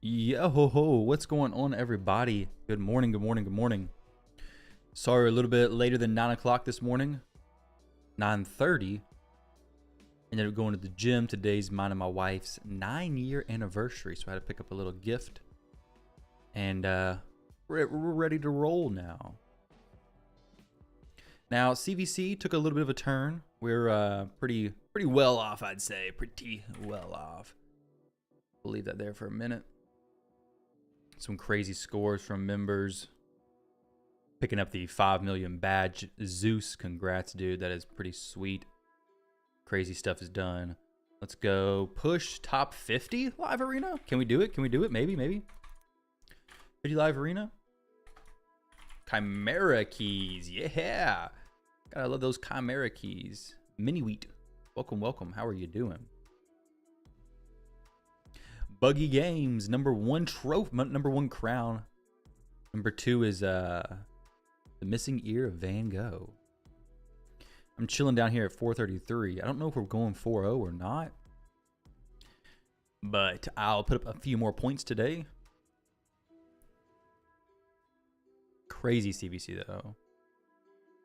Yo ho ho, what's going on, everybody? Good morning, good morning, good morning. Sorry, we're a little bit later than 9 o'clock this morning. 9:30. Ended up going to the gym. Today's mine and my wife's 9-year anniversary, so I had to pick up a little gift. And we're ready to roll now. Now, CVC took a little bit of a turn. We're pretty well off, I'd say. Pretty well off. We'll leave that there for a minute. Some crazy scores from members. Picking up the 5 million badge. Zeus, congrats, dude. That is pretty sweet. Crazy stuff is done. Let's go push top 50 live arena. Can we do it? Can we do it? Maybe. 50 live arena. Chimera keys. Yeah. Gotta love those Chimera keys. Mini Wheat. Welcome. How are you doing? Buggy Games, number 1 trophy, number 1 crown. Number 2 is the missing ear of Van Gogh. I'm chilling down here at 433. I don't know if we're going 4-0 or not, but I'll put up a few more points today. Crazy CVC though.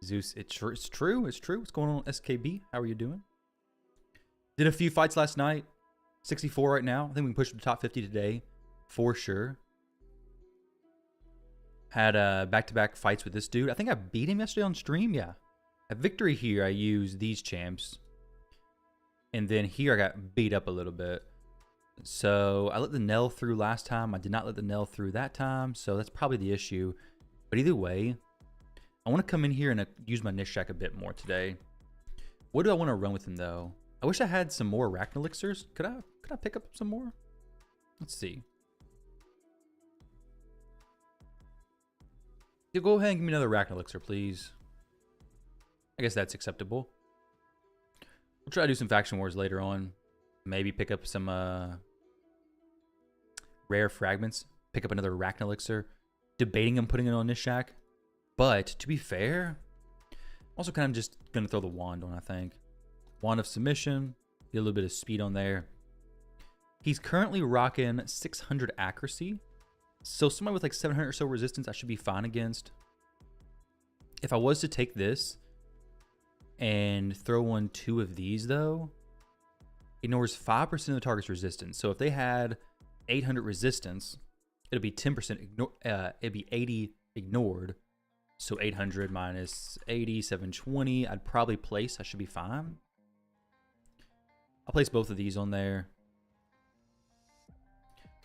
Zeus, it's true. What's going on, SKB? How are you doing? Did a few fights last night. 64 right now. I think we can push to the top 50 today for sure. Had back-to-back fights with this dude. I think I beat him yesterday on stream. Yeah. At victory here, I used these champs. And then here I got beat up a little bit. So I let the Nell through last time. I did not let the Nell through that time. So that's probably the issue. But either way, I want to come in here and use my niche shack a bit more today. What do I want to run with him though? I wish I had some more Arachne elixirs. Could I pick up some more? Let's see. Yeah, go ahead and give me another Arachne elixir, please. I guess that's acceptable. We'll try to do some faction wars later on. Maybe pick up some rare fragments. Pick up another Arachne elixir. Debating on putting it on this shack. But to be fair, I'm also kind of just gonna throw the wand on, I think. Wand of Submission, get a little bit of speed on there. He's currently rocking 600 accuracy. So somebody with like 700 or so resistance, I should be fine against. If I was to take this and throw on 2 of these though, ignores 5% of the target's resistance. So if they had 800 resistance, it'll be 10%, it'd be 80 ignored. So 800 minus 80, 720, I'd probably place, I should be fine. I'll place both of these on there.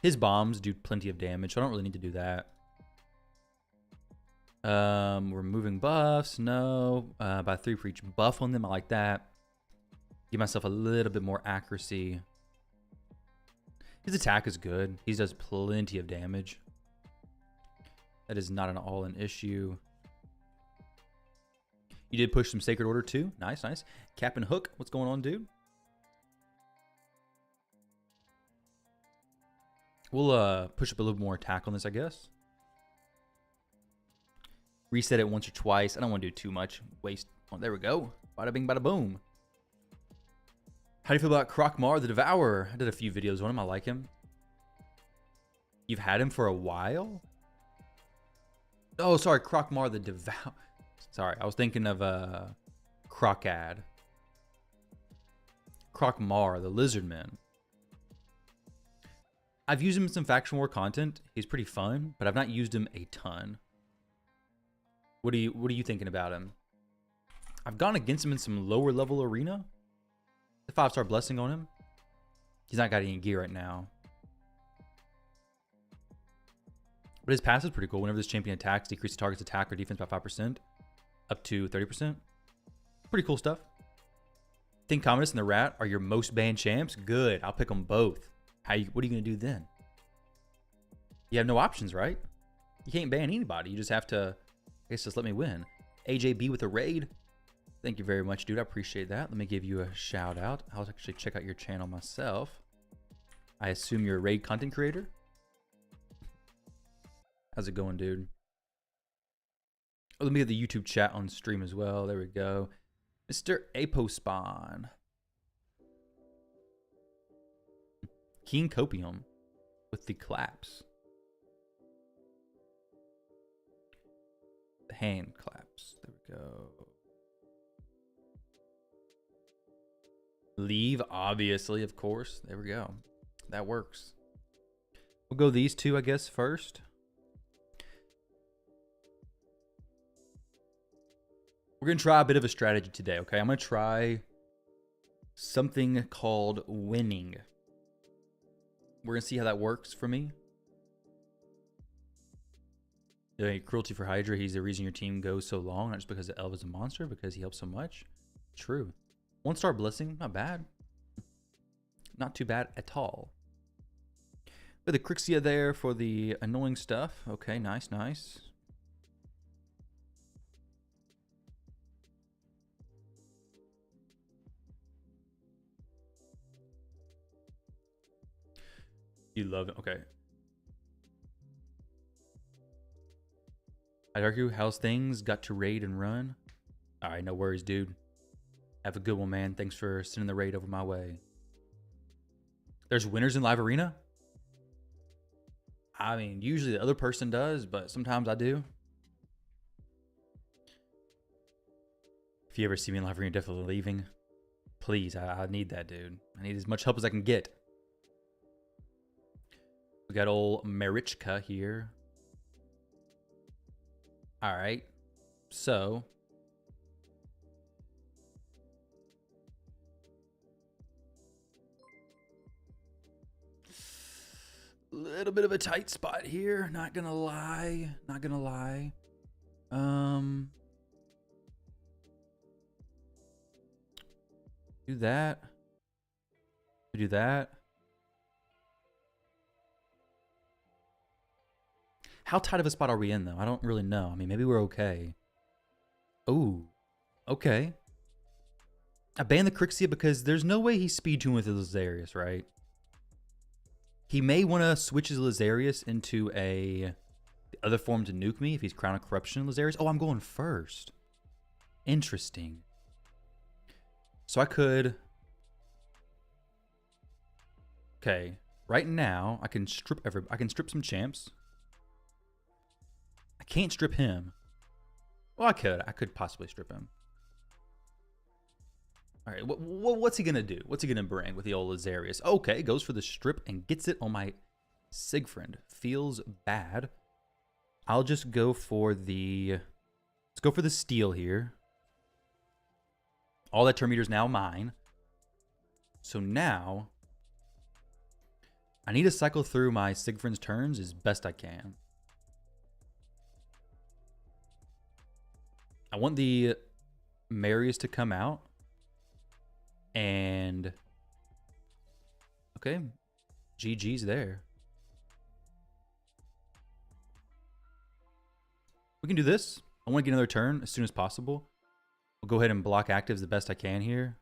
His bombs do plenty of damage, so I don't really need to do that. Removing buffs, no. By 3 for each buff on them, I like that. Give myself a little bit more accuracy. His attack is good. He does plenty of damage. That is not at all an issue. You did push some Sacred Order too. Nice. Captain Hook, what's going on, dude? We'll push up a little more attack on this, I guess. Reset it once or twice. I don't want to do too much. Waste. Oh, there we go. Bada bing, bada boom. How do you feel about Krokmar the Devourer? I did a few videos on him. I like him. You've had him for a while? Oh, sorry. Krokmar the Devourer. Sorry, I was thinking of Krokad. Krokmar, the Lizardman. I've used him in some faction war content. He's pretty fun, but I've not used him a ton. What are you thinking about him? I've gone against him in some lower level arena. The 5-star blessing on him. He's not got any gear right now. But his passive is pretty cool. Whenever this champion attacks, decrease the target's attack or defense by 5%. Up to 30%. Pretty cool stuff. Think Commodus and the Rat are your most banned champs? Good. I'll pick them both. What are you going to do then? You have no options, right? You can't ban anybody. You just have to, I guess, just let me win. AJB with a raid. Thank you very much, dude. I appreciate that. Let me give you a shout out. I'll actually check out your channel myself. I assume you're a raid content creator. How's it going, dude? Oh, let me get the YouTube chat on stream as well. There we go. Mr. Apospawn. King Copium. with the claps. The hand claps. There we go. Leave, obviously, of course. There we go. That works. We'll go these two, I guess, first. We're going to try a bit of a strategy today, okay? I'm going to try something called winning. We're going to see how that works for me. Cruelty for Hydra. He's the reason your team goes so long, not just because the elf is a monster, because he helps so much. True. 1-star blessing, not bad. Not too bad at all. With the Crixia there for the annoying stuff. Okay, nice, nice. You love it. Okay. I'd argue, how's things? Got to raid and run? All right, no worries, dude. Have a good one, man. Thanks for sending the raid over my way. There's winners in live arena? I mean, usually the other person does, but sometimes I do. If you ever see me in live arena, definitely leaving. Please, I need that, dude. I need as much help as I can get. We got old Marichka here. All right. So. Little bit of a tight spot here. Not gonna lie. Not gonna lie. Do that. Do that. How tight of a spot are we in, though? I don't really know. I mean, maybe we're okay. Oh, okay. I banned the Crixia because there's no way he's speed tuned with his Lazarius, right? He may want to switch his Lazarius into the other form to nuke me if he's Crown of Corruption Lazarius. Oh, I'm going first. Interesting. So I could... Okay. Right now, I can strip some champs. I can't strip him. Well, I could possibly strip him. All right, what's he gonna do? What's he gonna bring with the old Lazarius? Okay, goes for the strip and gets it on my Siegfried. Feels bad. I'll just go for the... Let's go for the steal here. All that turn meter is now mine. So now... I need to cycle through my Siegfried's turns as best I can. I want the Marius to come out. And... Okay. GG's there. We can do this. I want to get another turn as soon as possible. We'll go ahead and block actives the best I can here.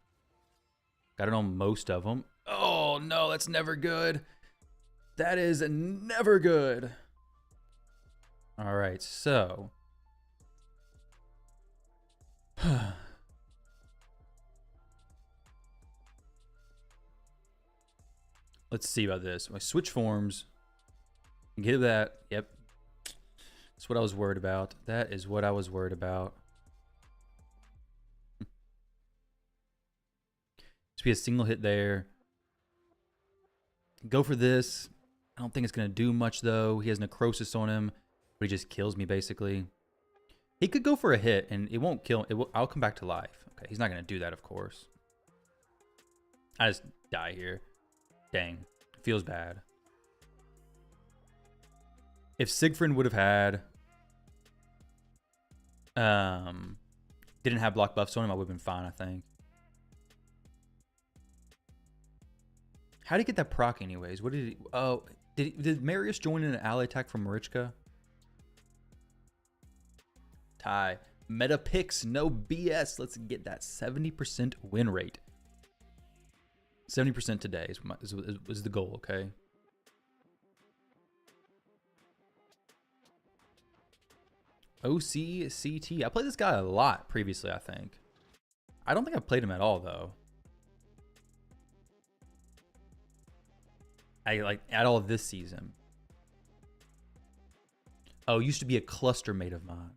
Got it on most of them. Oh, no, that's never good. That is never good. All right, so... Let's see about this. My switch forms. Get that. Yep. That's what I was worried about. That is what I was worried about. Just be a single hit there. Go for this. I don't think it's going to do much, though. He has necrosis on him, but he just kills me, basically. He could go for a hit, and it won't kill. I'll come back to life. Okay, he's not going to do that, of course. I just die here. Dang. Feels bad. If Siegfried would have had... didn't have block buffs on him, I would have been fine, I think. How did he get that proc anyways? What did he... Oh, did Marius join in an ally attack from Marichka? Tie. Meta picks, no BS. Let's get that 70% win rate. 70% today is the goal, okay? OCCT. I played this guy a lot previously, I think. I don't think I've played him at all, though. at all this season. Oh, it used to be a cluster mate of mine.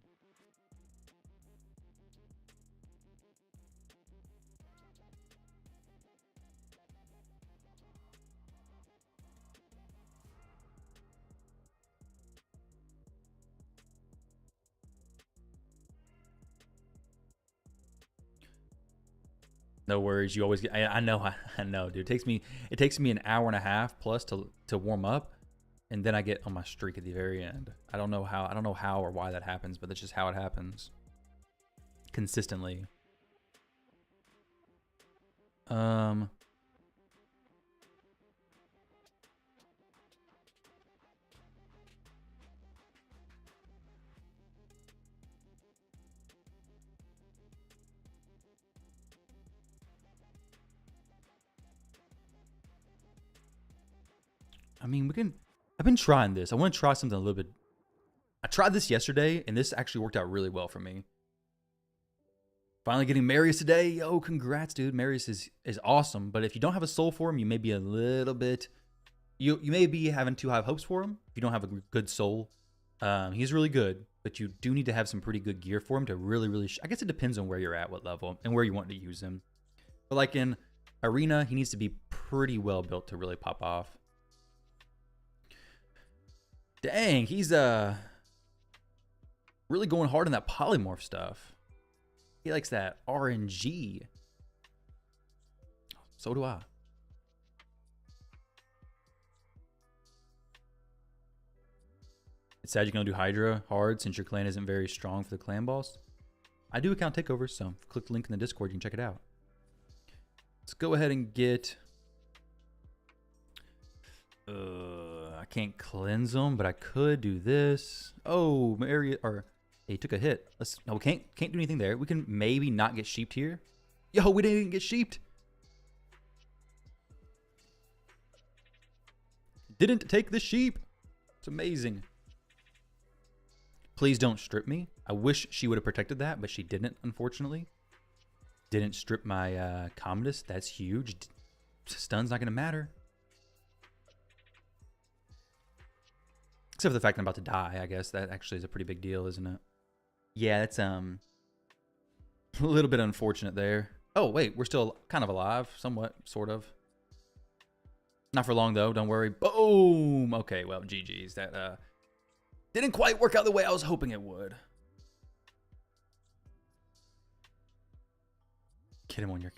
No worries. You always get. I know. I know, dude. It takes me an hour and a half plus to warm up, and then I get on my streak at the very end. I don't know how or why that happens, but that's just how it happens. Consistently. I mean, we can. I've been trying this. I want to try something a little bit. I tried this yesterday, and this actually worked out really well for me. Finally getting Marius today. Yo, congrats, dude. Marius is awesome. But if you don't have a soul for him, you may be a little bit. You may be having too high hopes for him if you don't have a good soul. He's really good, but you do need to have some pretty good gear for him to really. I guess it depends on where you're at, what level, and where you want to use him. But like in Arena, he needs to be pretty well built to really pop off. Dang, he's really going hard on that polymorph stuff. He likes that RNG. So do I. It's sad you're going to do Hydra hard since your clan isn't very strong for the clan boss. I do account takeovers, so click the link in the Discord. You can check it out. Let's go ahead and get... I can't cleanse them, but I could do this. Oh, area or he took a hit. No, we can't do anything there. We can maybe not get sheeped here. Yo, we didn't even get sheeped. Didn't take the sheep. It's amazing. Please don't strip me. I wish she would have protected that, but she didn't, unfortunately. Didn't strip my Commodus. That's huge. Stun's not gonna matter. Except for the fact that I'm about to die, I guess. That actually is a pretty big deal, isn't it? Yeah, that's a little bit unfortunate there. Oh, wait, we're still kind of alive. Somewhat, sort of. Not for long, though. Don't worry. Boom! Okay, well, GG's. That didn't quite work out the way I was hoping it would. Get him on your...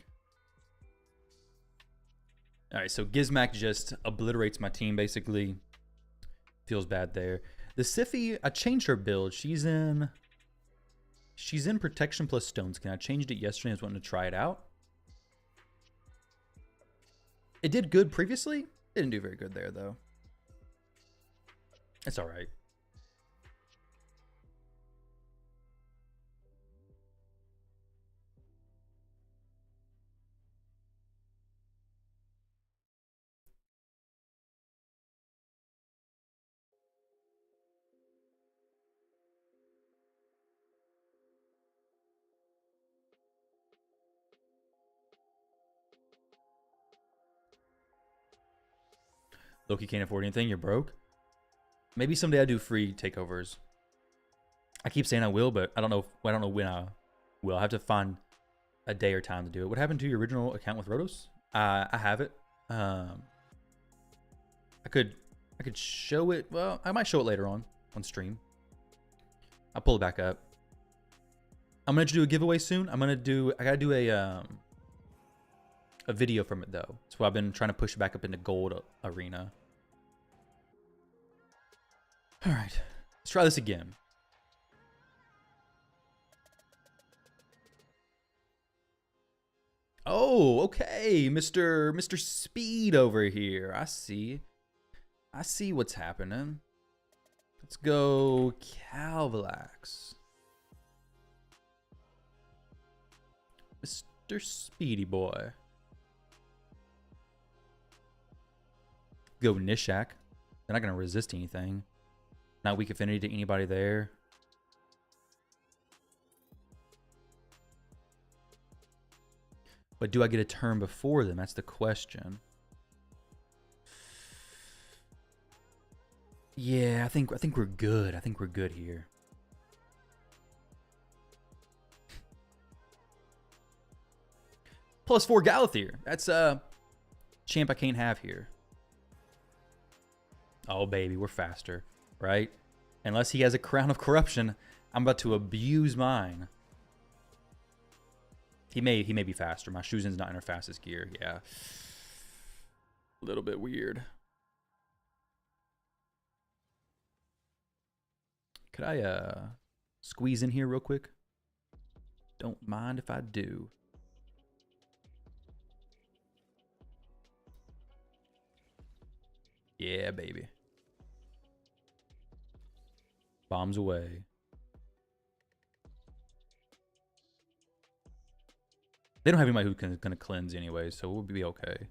Alright, so Gizmac just obliterates my team, basically. Feels bad there. The Siphi, I changed her build. She's in protection plus stone skin. I changed it yesterday. I was wanting to try it out. It did good previously. It didn't do very good there, though. It's all right. Loki can't afford anything. You're broke. Maybe someday I do free takeovers. I keep saying I will, but I don't know when I will. I have to find a day or time to do it. What happened to your original account with Rotos? I have it. I could show it. Well, I might show it later on stream. I'll pull it back up. I'm gonna do a giveaway soon. I gotta do a video from it though. So I've been trying to push it back up into gold arena. All right, let's try this again. Oh, okay, Mr. Speed over here. I see what's happening. Let's go Calvalax. Mr. Speedy boy. Go Nishak. They're not gonna resist anything. Not weak affinity to anybody there. But do I get a turn before them? That's the question. Yeah, I think we're good. I think we're good here. +4 Galathier. That's champ I can't have here. Oh baby, we're faster, right? Unless he has a crown of corruption, I'm about to abuse mine. He may be faster. My Shuzin's not in her fastest gear. Yeah. A little bit weird. Could I squeeze in here real quick? Don't mind if I do. Yeah, baby. Bombs away. They don't have anybody who's gonna cleanse anyway, so we'll be okay.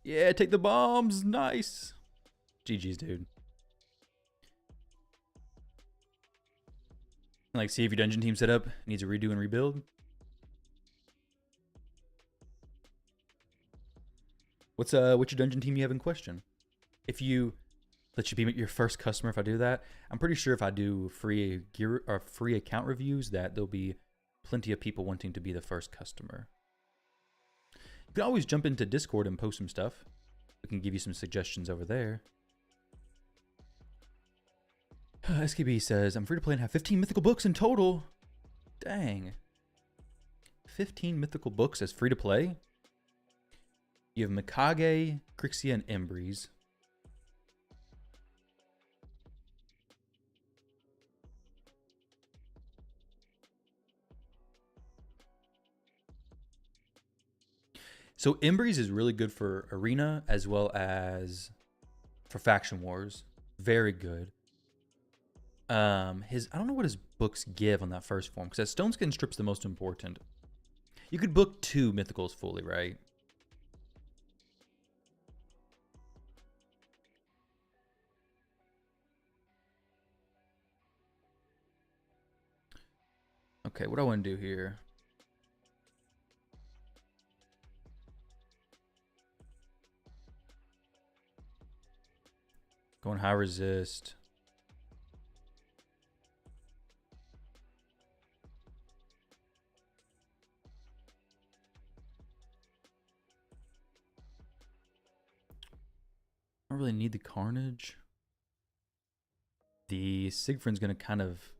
Yeah, take the bombs. Nice. GG's, dude. Like, see if your dungeon team setup needs a redo and rebuild. What's your dungeon team you have in question? If you let you be your first customer, if I do that, I'm pretty sure if I do free gear or free account reviews, that there'll be plenty of people wanting to be the first customer. You can always jump into Discord and post some stuff. We can give you some suggestions over there. SKB says, I'm free to play and have 15 mythical books in total. Dang. 15 mythical books as free to play? You have Mikage, Crixia, and Embreeze. So Embreeze is really good for Arena as well as for Faction Wars. Very good. I don't know what his books give on that first form, because that Stone Skin Strip's the most important. You could book 2 mythicals fully, right? Okay, what do I want to do here? Going high resist. I don't really need the Carnage. The Siegfried's going to kind of,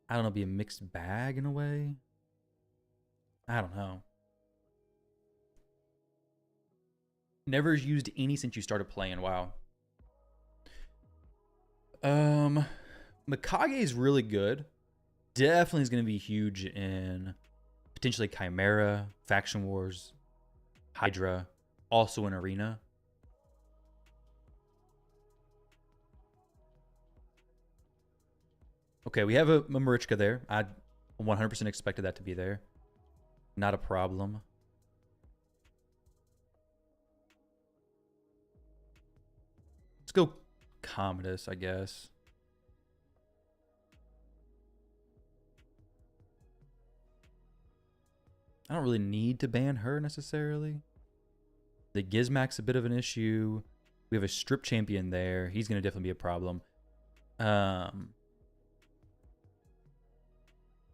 I don't know, be a mixed bag in a way. I don't know. Never used any since you started playing. Wow. Mikage is really good. Definitely is going to be huge in potentially Chimera, Faction Wars, Hydra, also in Arena. Okay, we have a Marichka there. I 100% expected that to be there. Not a problem. Let's go Commodus, I guess. I don't really need to ban her necessarily. The Gizmak's a bit of an issue. We have a strip champion there. He's going to definitely be a problem.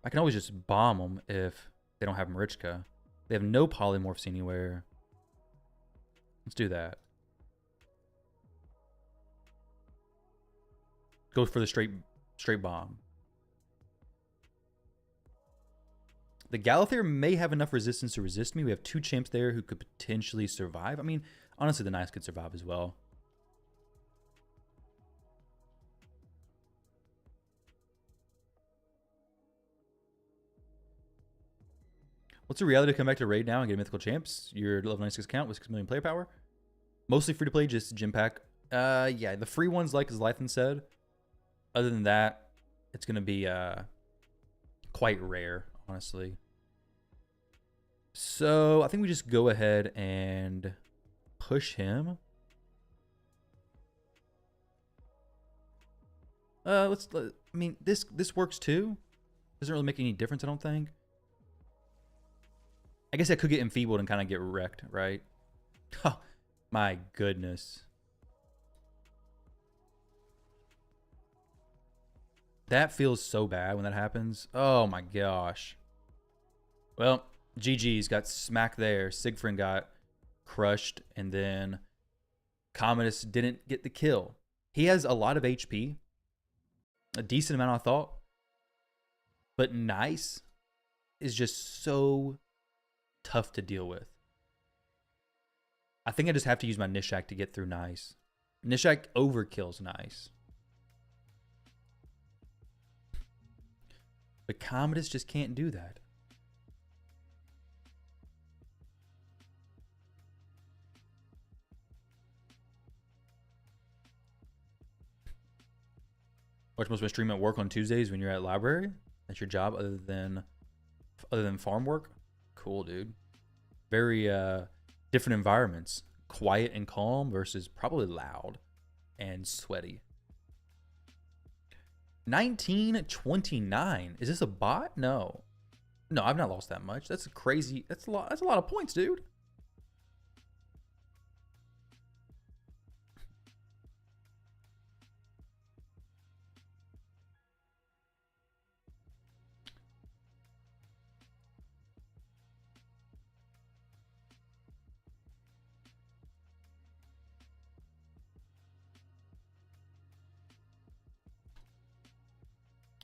I can always just bomb them if they don't have Marichka. They have no polymorphs anywhere. Let's do that. Go for the straight bomb. The Galathier may have enough resistance to resist me. We have 2 champs there who could potentially survive. I mean, honestly, the Knights could survive as well. What's the reality to come back to raid now and get mythical champs? Your level 96 count with 6 million player power. Mostly free to play, just gym pack. Yeah, the free ones, like as Lythan said. Other than that, it's gonna be quite rare, honestly. So I think we just go ahead and push him. I mean, this works too. Doesn't really make any difference, I don't think. I guess I could get enfeebled and kind of get wrecked, right? Oh, my goodness. That feels so bad when that happens. Oh my gosh. Well, GG's got smacked there. Siegfried got crushed, and then Commodus didn't get the kill. He has a lot of HP, a decent amount, I thought, but Nice is just so tough to deal with. I think I just have to use my Nishak to get through Nice. Nishak overkills Nice. But Commodus just can't do that. Watch most of my stream at work on Tuesdays when you're at library. That's your job other than farm work. Cool, dude. Very different environments. Quiet and calm versus probably loud and sweaty. 1929. Is this a bot? No. No, I've not lost that much. That's crazy. That's a lot of points, dude.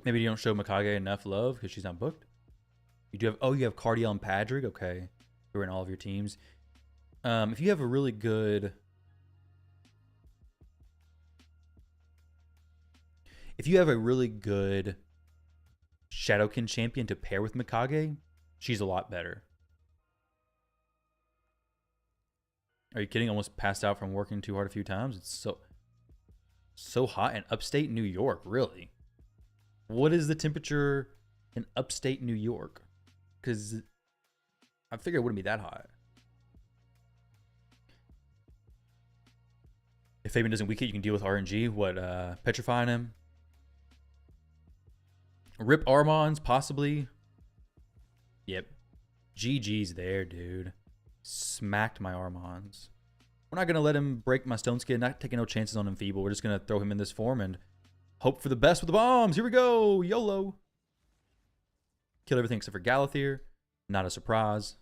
Maybe you don't show Mikage enough love because she's not booked. You do have, oh, you have Cardiel and Padrig. Okay. Who are in all of your teams. If you have a really good... If you have a really good Shadowkin champion to pair with Mikage, she's a lot better. Are you kidding? Almost passed out from working too hard a few times. It's so hot in upstate New York, really. What is the temperature in upstate New York? Because I figured it wouldn't be that hot. If Fabian doesn't weak it, you can deal with RNG. What, petrifying him? Rip Armons, possibly. Yep. GG's there, dude. Smacked my Armons. We're not going to let him break my Stone Skin. Not taking no chances on him feeble. We're just going to throw him in this form and hope for the best with the bombs. Here we go. YOLO. Kill everything except for Galathir. Not a surprise.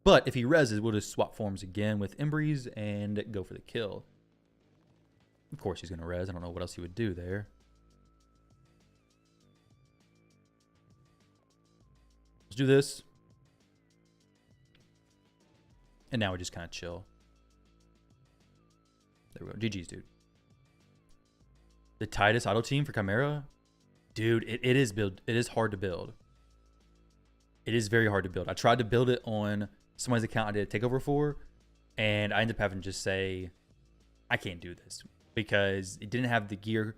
But if he reses, we'll just swap forms again with Embreeze and go for the kill. Of course he's going to res. I don't know what else he would do there. Let's do this. And now we just kind of chill. There we go. GG's, dude. The Titus auto team for Chimera? Dude, it is hard to build. It is very hard to build. I tried to build it on somebody's account I did a takeover for, and I ended up having to just say, I can't do this because it didn't have the gear.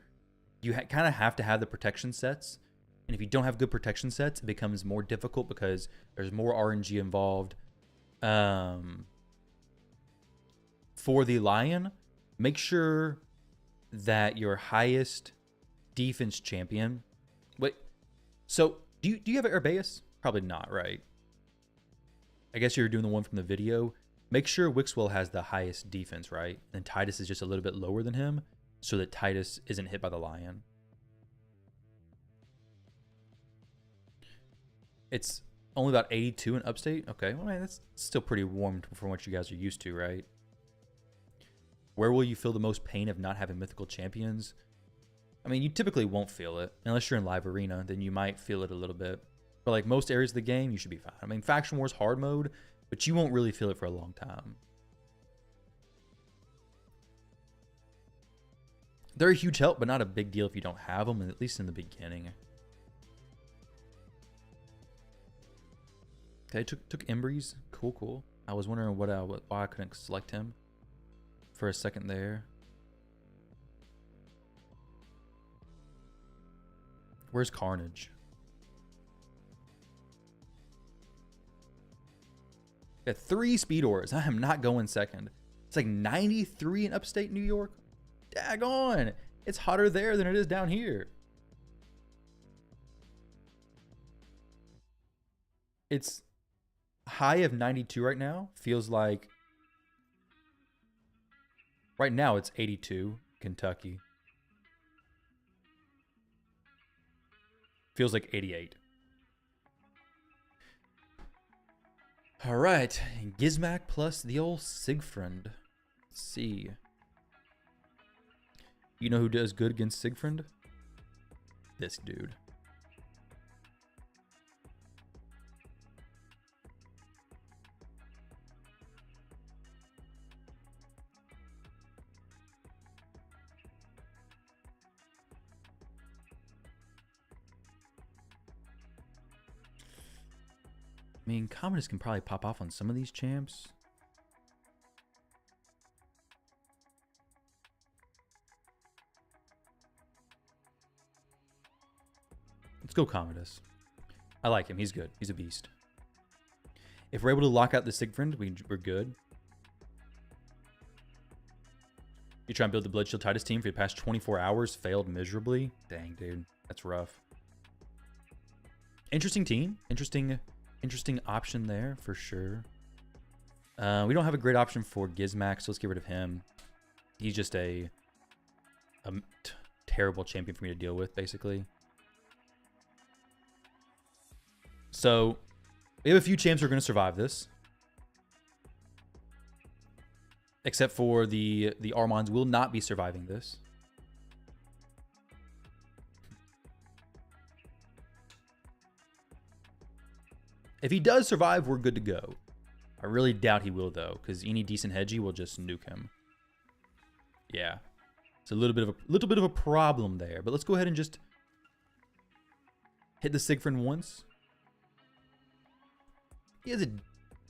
You kind of have to have the protection sets, and if you don't have good protection sets, it becomes more difficult because there's more RNG involved. For the Lion, make sure that your highest defense champion... Wait, so do you have Arbaeus? Probably not, right? I guess you're doing the one from the video. Make sure Wixwell has the highest defense, right? And Titus is just a little bit lower than him so that Titus isn't hit by the Lion. It's only about 82 in upstate. Okay, well, man, that's still pretty warm from what you guys are used to, right? Where will you feel the most pain of not having mythical champions? I mean, you typically won't feel it. Unless you're in live arena, then you might feel it a little bit. But like most areas of the game, you should be fine. I mean, Faction Wars hard mode, but you won't really feel it for a long time. They're a huge help, but not a big deal if you don't have them, at least in the beginning. Okay, took Embreeze. Cool. I was wondering why I couldn't select him for a second there. Where's Carnage? Got 3 speed ores. I am not going second. It's like 93 in upstate New York. Daggone. It's hotter there than it is down here. It's high of 92 right now. Feels like right now it's 82, Kentucky. Feels like 88. All right, Gizmak plus the old Siegfried. Let's see. You know who does good against Siegfried? This dude. I mean, Commodus can probably pop off on some of these champs. Let's go Commodus. I like him. He's good. He's a beast. If we're able to lock out the Siegfried, we're good. You try and build the Bloodshield Titus team for the past 24 hours, failed miserably. Dang, dude. That's rough. Interesting team. Interesting option there for sure. We don't have a great option for Gizmak, so let's get rid of him. He's just a terrible champion for me to deal with, basically. So we have a few champs who are going to survive this. Except for the Armands will not be surviving this. If he does survive, we're good to go. I really doubt he will, though, because any decent hedgie will just nuke him. Yeah. It's a little bit of a problem there. But let's go ahead and just hit the Siegfried once. He has a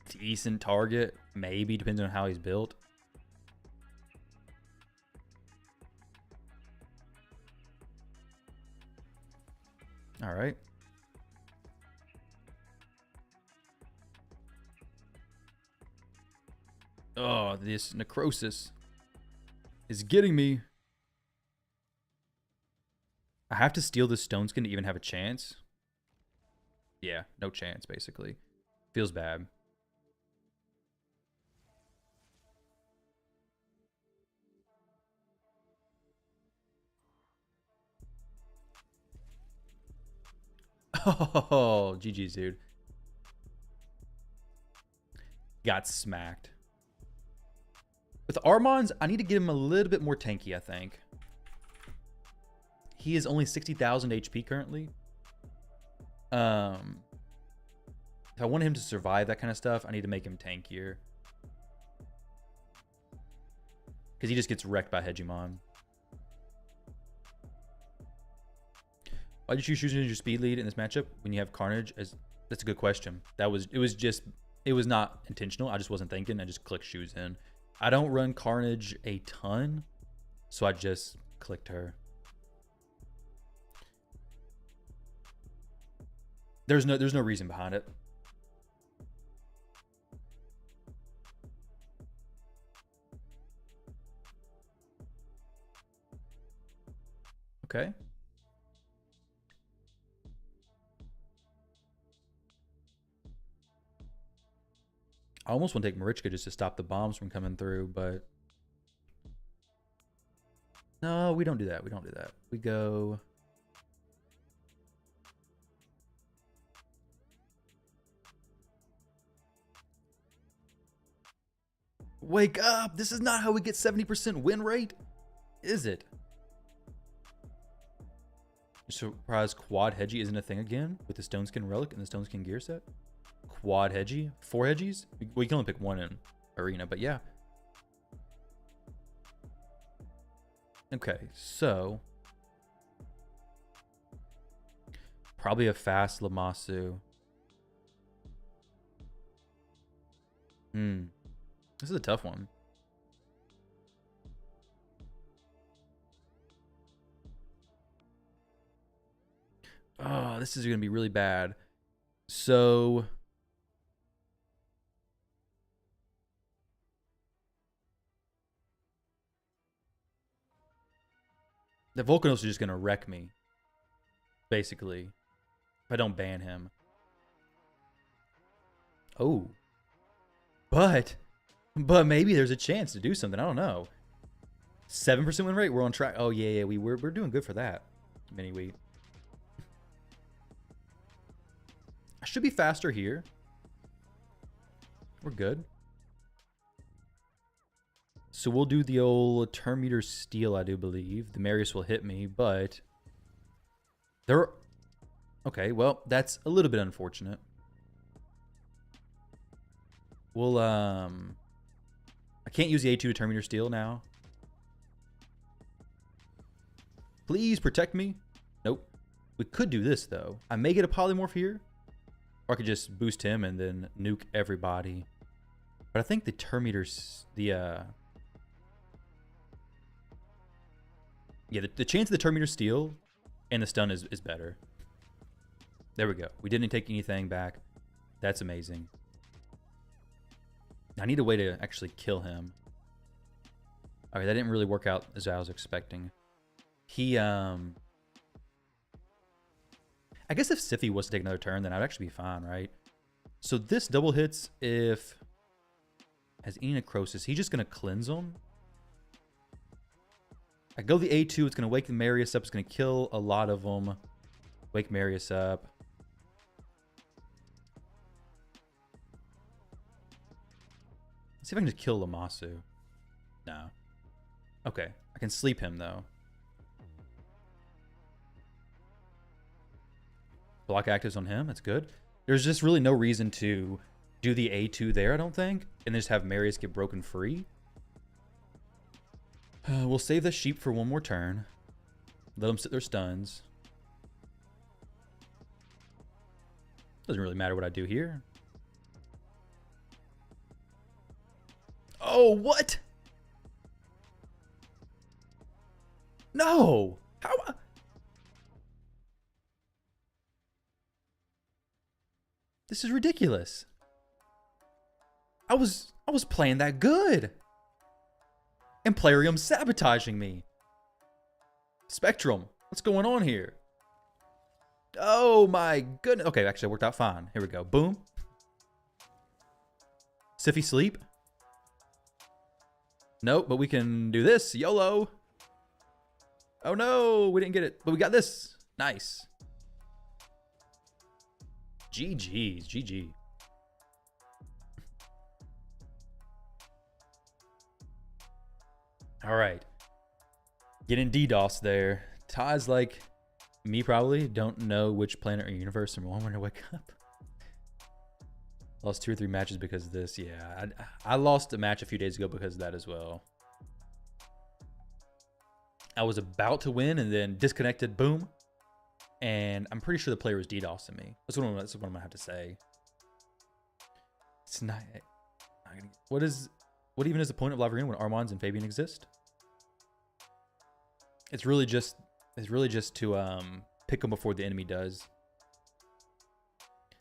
decent target. Maybe, depending on how he's built. All right. Oh, this necrosis is getting me. I have to steal this stone skin to even have a chance. Yeah, no chance, basically. Feels bad. Oh, GG's, dude. Got smacked. With Armands, I need to get him a little bit more tanky, I think. He is only 60,000 HP currently. If I want him to survive that kind of stuff, I need to make him tankier. Because he just gets wrecked by Hegemon. Why did you choose your speed lead in this matchup when you have Carnage? That's a good question. It was not intentional. I just wasn't thinking. I just clicked shoes in. I don't run Carnage a ton, so I just clicked her. There's no reason behind it. Okay. I almost want to take Marichka just to stop the bombs from coming through, but no, we don't do that. We don't do that. We go. Wake up! This is not how we get 70% win rate, is it? You're surprised Quad Hedgie isn't a thing again with the Stone Skin Relic and the Stone Skin Gear set? Quad Hedgie? 4 Hedgies? We can only pick one in Arena, but yeah. Okay, so probably a fast Lamasu. This is a tough one. Oh, this is going to be really bad. So the Volcanos are just going to wreck me, basically, if I don't ban him. Oh. But maybe there's a chance to do something. I don't know. 7% win rate? We're on track. Oh, yeah. We're doing good for that. Mini wheat. I should be faster here. We're good. So we'll do the old turn meter steal, I do believe. The Marius will hit me, but there. Okay, well, that's a little bit unfortunate. We'll I can't use the A2 to turn meter steal now. Please protect me. Nope. We could do this though. I may get a polymorph here, or I could just boost him and then nuke everybody. But I think the turn meters, the chance of the turn meter steal and the stun is better. There we go. We didn't take anything back. That's amazing. I need a way to actually kill him. Okay, that didn't really work out as I was expecting. He, I guess if Siphi was to take another turn, then I'd actually be fine, right? So this double hits if... Has any necrosis. He's just going to cleanse them. I go the A2. It's going to wake the Marius up. It's going to kill a lot of them. Wake Marius up. Let's see if I can just kill Lamasu. No. Okay. I can sleep him, though. Block actives on him. That's good. There's just really no reason to do the A2 there, I don't think. And then just have Marius get broken free. We'll save the sheep for one more turn. Let them sit their stuns. Doesn't really matter what I do here. Oh, what? No. How? This is ridiculous. I was playing that good. And Plarium's sabotaging me. Spectrum, what's going on here? Oh my goodness. Okay, actually it worked out fine. Here we go. Boom. Siphi sleep. Nope, but we can do this. YOLO. Oh no, we didn't get it. But we got this. Nice. GG's. GG. All right. Getting DDoS there. Ty's like me probably. Don't know which planet or universe and won't want to wake up. Lost 2 or 3 matches because of this. Yeah, I lost a match a few days ago because of that as well. I was about to win and then disconnected. Boom. And I'm pretty sure the player was DDoSing me. That's what I'm going to have to say. It's not... What even is the point of Live Arena when Armands and Fabian exist? It's really just to pick them before the enemy does.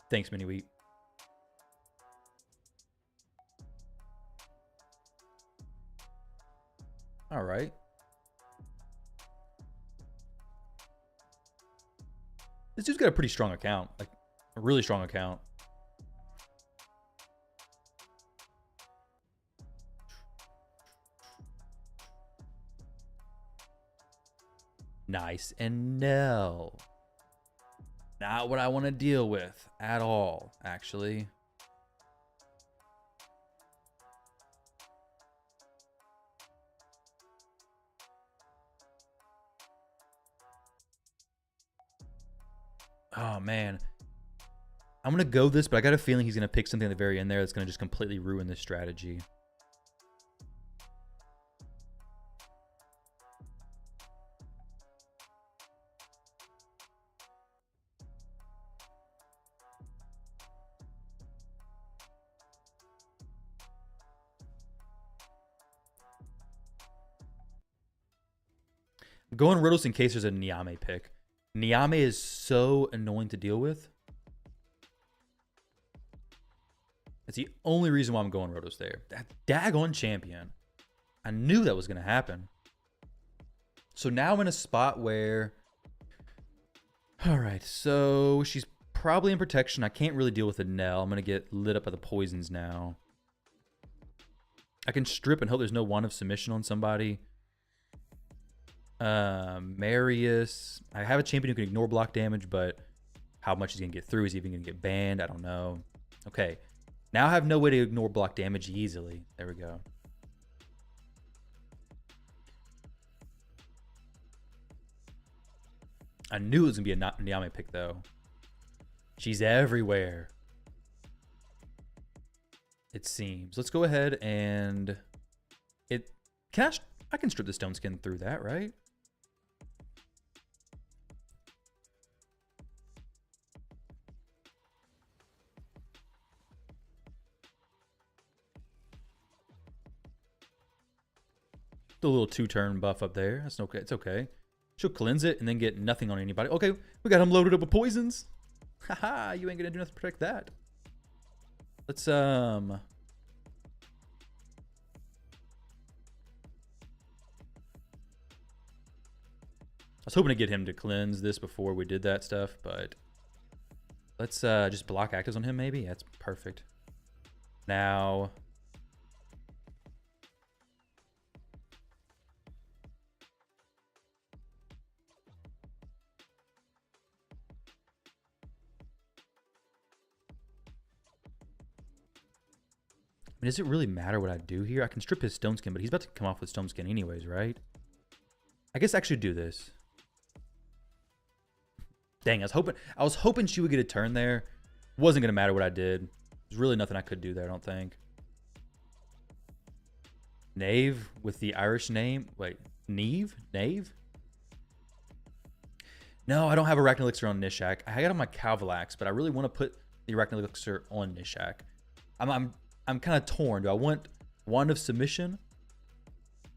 Thanks, Mini Wheat. All right. This dude's got a pretty strong account, like a really strong account. Nice. And no. Not what I want to deal with at all, actually. Oh, man. I'm going to go this, but I got a feeling he's going to pick something at the very end there that's going to just completely ruin this strategy. I'm going Riddles in case there's a Niame pick. Niame is so annoying to deal with. That's the only reason why I'm going Rotos there. That daggone champion. I knew that was going to happen. So now I'm in a spot where... Alright, so she's probably in protection. I can't really deal with the Nell. I'm going to get lit up by the poisons now. I can strip and hope there's no Wand of Submission on somebody. Marius. I have a champion who can ignore block damage, but how much he's going to get through. Is he even going to get banned? I don't know. Okay. Now I have no way to ignore block damage easily. There we go. I knew it was going to be a Nyame pick, though. She's everywhere. It seems. Let's go ahead and... I can strip the stone skin through that, right? The little 2-turn buff up there. That's okay. It's okay. She'll cleanse it and then get nothing on anybody. Okay, we got him loaded up with poisons. Haha, you ain't gonna do nothing to protect that. Let's I was hoping to get him to cleanse this before we did that stuff, but let's just block actives on him maybe. That's perfect. Now I mean, does it really matter what I do here? I can strip his stone skin, but he's about to come off with stone skin anyways, right? I guess I should do this. Dang, I was hoping she would get a turn there. Wasn't gonna matter what I did. There's really nothing I could do there, I don't think. Knave with the Irish name. Wait, Neve? Knave? No, I don't have Arachnid Elixir on Nishak. I got it on my Calvalax, but I really want to put the Arachnid Elixir on Nishak. I'm kind of torn. Do I want Wand of Submission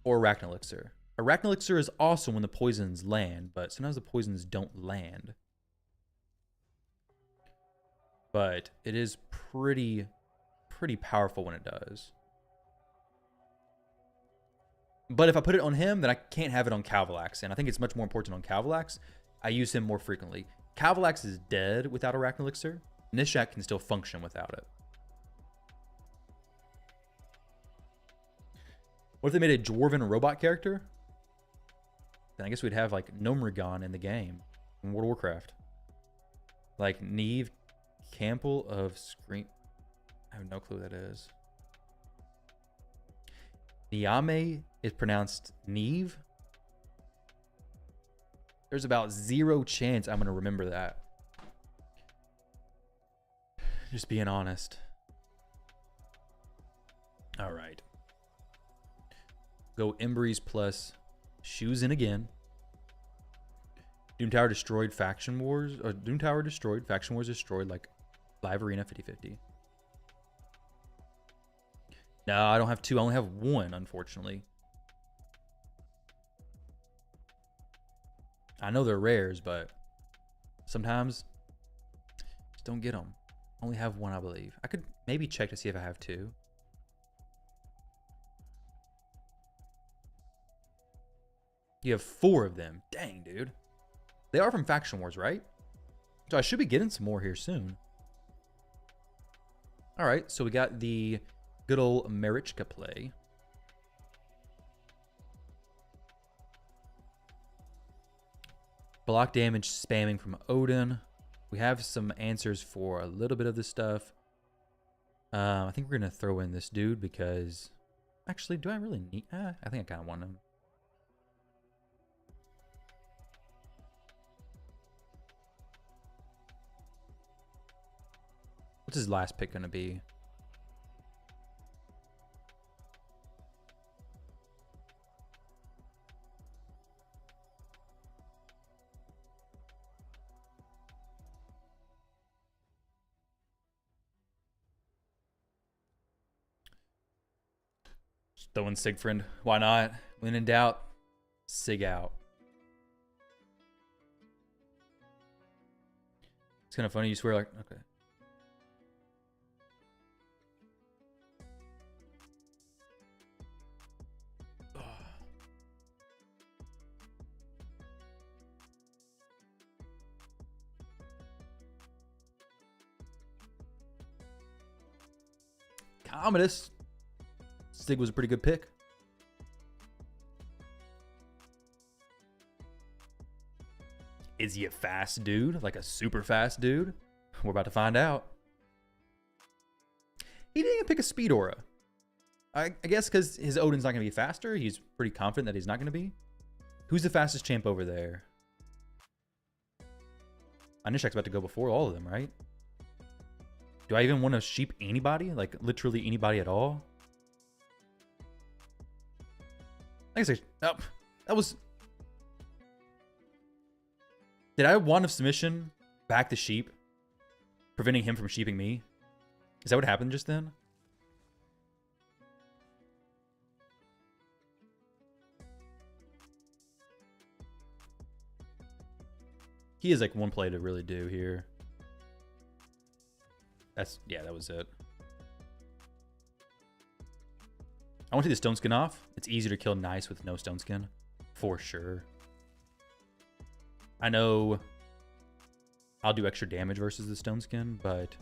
or Arachnid Elixir? Arachnid Elixir is awesome when the poisons land, but sometimes the poisons don't land. But it is pretty powerful when it does. But if I put it on him, then I can't have it on Calvalax, and I think it's much more important on Calvalax. I use him more frequently. Calvalax is dead without Arachnid Elixir. Nishak can still function without it. What if they made a Dwarven robot character? Then I guess we'd have like Gnomeregan in the game in World of Warcraft. Like Neve Campbell of Scream. I have no clue what that is. Nyame is pronounced Neve. There's about 0 chance I'm going to remember that. Just being honest. All right. Go Embreeze plus Shoes in again. Doom Tower destroyed Faction Wars. Or Doom Tower destroyed. Faction Wars destroyed like Live Arena 50-50. No, I don't have 2. I only have 1, unfortunately. I know they're rares, but sometimes just don't get them. Only have 1, I believe. I could maybe check to see if I have 2. You have 4 of them. Dang, dude. They are from Faction Wars, right? So I should be getting some more here soon. All right, so we got the good old Marichka play. Block damage spamming from Odin. We have some answers for a little bit of this stuff. I think we're going to throw in this dude because... Actually, do I really need... I think I kind of want him. What's his last pick going to be? Just throwing Sigfried. Why not? When in doubt, Sig out. It's kind of funny. You swear like, okay. Commodus. Sig was a pretty good pick. Is he a fast dude? Like a super fast dude? We're about to find out. He didn't even pick a speed aura. I guess because his Odin's not going to be faster. He's pretty confident that he's not going to be. Who's the fastest champ over there? Anishak's about to go before all of them, right? Do I even want to sheep anybody? Like, literally anybody at all? I guess oh, that was... Did I Wand of Submission back the sheep? Preventing him from sheeping me? Is that what happened just then? He has like one play to really do here. Yeah, that was it. I want to take the stone skin off. It's easier to kill nice with no stone skin. For sure. I know I'll do extra damage versus the stone skin, but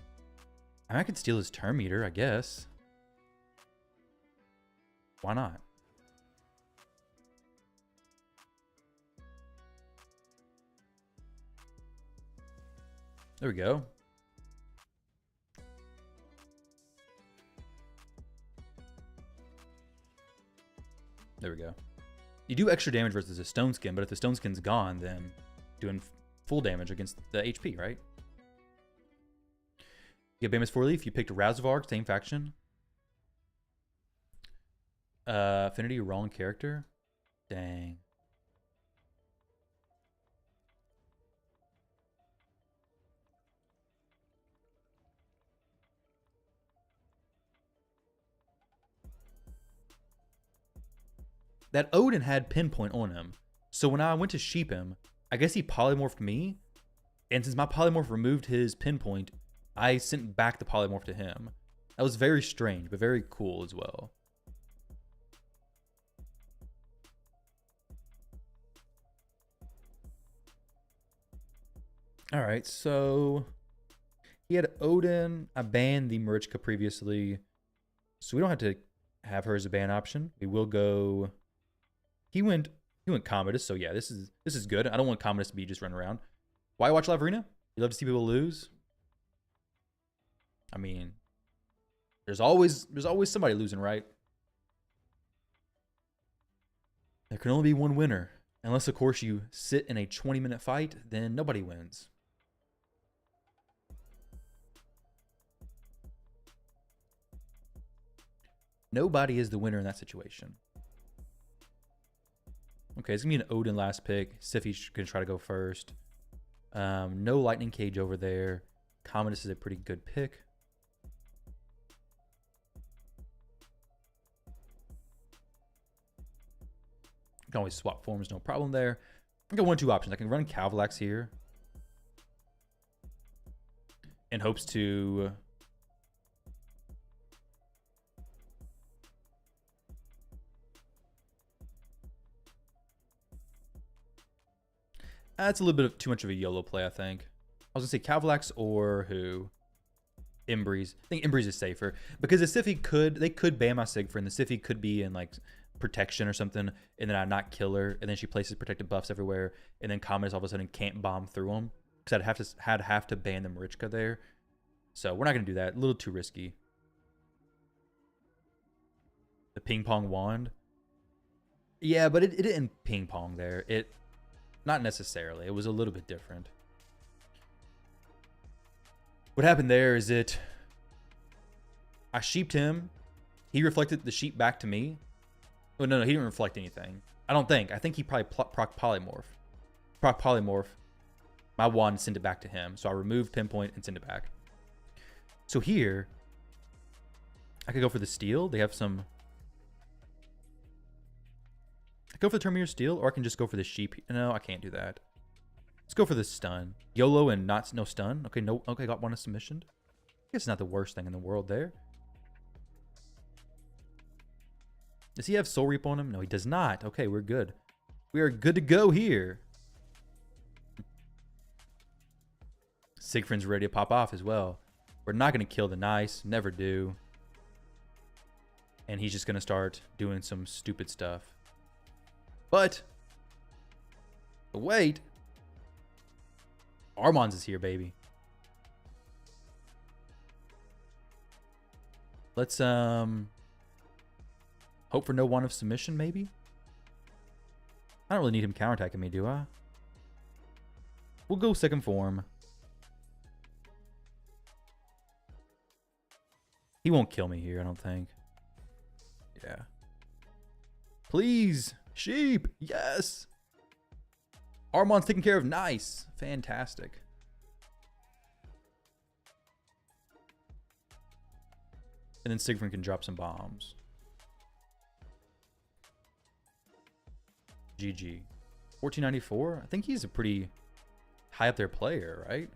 I could steal his turn meter, I guess. Why not? There we go. There we go. You do extra damage versus a stone skin, but if the stone skin's gone, then doing full damage against the HP, right? You get Bamus 4-leaf. You picked Razvarg, same faction. Affinity, wrong character. Dang. That Odin had pinpoint on him. So when I went to sheep him, I guess he polymorphed me. And since my polymorph removed his pinpoint, I sent back the polymorph to him. That was very strange, but very cool as well. Alright, so he had Odin. I banned the Marichka previously. So we don't have to have her as a ban option. We will go... He went Commodus, so yeah, this is good. I don't want Commodus to be just running around. Why watch Live Arena? You love to see people lose? I mean, there's always somebody losing, right? There can only be one winner. Unless, of course, you sit in a 20-minute fight, then nobody wins. Nobody is the winner in that situation. Okay, it's going to be an Odin last pick. Siffi's going to try to go first. No Lightning Cage over there. Commodus is a pretty good pick. You can always swap forms, no problem there. I got one or two options. I can run Calvalax here in hopes to... That's a little bit of too much of a YOLO play, I think. I was going to say Calvalax or who? Imbreeze. I think Imbreeze is safer. Because the Siffi they could ban my Sigfrid, and the Siffi could be in like protection or something, and then I not kill her, and then she places protective buffs everywhere, and then Commodus all of a sudden can't bomb through them. Because I'd have to ban the Marichka there. So we're not going to do that. A little too risky. The ping pong wand. Yeah, but it didn't ping pong there. Not necessarily. It was a little bit different. What happened there is I sheeped him. He reflected the sheep back to me. Oh, no, he didn't reflect anything. I don't think. I think he probably proc polymorph. Proc polymorph. My wand sent it back to him. So I removed pinpoint and send it back. So here, I could go for the steal. They have some... I go for the Terminator Steel, or I can just go for the sheep. No, I can't do that. Let's go for the stun. YOLO and no stun. Okay, okay, got one of submission. I guess it's not the worst thing in the world there. Does he have Soul Reap on him? No, he does not. Okay, we're good. We are good to go here. Sigfrin's ready to pop off as well. We're not going to kill the nice. Never do. And he's just going to start doing some stupid stuff. But wait, Armand's is here, baby. Let's hope for no wand of submission, maybe. I don't really need him counterattacking me, do I? We'll go second form. He won't kill me here, I don't think. Yeah. Please, sheep. Yes. Armand's taken care of. Nice. Fantastic. And then Siegfried can drop some bombs. GG. 1494. I think he's a pretty high up there player, right?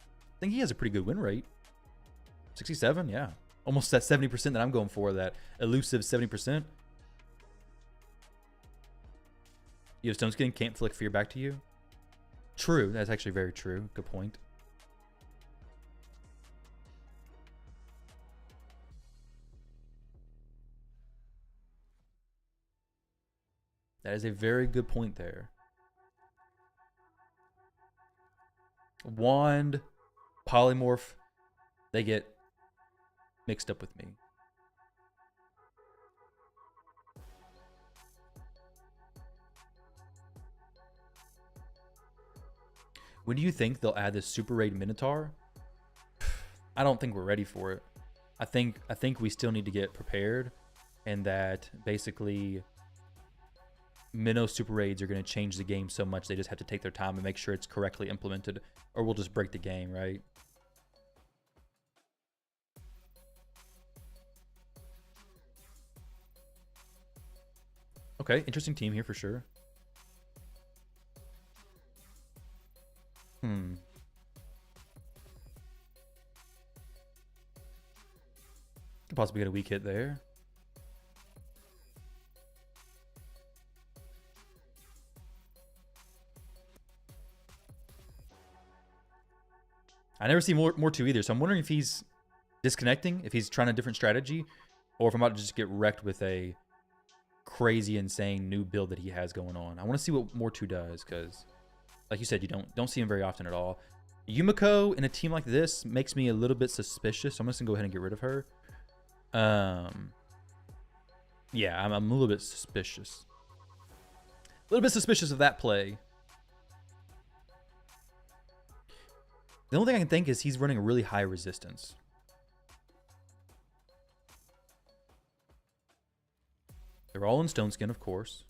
I think he has a pretty good win rate. 67, yeah. Almost that 70% that I'm going for, that elusive 70%. You have Stone Skin, can't flick fear back to you. True, that's actually very true. Good point. That is a very good point there. Wand, polymorph, they get mixed up with me. When do you think they'll add this Super Raid Minotaur? I don't think we're ready for it. I think we still need to get prepared, and that basically Minnow Super Raids are going to change the game so much they just have to take their time and make sure it's correctly implemented, or we'll just break the game, right? Okay, interesting team here for sure. Could possibly get a weak hit there. I never see more two either, so I'm wondering if he's disconnecting, if he's trying a different strategy, or if I'm about to just get wrecked with a crazy, insane new build that he has going on. I want to see what more two does, because, like you said, you don't see him very often at all. Yumiko in a team like this makes me a little bit suspicious, so I'm just gonna go ahead and get rid of her. Yeah, I'm a little bit suspicious. A little bit suspicious of that play. The only thing I can think is he's running a really high resistance. They're all in Stone Skin, of course.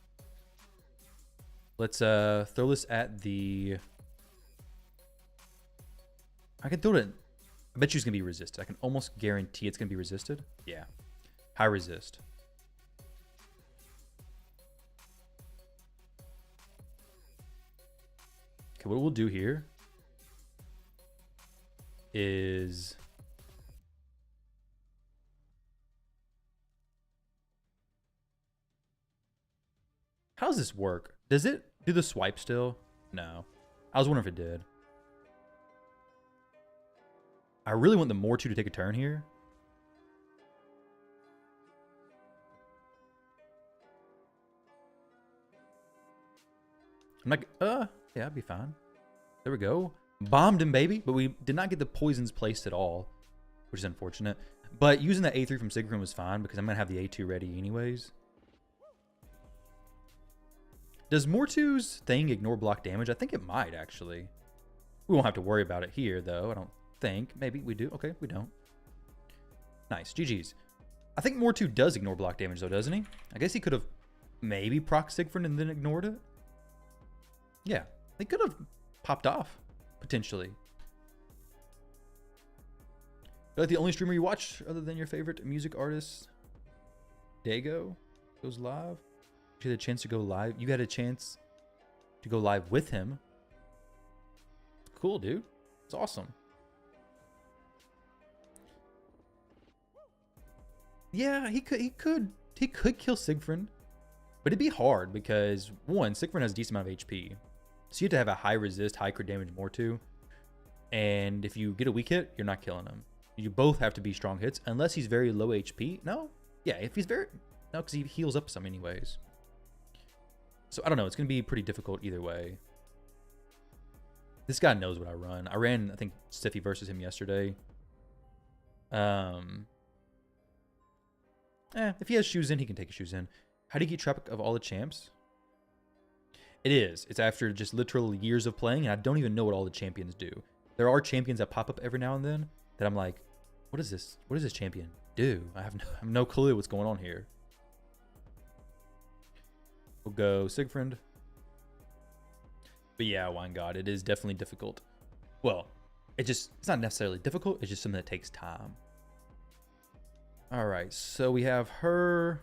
Let's throw this at the... I can throw it... I bet you it's going to be resisted. I can almost guarantee it's going to be resisted. Yeah. High resist. Okay, what we'll do here is... How does this work? Does it do the swipe still? No. I was wondering if it did. I really want the Mortu to take a turn here. I'm like, yeah, I'd be fine. There we go. Bombed him, baby. But we did not get the poisons placed at all, which is unfortunate. But using that A3 from Siegfried was fine because I'm going to have the A2 ready anyways. Does Mortu's thing ignore block damage? I think it might, actually. We won't have to worry about it here, though. I don't think. Maybe we do. Okay, we don't. Nice. GG's. I think Mortu does ignore block damage, though, doesn't he? I guess he could have maybe proc Siegfried and then ignored it. Yeah. They could have popped off, potentially. Like the only streamer you watch other than your favorite music artist, Dago, goes live. You had a chance to go live. You had a chance to go live with him. Cool, dude. It's awesome. Yeah, he could kill Siegfried, but it'd be hard because one, Siegfried has a decent amount of HP, so you have to have a high resist, high crit damage Mortu, and if you get a weak hit, you're not killing him. You both have to be strong hits unless he's very low HP. No, yeah, if he's very no, because he heals up some anyways. So I don't know. It's going to be pretty difficult either way. This guy knows what I run. I ran, I think, Stiffy versus him yesterday. If he has shoes in, he can take his shoes in. How do you keep track of all the champs? It is. It's after just literal years of playing, and I don't even know what all the champions do. There are champions that pop up every now and then that I'm like, what is this? What does this champion do? I have no clue what's going on here. We'll go Siegfried. But yeah, Wine God, it is definitely difficult. Well, it's not necessarily difficult. It's just something that takes time. All right, so we have her.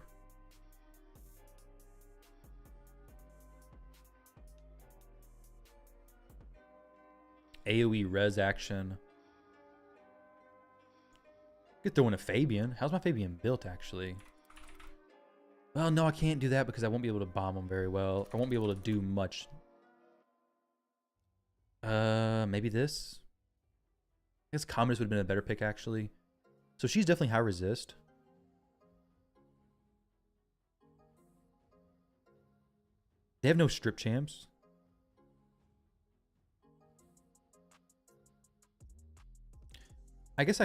AoE res action. Could throw in a Fabian. How's my Fabian built, actually? Well, no, I can't do that because I won't be able to bomb him very well. I won't be able to do much. Maybe this? I guess Commodus would have been a better pick, actually. So she's definitely high resist. They have no strip champs. I guess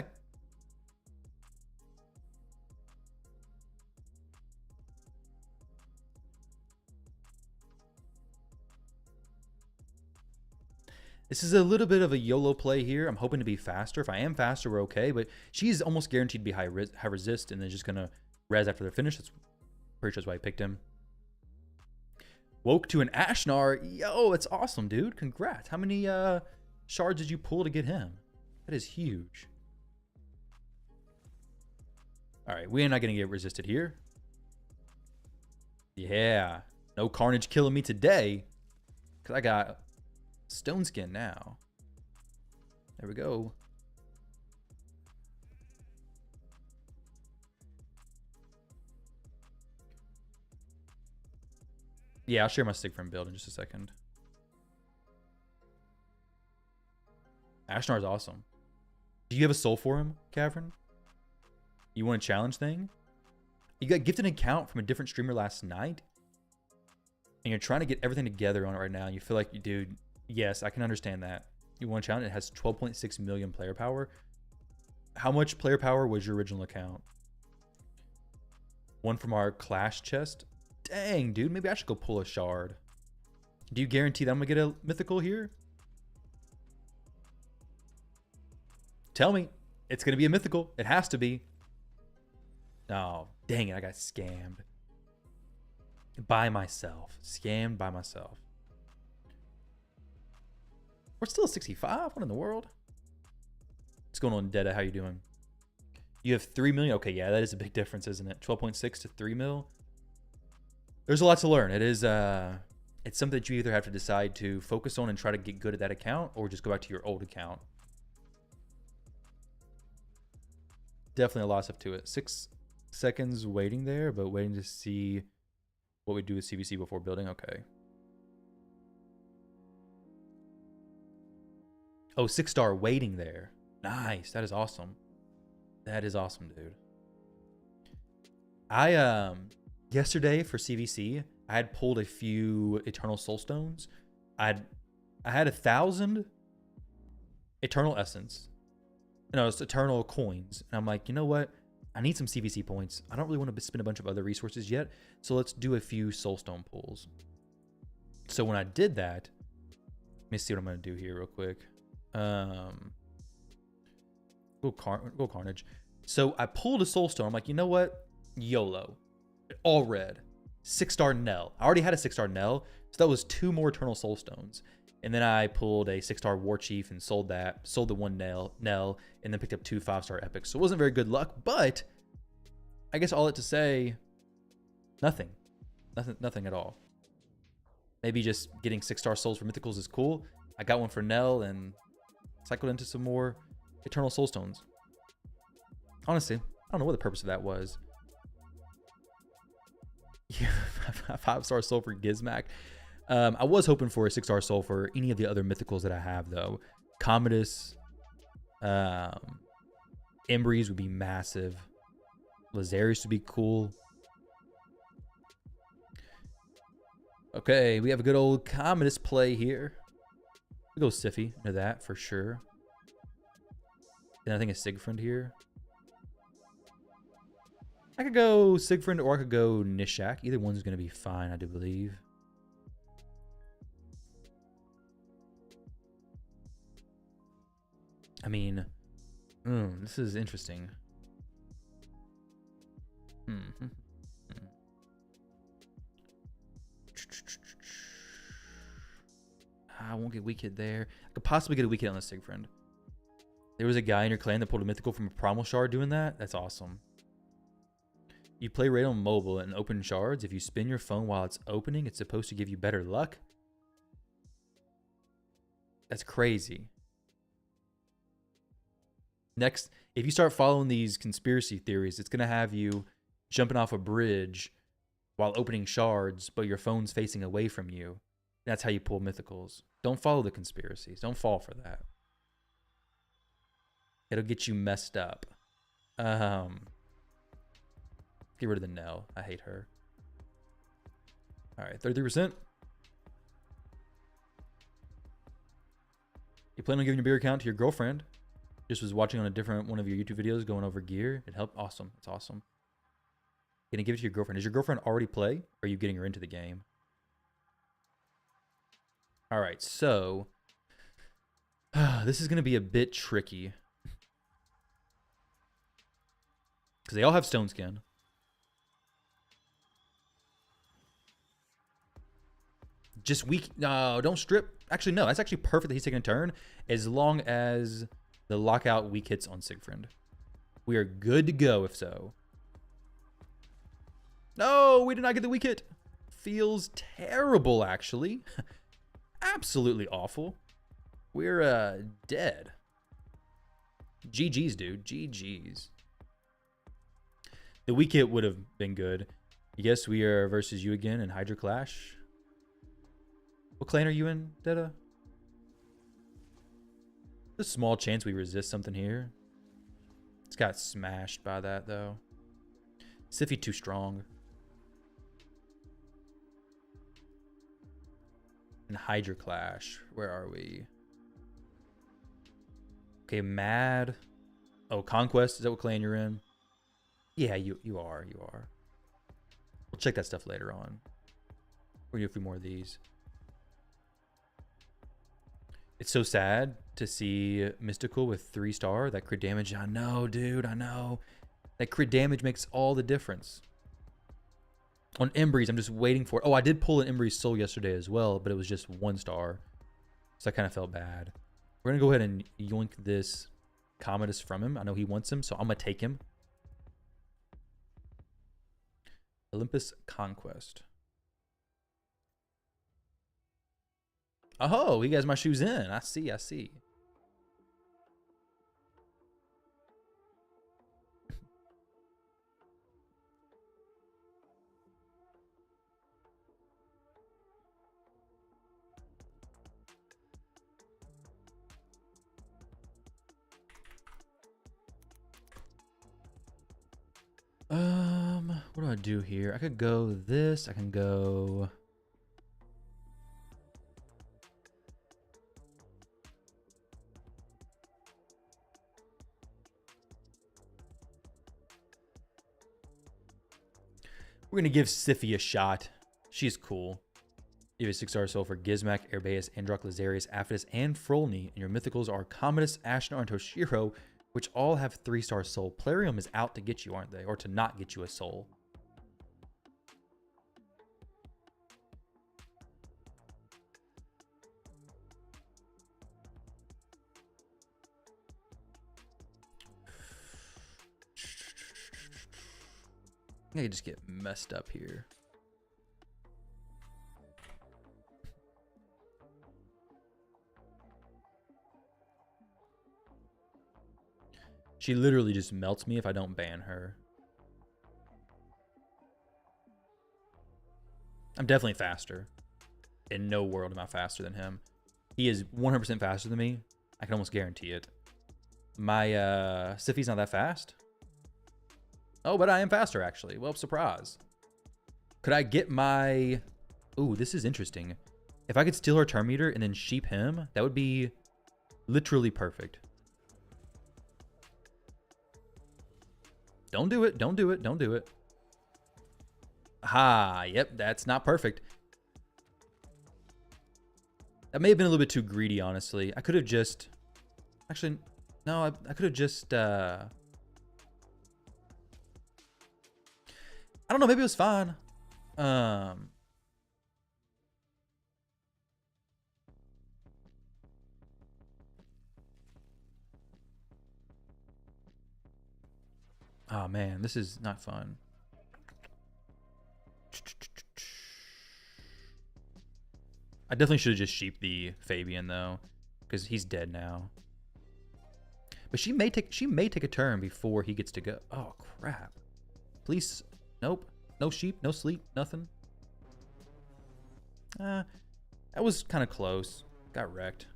this is a little bit of a YOLO play here. I'm hoping to be faster. If I am faster, we're okay. But she's almost guaranteed to be high resist, and then just going to res after their finish. That's pretty sure that's why I picked him. Woke to an Ashnar. Yo, it's awesome, dude. Congrats. How many shards did you pull to get him? That is huge. All right, we're not going to get resisted here. Yeah. No Carnage killing me today. Because I got Stone Skin now. There we go. Yeah, I'll share my Siegfried build in just a second. Ashnar is awesome. Do you have a soul for him, Cavern? You want a challenge thing? You got gifted an account from a different streamer last night, and you're trying to get everything together on it right now, and you feel like you do. Yes, I can understand that. You want a challenge? It has 12.6 million player power. How much player power was your original account? One from our Clash chest? Dang, dude. Maybe I should go pull a shard. Do you guarantee that I'm going to get a mythical here? Tell me. It's going to be a mythical. It has to be. Oh, dang it. I got scammed. By myself. Scammed by myself. We're still at 65? What in the world? What's going on, Deda? How you doing? You have 3 million? Okay, yeah, that is a big difference, isn't it? 12.6 to 3 mil? There's a lot to learn. It is, it's something that you either have to decide to focus on and try to get good at that account, or just go back to your old account. Definitely a lot of stuff to it. 6 seconds waiting there, but waiting to see what we do with CBC before building. Okay. Oh, 6-star waiting there. Nice. That is awesome. That is awesome, dude. I yesterday for CVC, I had pulled a few Eternal Soul Stones. I had 1,000 Eternal Essence. No, it's Eternal Coins. And I'm like, you know what? I need some CVC points. I don't really want to spend a bunch of other resources yet. So let's do a few Soulstone pulls. So when I did that, let me see what I'm going to do here real quick. Go Carnage. So I pulled a Soulstone. I'm like, you know what? YOLO. All red. 6-star Nell. I already had a 6-star Nell. So that was 2 more Eternal Soulstones. And then I pulled a 6-star War Chief and sold that. Sold the 1 Nell. And then picked up 2 5-star Epics. So it wasn't very good luck. But I guess all that to say, nothing. Nothing at all. Maybe just getting 6-star souls for mythicals is cool. I got one for Nell and cycled into some more Eternal Soulstones. Honestly, I don't know what the purpose of that was. Yeah, 5-star soul for Gizmac. I was hoping for a 6-star soul for any of the other mythicals that I have, though. Commodus, Embreeze would be massive. Lazarus would be cool. Okay, we have a good old Commodus play here. We'll go Siffy into that for sure. And I think a Siegfried here. I could go Siegfried or I could go Nishak. Either one's going to be fine, I do believe. I mean, this is interesting. I won't get weak hit there. I could possibly get a weak hit on the Siegfried. There was a guy in your clan that pulled a mythical from a primal shard doing that. That's awesome. You play Raid on mobile and open shards. If you spin your phone while it's opening, it's supposed to give you better luck. That's crazy. Next, if you start following these conspiracy theories, it's going to have you jumping off a bridge while opening shards, but your phone's facing away from you. That's how you pull mythicals. Don't follow the conspiracies. Don't fall for that. It'll get you messed up. Get rid of the Nell. I hate her. All right, 33%. You plan on giving your beer account to your girlfriend? Just was watching on a different one of your YouTube videos going over gear. It helped. Awesome. It's awesome. Gonna give it to your girlfriend. Does your girlfriend already play? Or are you getting her into the game? All right, so this is gonna be a bit tricky because they all have stone skin. Just weak. No, don't strip. Actually, no. That's actually perfect that he's taking a turn as long as the lockout weak hits on Siegfried. We are good to go if so. No, we did not get the weak hit. Feels terrible, actually. Absolutely awful. We're dead. GG's, dude. GG's. The weak hit would have been good. Yes, we are versus you again in Hydra Clash. What clan are you in, Detta? There's a small chance we resist something here. It's got smashed by that, though. Siffy too strong. In Hydra Clash, where are we? Okay, Mad. Oh, Conquest, is that what clan you're in? Yeah, you are. We'll check that stuff later on. We'll do a few more of these. It's so sad to see Mystical with 3-star. That crit damage, I know, dude, I know. That crit damage makes all the difference. On Embreeze, I'm just waiting for it. Oh, I did pull an Embreeze Soul yesterday as well, but it was just 1-star. So I kind of felt bad. We're going to go ahead and yoink this Commodus from him. I know he wants him, so I'm going to take him. Olympus Conquest. Oh, he has my shoes in. I see. What do I do here? I could go this. I can go... We're going to give Siffy a shot. She's cool. You have a 6-star soul for Gizmak, Airbeus, Androck, Lazarius, Aphodus, and Frolny. And your mythicals are Commodus, Ashnar, and Toshiro, which all have 3-star soul. Plarium is out to get you, aren't they? Or to not get you a soul. I could just get messed up here. She literally just melts me if I don't ban her. I'm definitely faster. In no world am I faster than him. He is 100% faster than me. I can almost guarantee it. My Siffy's not that fast. Oh, but I am faster, actually. Well, surprise. Could I get my Ooh, this is interesting. If I could steal her turn meter and then sheep him, that would be literally perfect. Don't do it. Don't do it. Don't do it. Ha, yep, that's not perfect. That may have been a little bit too greedy, honestly. I could have just... Actually, no, I could have just... I don't know, maybe it was fine. Oh, man, this is not fun. I definitely should have just sheeped the Fabian, though, because he's dead now. But she may take a turn before he gets to go. Oh, crap. Please. Nope. No sheep, no sleep, nothing. That was kind of close. Got wrecked.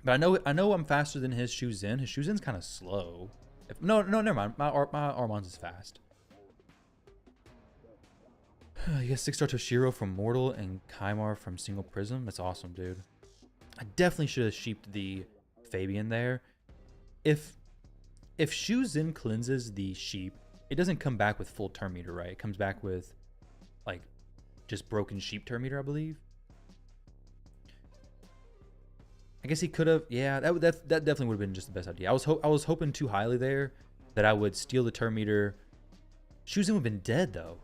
But I know I'm faster than his Shuzin. His Shuzin's kind of slow. No, never mind. My Armand's is fast. You got 6-star Toshiro from Mortal and Chimera from Single Prism. That's awesome, dude. I definitely should have sheeped the Fabian there. If Shuzin cleanses the sheep, it doesn't come back with full turn meter, right? It comes back with, like, just broken sheep turn meter, I believe. I guess he could have. Yeah, that definitely would have been just the best idea. I was hoping too highly there that I would steal the turn meter. Shuzin would have been dead, though.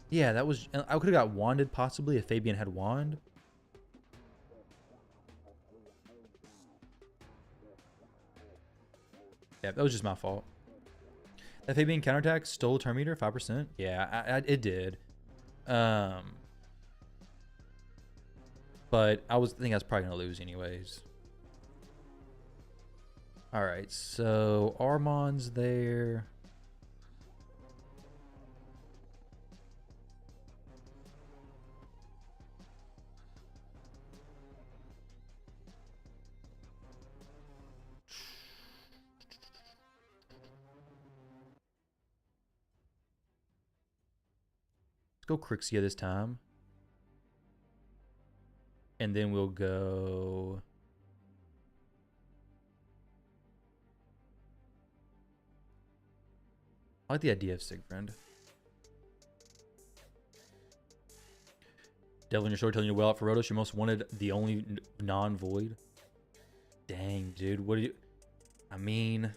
Yeah, that was... I could have got wanded, possibly, if Fabian had wand. Yeah, that was just my fault. That Fabian counterattack stole turn meter, 5%. Yeah, it did. But I think I was probably going to lose anyways. Alright, so Armand's there. Go Crixia this time. And then we'll go... I like the idea of Sigfriend. Devil in your sword telling you well out for Rotos. You're most wanted, the only non-void. Dang, dude. What do you... I mean...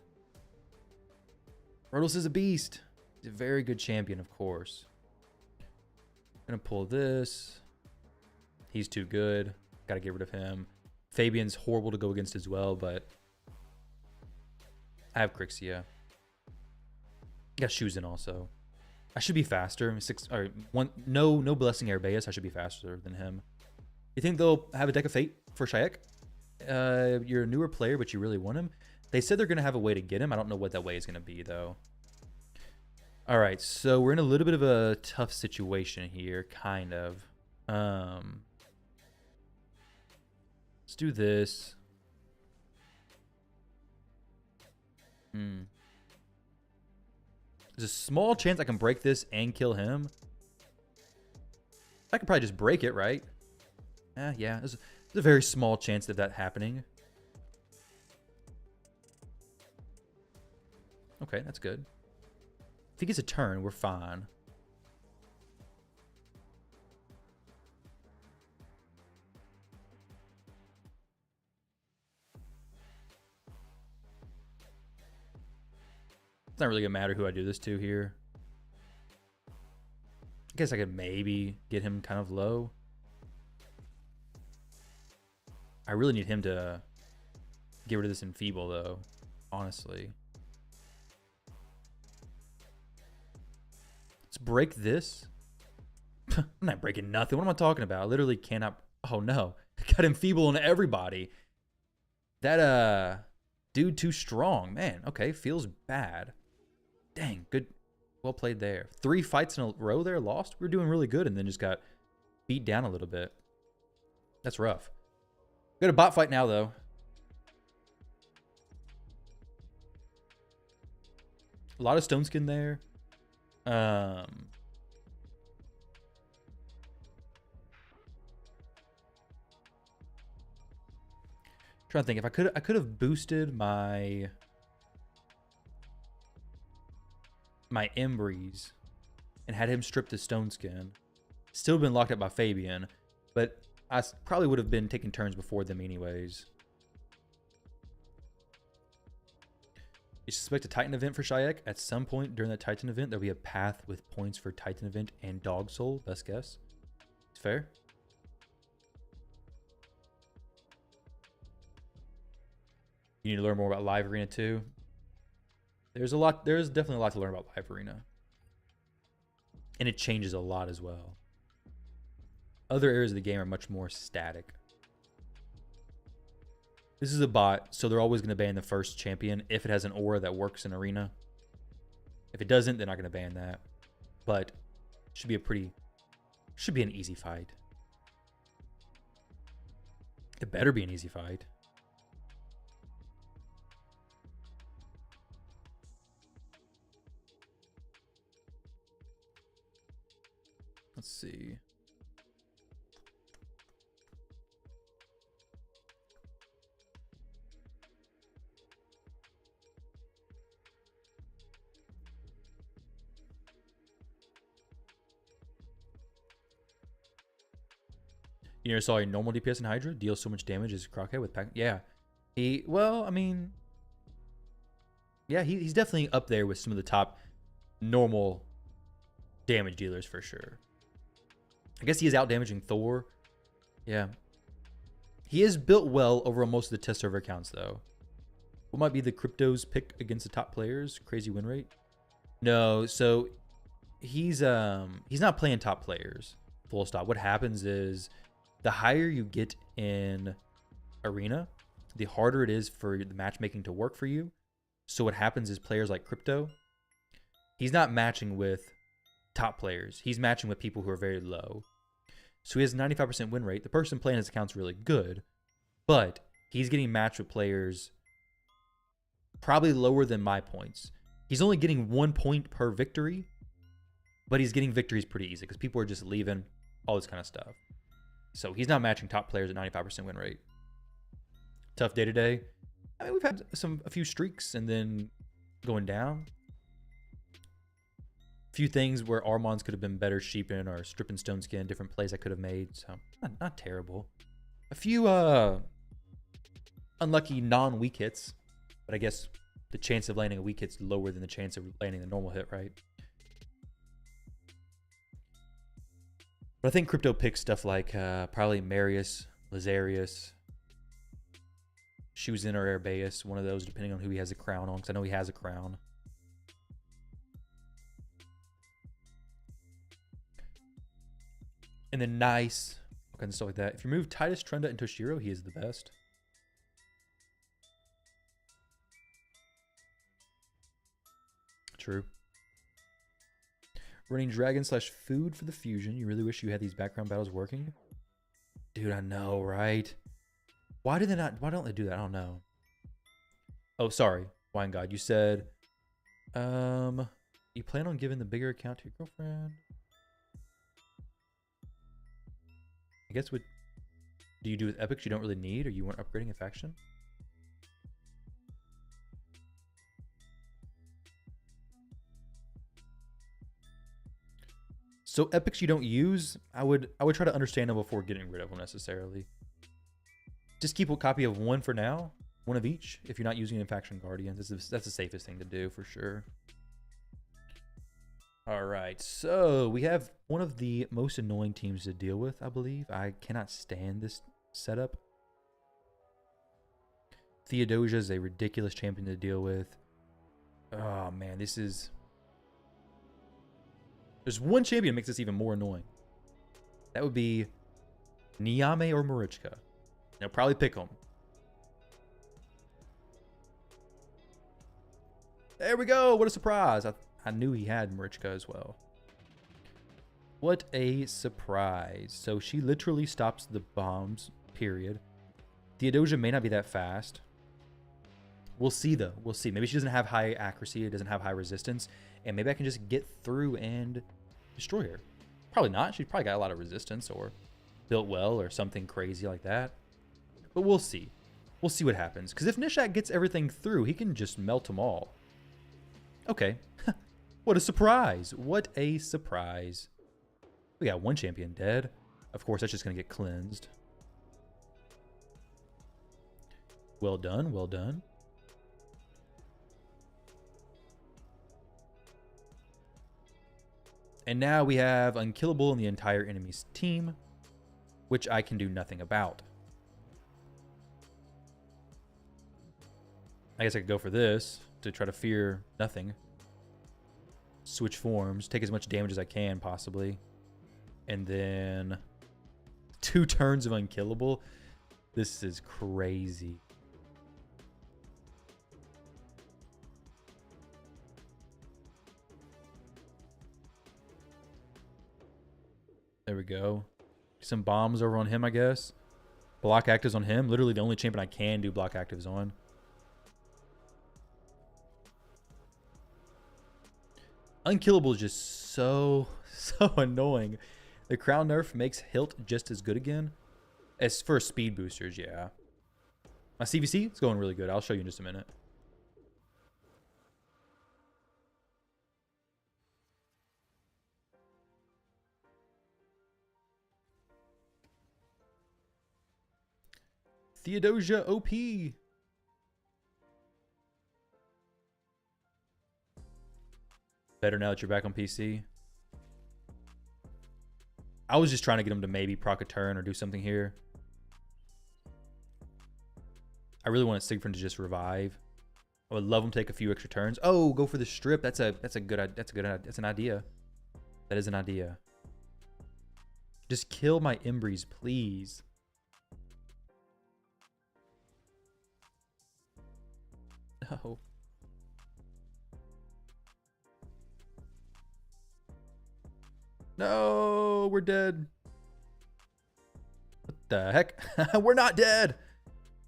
Rotos is a beast. He's a very good champion, of course. Gonna pull this. He's too good. Gotta get rid of him. Fabian's horrible to go against as well, but I have Crixia. Got Shuzin also. I should be faster. No Blessing Arbaeus. I should be faster than him. You think they'll have a deck of fate for Shayak? You're a newer player, but you really want him. They said they're gonna have a way to get him. I don't know what that way is gonna be though. All right, so we're in a little bit of a tough situation here, kind of. Let's do this. There's a small chance I can break this and kill him. I could probably just break it, right? Yeah, there's a very small chance of that happening. Okay, that's good. If he gets a turn, we're fine. It's not really gonna matter who I do this to here. I guess I could maybe get him kind of low. I really need him to get rid of this Enfeeble, though, honestly. Let's break this. I'm not breaking nothing. What am I talking about? I literally cannot... Oh, no. I got Enfeeble on everybody. That, dude too strong. Man, okay, feels bad. Dang, good. Well played there. 3 fights in a row there, lost. We were doing really good and then just got beat down a little bit. That's rough. We got a bot fight now, though. A lot of Stone Skin there. trying to think if I could have boosted my Embreeze and had him strip the Stone Skin. Still been locked up by Fabian, but I probably would have been taking turns before them anyways. You suspect a Titan event for Shayak? At some point during that Titan event, there'll be a path with points for Titan event and Dog Soul. Best guess. It's fair. You need to learn more about Live Arena too. There's definitely a lot to learn about Live Arena. And it changes a lot as well. Other areas of the game are much more static. This is a bot, so they're always going to ban the first champion if it has an aura that works in Arena. If it doesn't, they're not going to ban that. But should be an easy fight. It better be an easy fight. Let's see. You never saw a normal DPS in Hydra deal so much damage as Crockhead with pack. Yeah, he's definitely up there with some of the top normal damage dealers for sure. I guess he is out damaging Thor. Yeah, he is built well over most of the test server accounts though. What might be the crypto's pick against the top players? Crazy win rate? No, so he's not playing top players. Full stop. What happens is, the higher you get in Arena, the harder it is for the matchmaking to work for you. So what happens is players like Crypto, he's not matching with top players. He's matching with people who are very low. So he has a 95% win rate. The person playing his account's really good, but he's getting matched with players probably lower than my points. He's only getting 1 point per victory, but he's getting victories pretty easy because people are just leaving, all this kind of stuff. So he's not matching top players at 95% win rate. Tough day to day. I mean, we've had a few streaks and then going down. A few things where Armand's could have been better sheeping or stripping Stone Skin, different plays I could have made. So not terrible. A few unlucky non-weak hits, but I guess the chance of landing a weak hit's lower than the chance of landing a normal hit, right? But I think Crypto picks stuff like probably Marius, Lazarius, Shuzin or Arabeus, one of those, depending on who he has a crown on, because I know he has a crown. And then Nice, all kinds of stuff like that. If you move Titus, Trenda, and Toshiro, he is the best. True. Running dragon / food for the fusion. You really wish you had these background battles working? Dude, I know, right? Why don't they do that? I don't know. Oh, sorry, Wine God. You said, you plan on giving the bigger account to your girlfriend? I guess what do you do with epics you don't really need, or you weren't upgrading a faction? So epics you don't use, I would try to understand them before getting rid of them necessarily. Just keep a copy of one for now, one of each. If you're not using it in faction guardians, that's the safest thing to do for sure. All right, so we have one of the most annoying teams to deal with, I believe. I cannot stand this setup. Theodosia is a ridiculous champion to deal with. Oh man, there's one champion that makes this even more annoying. That would be Niame or Marichka. They'll probably pick them. There we go. What a surprise. I knew he had Marichka as well. What a surprise. So she literally stops the bombs, period. Theodosia may not be that fast. We'll see, though. We'll see. Maybe she doesn't have high accuracy. It doesn't have high resistance. And maybe I can just get through and destroy her. Probably not. She's probably got a lot of resistance or built well or something crazy like that. But we'll see. We'll see what happens. Because if Nishak gets everything through, he can just melt them all. Okay. What a surprise. What a surprise. We got one champion dead. Of course, that's just going to get cleansed. Well done. Well done. And now we have unkillable in the entire enemy's team, which I can do nothing about. I guess I could go for this to try to fear nothing. Switch forms, take as much damage as I can, possibly. And then 2 turns of unkillable. This is crazy. There we go. Some bombs over on him, I guess. Block actives on him. Literally the only champion I can do block actives on. Unkillable is just so annoying. The crown nerf makes Hilt just as good again. As for speed boosters, yeah. My CVC is going really good. I'll show you in just a minute. Theodosia OP. Better now that you're back on PC. I was just trying to get him to maybe proc a turn or do something here. I really wanted Siegfried to just revive. I would love him to take a few extra turns. Oh, go for the strip. That's an idea. That is an idea. Just kill my Embreeze, please. No. No, we're dead. What the heck? We're not dead.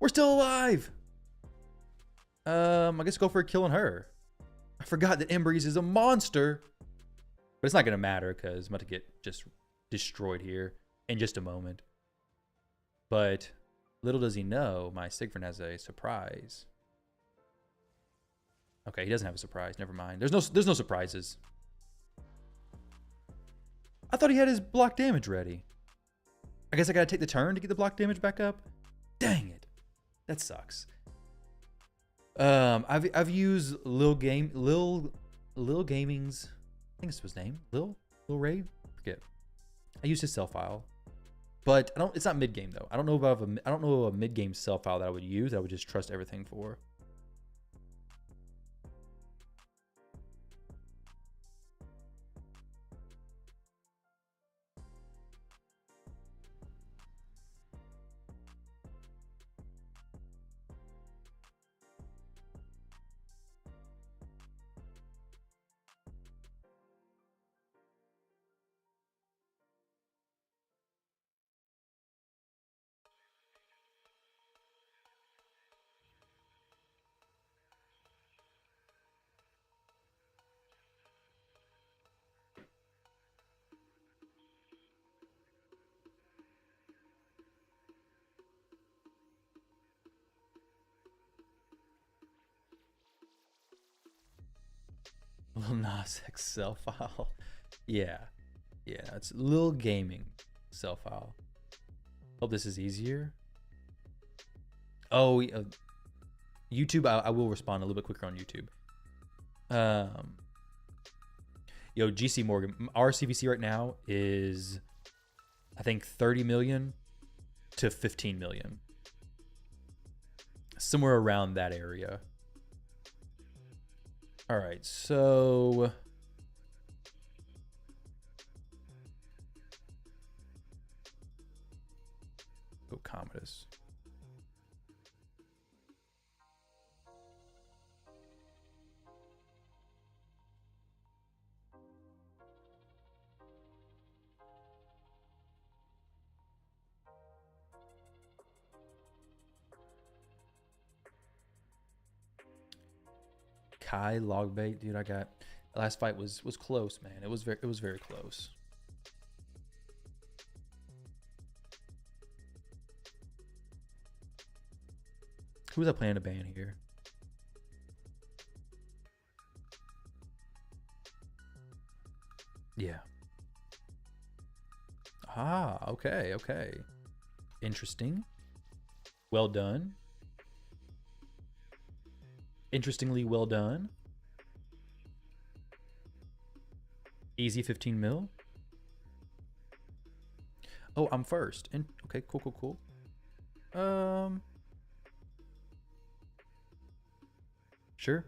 We're still alive. I guess go for a kill on her. I forgot that Embreeze is a monster. But it's not going to matter because I'm about to get just destroyed here in just a moment. But little does he know, my Siegfried has a surprise. Okay, he doesn't have a surprise. Never mind. There's no surprises. I thought he had his block damage ready. I guess I gotta take the turn to get the block damage back up. Dang it, that sucks. I've used Lil Gaming's. I think it's his name. Lil Ray. Forget. I used his sell file, but I don't. It's not mid game though. I don't know a mid game sell file that I would use. That I would just trust everything for. Lil Nas X cell file. Yeah, it's Lil Gaming cell file. Hope this is easier. Oh, YouTube. I will respond a little bit quicker on YouTube. Yo, GC Morgan. Our CVC right now is, I think, 30 million to 15 million. Somewhere around that area. All right, so go Commodus. Kai Logbait, dude. I got the last fight was close, man. It was very close. Who was I planning to ban here? Yeah. Ah, okay, okay. Interesting. Well done. Interestingly well done. Easy 15 mil. Oh, I'm first. And okay, cool, cool, cool. Sure.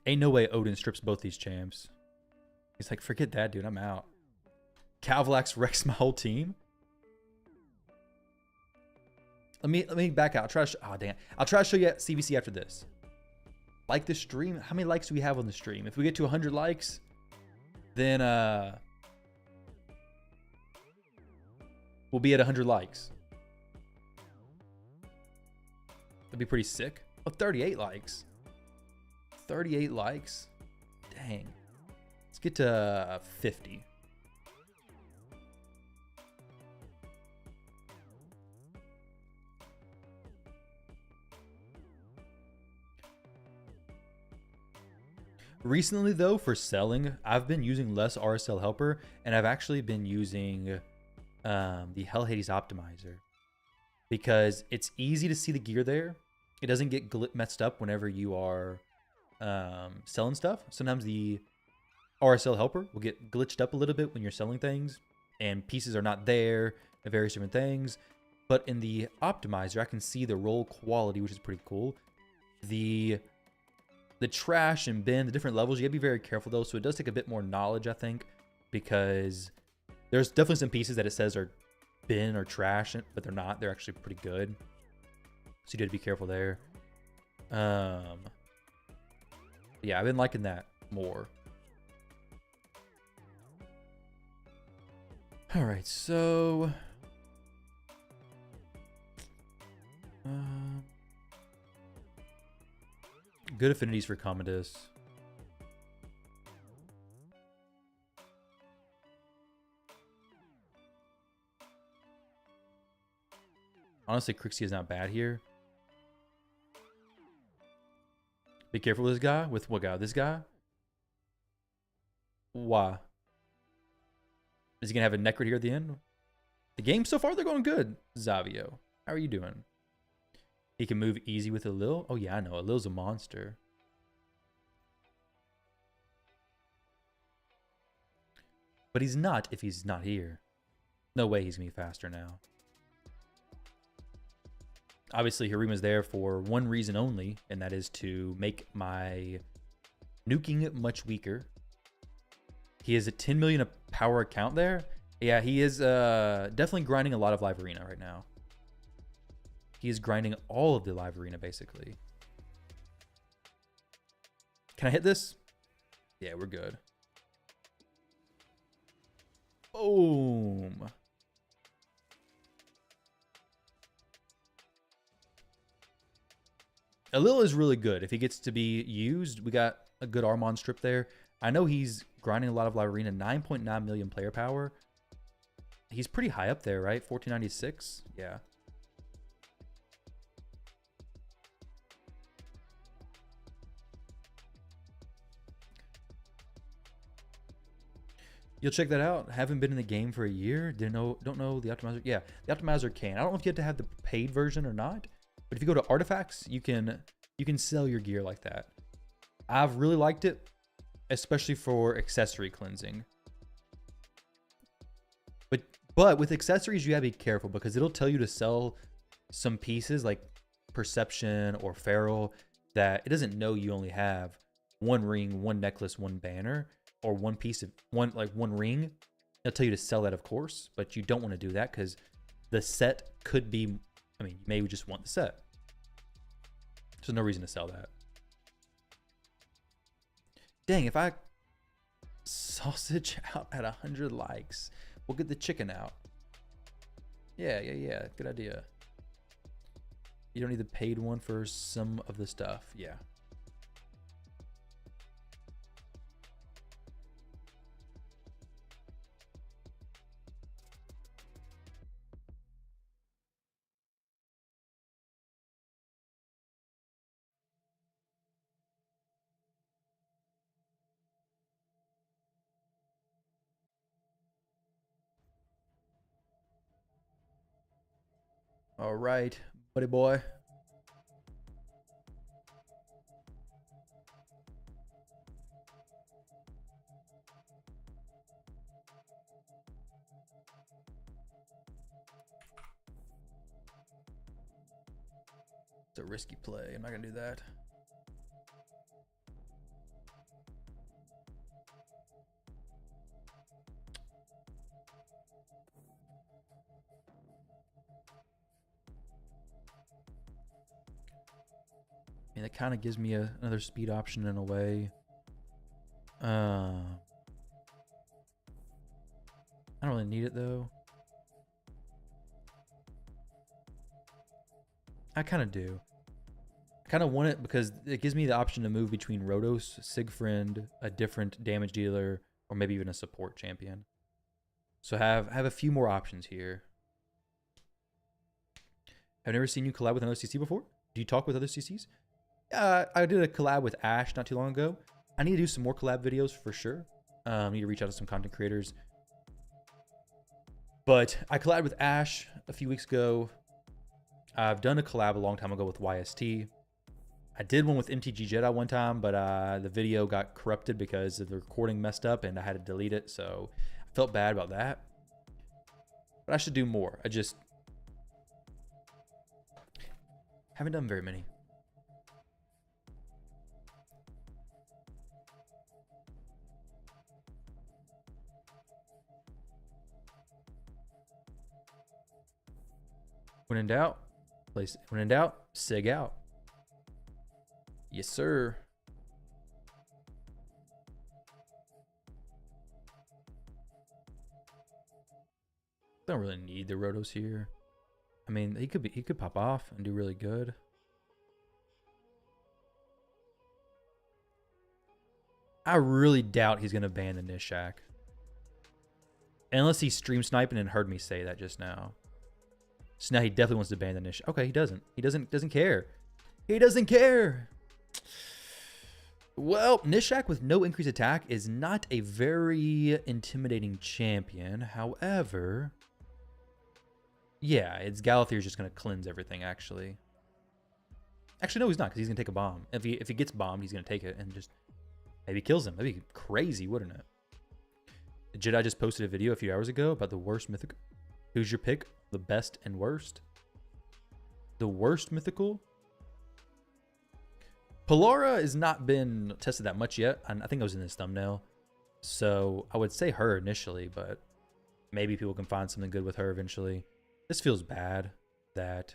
Ain't no way Odin strips both these champs. He's like, forget that, dude. I'm out. Calvalax wrecks my whole team. Let me back out. I'll try to oh damn. I'll try to show you CVC after this. Like the stream. How many likes do we have on the stream? If we get to 100 likes, then we'll be at 100 likes. That'd be pretty sick. Oh, 38 likes. 38 likes. Dang. Let's get to 50. Recently, though, for selling, I've been using less RSL Helper, and I've actually been using the Hell Hades Optimizer because it's easy to see the gear there. It doesn't get messed up whenever you are selling stuff. Sometimes the RSL Helper will get glitched up a little bit when you're selling things, and pieces are not there, and various different things. But in the Optimizer, I can see the roll quality, which is pretty cool. The trash and bin, the different levels, you gotta be very careful though. So it does take a bit more knowledge, I think, because there's definitely some pieces that it says are bin or trash, but they're not. They're actually pretty good. So you do have to be careful there. Yeah, I've been liking that more. All right, so good affinities for Commodus. Honestly, Crixie is not bad here. Be careful with this guy. With what guy? This guy? Why? Is he going to have a Necrit here at the end? The game so far, they're going good. Zavio, how are you doing? He can move easy with Alil. Oh, yeah, I know. Alil's a monster. But he's not if he's not here. No way he's going to be faster now. Obviously, Harima's there for one reason only, and that is to make my nuking much weaker. He has a 10 million power account there. Yeah, he is definitely grinding a lot of Live Arena right now. He is grinding all of the Live Arena, basically. Can I hit this? Yeah, we're good. Boom. Alil is really good. If he gets to be used, we got a good Armon strip there. I know he's grinding a lot of Live Arena. 9.9 million player power. He's pretty high up there, right? 1496? Yeah. You'll check that out. Haven't been in the game for a year. Don't know the optimizer. Yeah, the optimizer can. I don't know if you have to have the paid version or not, but if you go to artifacts, you can sell your gear like that. I've really liked it, especially for accessory cleansing. But with accessories, you gotta be careful because it'll tell you to sell some pieces like Perception or Feral that it doesn't know you only have one ring, one necklace, one banner, or one piece of one ring. It'll tell you to sell that, of course, but you don't want to do that because the set could be, I mean, you may just want the set. There's no reason to sell that. Dang, if I sausage out at 100 likes, we'll get the chicken out. Yeah. Good idea. You don't need the paid one for some of the stuff. Yeah. All right, buddy boy. It's a risky play. I'm not gonna do that. I mean, that kind of gives me another speed option in a way. I don't really need it though. I kind of do. I kind of want it because it gives me the option to move between Rotos, Sigfriend, a different damage dealer, or maybe even a support champion. So have a few more options here. I've never seen you collab with another CC before. Do you talk with other CCs? I did a collab with Ash not too long ago. I need to do some more collab videos for sure. I need to reach out to some content creators. But I collabed with Ash a few weeks ago. I've done a collab a long time ago with YST. I did one with MTG Jedi one time, but the video got corrupted because the recording messed up and I had to delete it. So I felt bad about that. But I should do more. I just haven't done very many. When in doubt, place. When in doubt, sig out. Yes, sir. Don't really need the Rotos here. I mean, he could pop off and do really good. I really doubt he's gonna ban the Nishak. Unless he's stream sniping and heard me say that just now. So now he definitely wants to ban the Nish. Okay, he doesn't. He doesn't care. He doesn't care. Well, Nishak with no increased attack is not a very intimidating champion. However, yeah, it's Galathier's just going to cleanse everything, actually. Actually, no, he's not, because he's going to take a bomb. If he gets bombed, he's going to take it and just maybe kills him. That'd be crazy, wouldn't it? Jedi just posted a video a few hours ago about the worst mythical. Who's your pick? The best and worst? The worst mythical? Pelora has not been tested that much yet. I think it was in this thumbnail. So I would say her initially, but maybe people can find something good with her eventually. This feels bad that...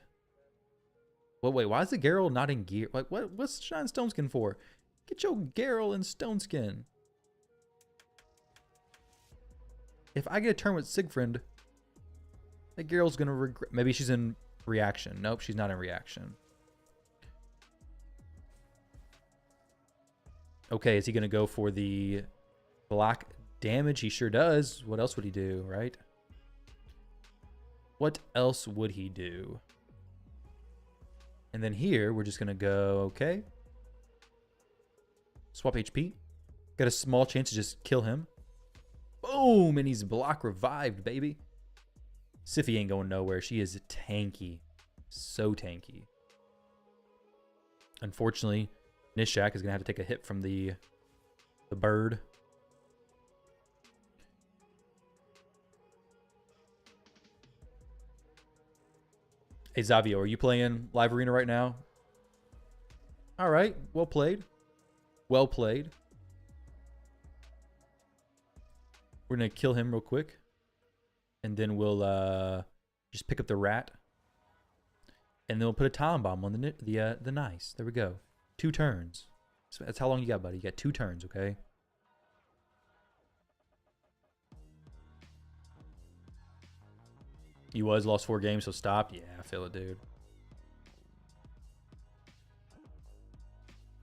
Well, wait, why is the Garrel not in gear? Like, what's Shine Stone Skin for? Get your Garrel in Stone Skin. If I get a turn with Sigfriend, that Garrel's going to regret... Maybe she's in reaction. Nope, she's not in reaction. Okay, is he going to go for the black damage? He sure does. What else would he do, right? What else would he do? And then here, we're just going to go, okay. Swap HP. Got a small chance to just kill him. Boom! And he's block revived, baby. Sify ain't going nowhere. She is tanky. So tanky. Unfortunately, Nishak is going to have to take a hit from the bird. Hey, Zavio, are you playing Live Arena right now? All right. Well played. Well played. We're going to kill him real quick. And then we'll just pick up the rat. And then we'll put a time bomb on the nice. There we go. 2 turns. So that's how long you got, buddy. You got 2 turns, okay? You lost 4 games, so stop. Yeah, I feel it, dude.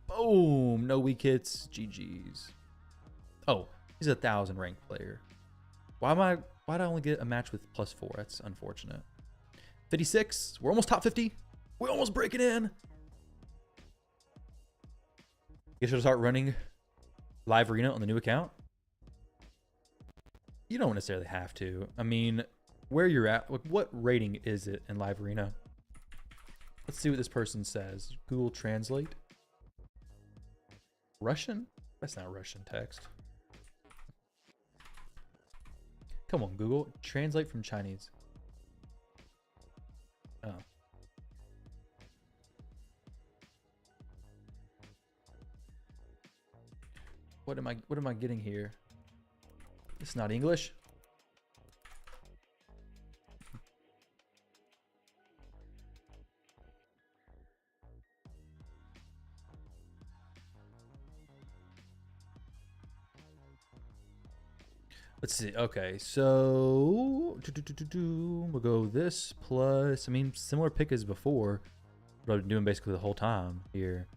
Boom! No weak hits. GG's. Oh, he's a 1,000 ranked player. Why did I only get a match with +4? That's unfortunate. 56. We're almost top 50. We're almost breaking in. You should start running Live Arena on the new account. You don't necessarily have to. I mean, where you're at, like, what rating is it in Live Arena? Let's see what this person says. Google Translate. Russian? That's not Russian text. Come on, Google. Translate from Chinese. Oh. What am I getting here? It's not English. Let's see. Okay, so we'll go this plus. I mean, similar pick as before, but I've been doing basically the whole time here.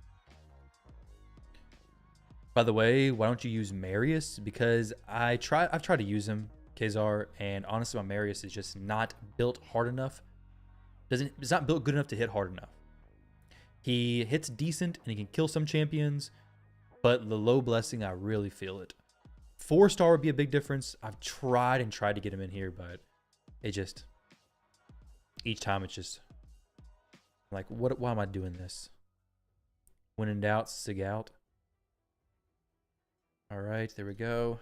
By the way, why don't you use Marius? Because I've tried to use him, Kazar, and honestly, my Marius is just not built hard enough. It's not built good enough to hit hard enough. He hits decent and he can kill some champions, but the low blessing, I really feel it. 4-star would be a big difference. I've tried to get him in here, but it just, each time it's just like, why am I doing this? When in doubt, sig out. All right, there we go.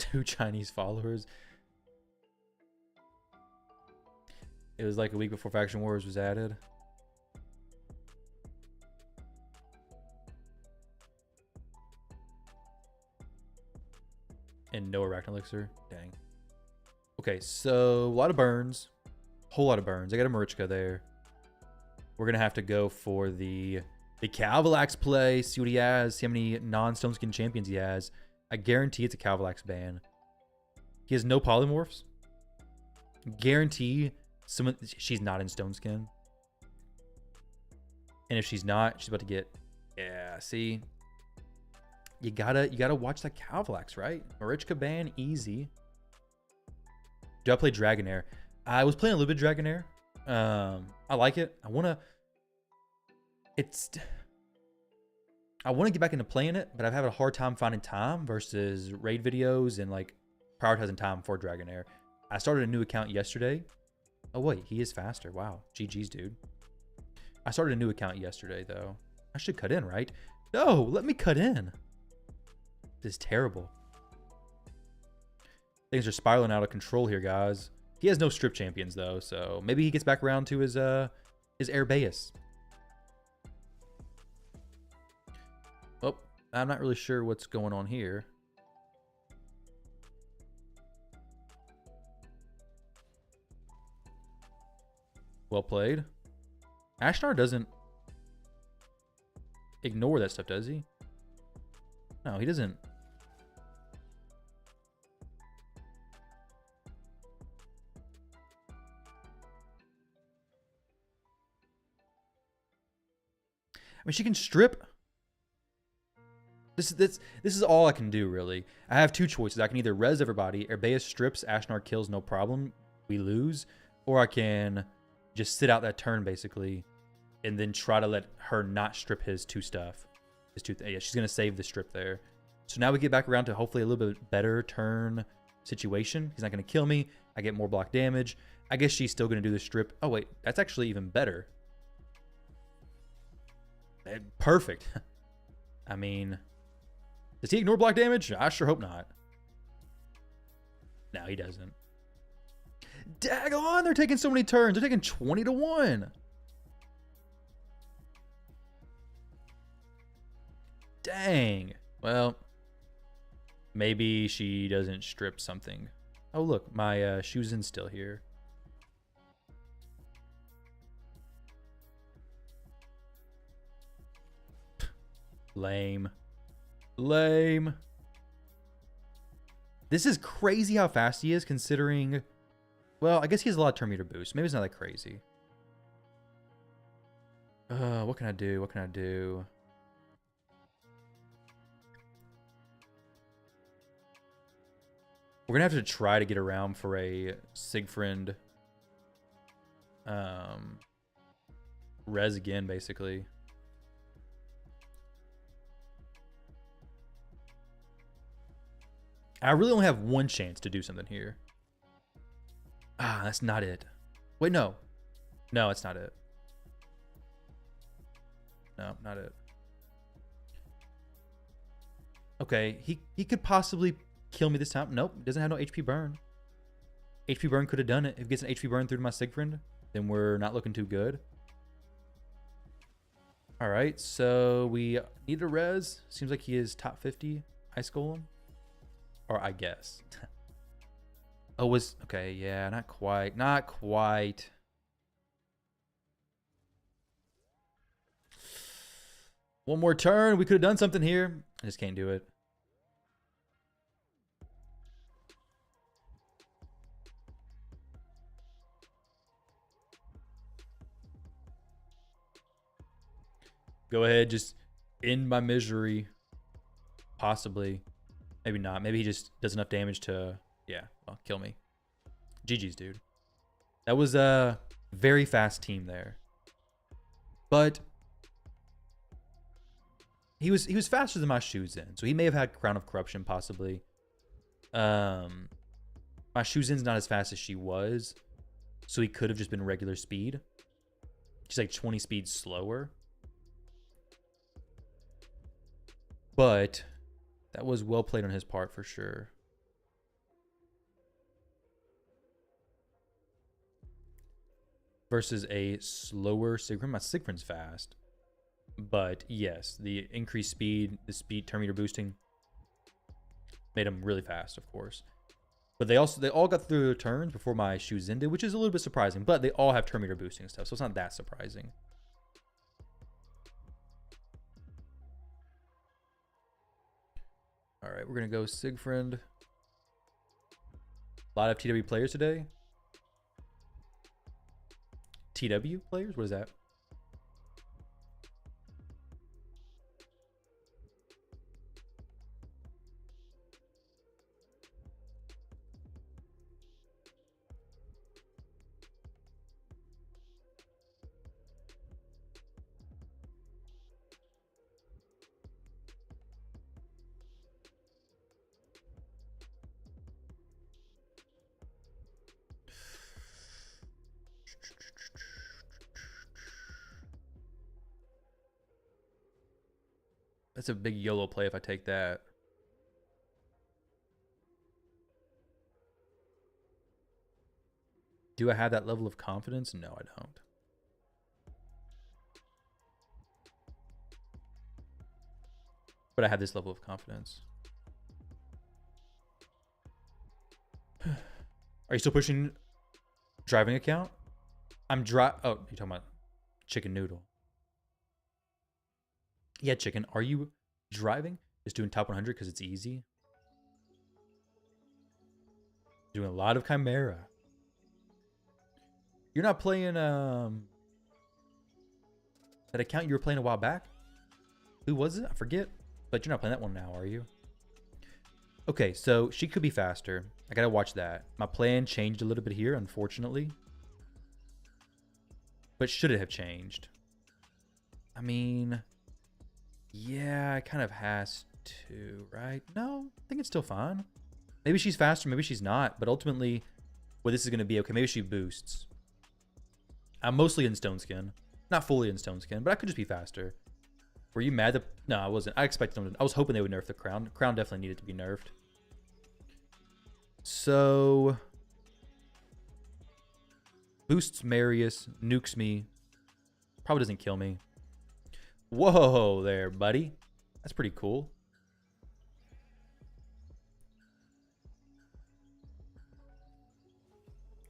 Two Chinese followers. It was like a week before Faction Wars was added. And no Arachnid Elixir. Dang. Okay, so a lot of burns. Whole lot of burns. I got a Marichka there. We're going to have to go for the Calvalax play. See what he has. See how many non-Stone Skin champions he has. I guarantee it's a Calvalax ban. He has no polymorphs. Guarantee she's not in Stone Skin. And if she's not, she's about to get... Yeah, see... You gotta watch that Calvalax, right? Marichka ban, easy. Do I play Dragonair? I was playing a little bit of Dragonair. I like it. I wanna get back into playing it, but I've had a hard time finding time versus raid videos and like prioritizing time for Dragonair. I started a new account yesterday. Oh wait, he is faster. Wow, GG's, dude. I started a new account yesterday though. I should cut in, right? No, let me cut in. This is terrible. Things are spiraling out of control here, guys. He has no strip champions though, so maybe he gets back around to his Airbeus. Oh, I'm not really sure what's going on here. Well played. Ashnar doesn't ignore that stuff, does he? No, he doesn't. I mean, she can strip. This is all I can do, really. I have two choices. I can either res everybody, Airbeus strips, Ashnar kills, no problem, we lose, or I can just sit out that turn, basically, and then try to let her not strip his two stuff. Yeah, she's going to save the strip there. So now we get back around to hopefully a little bit better turn situation. He's not going to kill me. I get more block damage. I guess she's still going to do the strip. Oh, wait. That's actually even better. Perfect. I mean, does he ignore block damage? I sure hope not. No, he doesn't. Daggone, they're taking so many turns. They're taking 20-1. Dang. Well, maybe she doesn't strip something. Oh, look, my Shuzin's still here. Lame. Lame. This is crazy how fast he is considering... Well, I guess he has a lot of turn meter boost. Maybe it's not that crazy. What can I do? What can I do? We're going to have to try to get around for a Siegfried res again, basically. I really only have one chance to do something here. Ah, that's not it. Wait, no. No, it's not it. No, not it. Okay, he could possibly kill me this time. Nope, doesn't have no HP burn. HP burn could have done it. If he gets an HP burn through to my Siegfried, then we're not looking too good. All right, so we need a res. Seems like he is top 50 Ice Golem. Or I guess. Oh, okay, yeah, not quite. Not quite. One more turn. We could have done something here. I just can't do it. Go ahead, just end my misery. Possibly. Maybe not. Maybe he just does enough damage to, yeah, well, kill me. GG's, dude. That was a very fast team there. But he was faster than my shoes in, so he may have had Crown of Corruption possibly. My shoes in's not as fast as she was, so he could have just been regular speed. She's like 20 speed slower. But that was well played on his part for sure. Versus a slower Siegfried. My Siegfried's fast. But yes, the increased speed, the speed turn meter boosting made him really fast, of course. But they all got through their turns before my shoes ended, which is a little bit surprising. But they all have turn meter boosting stuff, so it's not that surprising. All right, we're gonna go Siegfried. A lot of TW players today. TW players? What is that? That's a big YOLO play if I take that. Do I have that level of confidence? No, I don't. But I have this level of confidence. Are you still pushing driving account? Oh, you're talking about chicken noodle. Yeah, chicken. Are you driving? Just doing top 100 because it's easy? Doing a lot of Chimera. You're not playing that account you were playing a while back? Who was it? I forget. But you're not playing that one now, are you? Okay, so she could be faster. I gotta watch that. My plan changed a little bit here, unfortunately. But should it have changed? I mean, yeah, it kind of has to, right? No, I think it's still fine. Maybe she's faster, maybe she's not. But ultimately, well, this is going to be okay. Maybe she boosts. I'm mostly in Stone Skin. Not fully in Stone Skin, but I could just be faster. Were you mad that... No, I wasn't. I expected them to... I was hoping they would nerf the crown. The crown definitely needed to be nerfed. So... boosts Marius, nukes me. Probably doesn't kill me. Whoa there, buddy. That's pretty cool.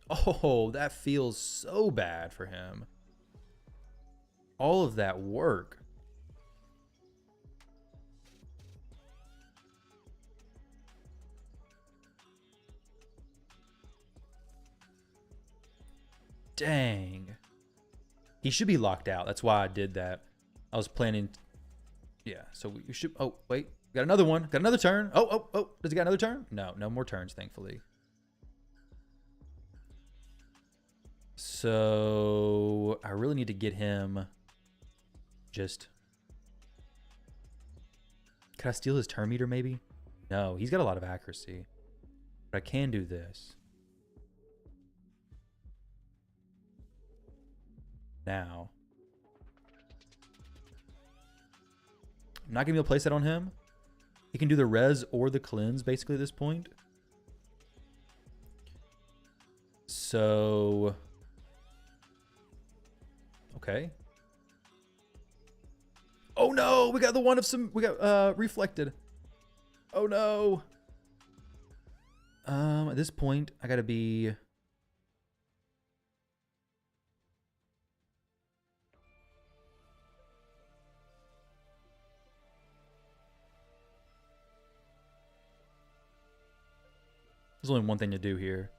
Oh, that feels so bad for him. All of that work. Dang. He should be locked out. That's why I did that. I was planning. Yeah, so we should. Oh, wait. Got another one. Got another turn. Oh. Does he got another turn? No, no more turns, thankfully. So I really need to get him just... Could I steal his turn meter maybe? No, he's got a lot of accuracy. But I can do this. Now. I'm not going to be able to place that on him. He can do the res or the cleanse, basically, at this point. So... Okay. Oh no! We got the one of some... We got reflected. Oh no! At this point, I gotta be... There's only one thing to do here.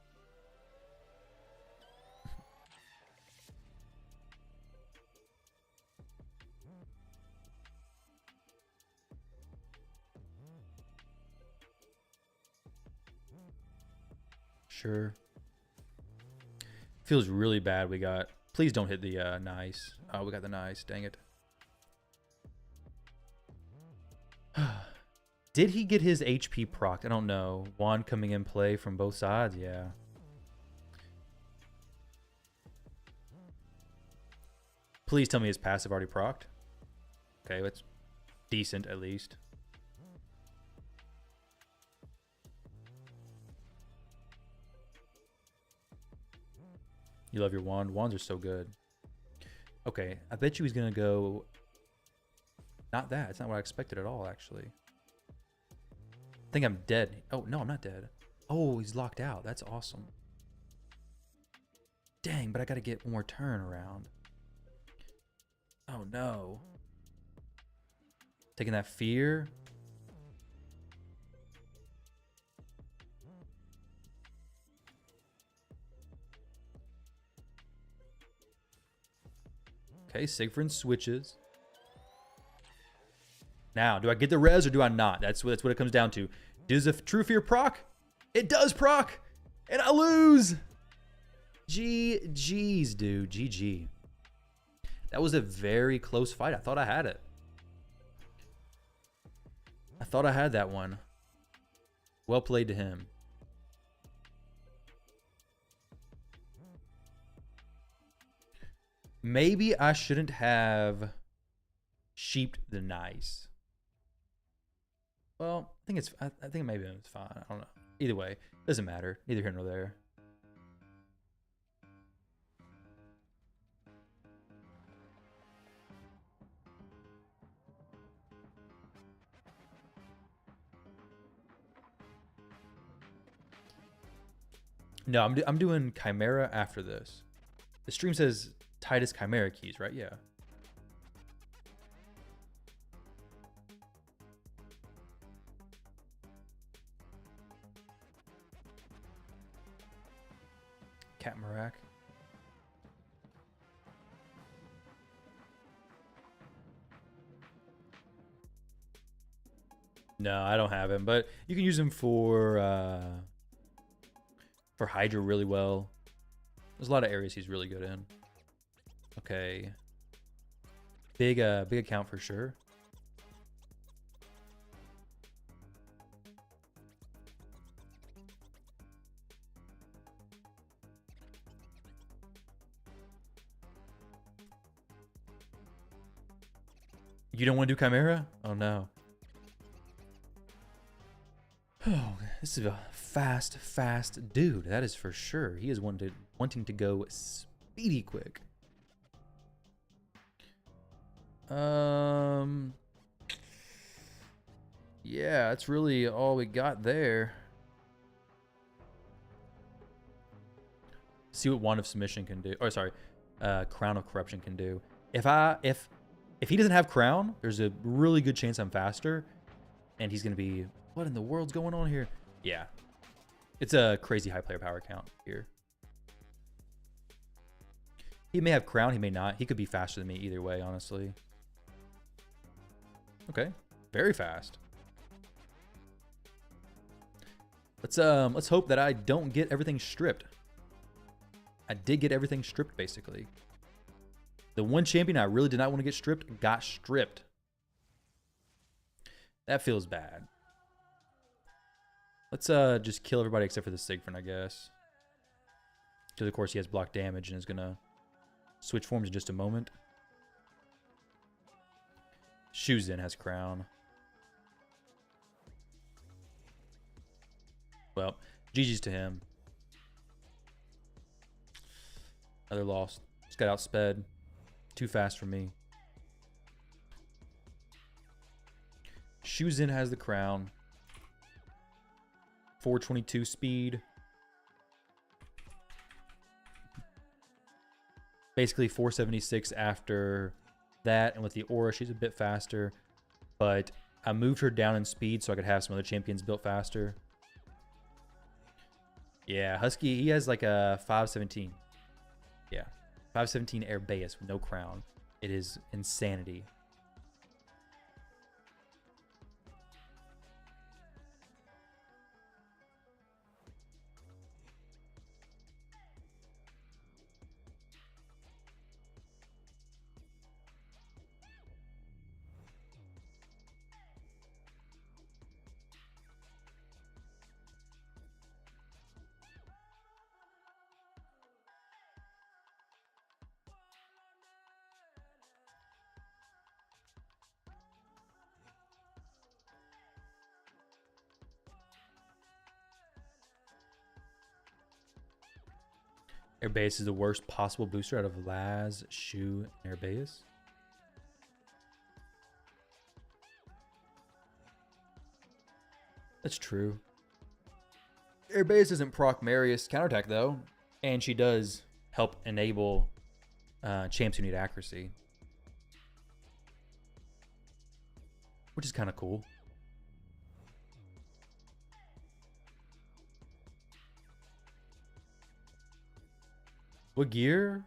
Sure. Feels really bad we got... Please don't hit the nice. Oh, we got the nice. Dang it. Did he get his HP proc? I don't know. Wand coming in play from both sides? Yeah. Please tell me his passive already procced. Okay, that's decent at least. You love your wand. Wands are so good. Okay, I bet you he's going to go... Not that. It's not what I expected at all, actually. I think I'm dead. Oh, no, I'm not dead. Oh, he's locked out. That's awesome. Dang, but I got to get one more turn around. Oh, no. Taking that fear. Okay, Siegfried switches. Now, do I get the res or do I not? That's what it comes down to. Does a true fear proc? It does proc! And I lose! GG's, dude. GG. That was a very close fight. I thought I had it. I thought I had that one. Well played to him. Maybe I shouldn't have sheeped the nice. Well, I think maybe it's fine. I don't know. Either way, doesn't matter. Neither here nor there. No, I'm doing Chimera after this. The stream says Titus Chimera keys, right? Yeah. Catmarac. No, I don't have him, but you can use him for Hydra really well. There's a lot of areas he's really good in. Okay. Big account for sure. You don't want to do Chimera? Oh no. Oh, this is a fast dude. That is for sure. He is wanting to go speedy quick. Yeah, that's really all we got there. See what Wand of Submission can do. Oh, sorry, Crown of Corruption can do. If he doesn't have Crown, there's a really good chance I'm faster, and he's gonna be. What in the world's going on here? Yeah, it's a crazy high player power count here. He may have Crown, he may not. He could be faster than me either way, honestly. Okay, very fast. Let's hope that I don't get everything stripped. I did get everything stripped, basically. The one champion I really did not want to get stripped got stripped. That feels bad. Let's just kill everybody except for the Siegfried, I guess. Because of course he has block damage and is gonna switch forms in just a moment. Shuzin has crown. Well, GG's to him. Another loss. Just got outsped. Too fast for me. Shuzin has the crown. 422 speed. Basically 476 after that. And with the aura, she's a bit faster. But I moved her down in speed so I could have some other champions built faster. Yeah, Husky, he has like a 517. Yeah, 517 Airbeus with no crown. It is insanity. Airbeus is the worst possible booster out of Laz, Shu, and Airbeus. That's true. Airbeus doesn't proc Marius counterattack though, and she does help enable champs who need accuracy, which is kind of cool. What gear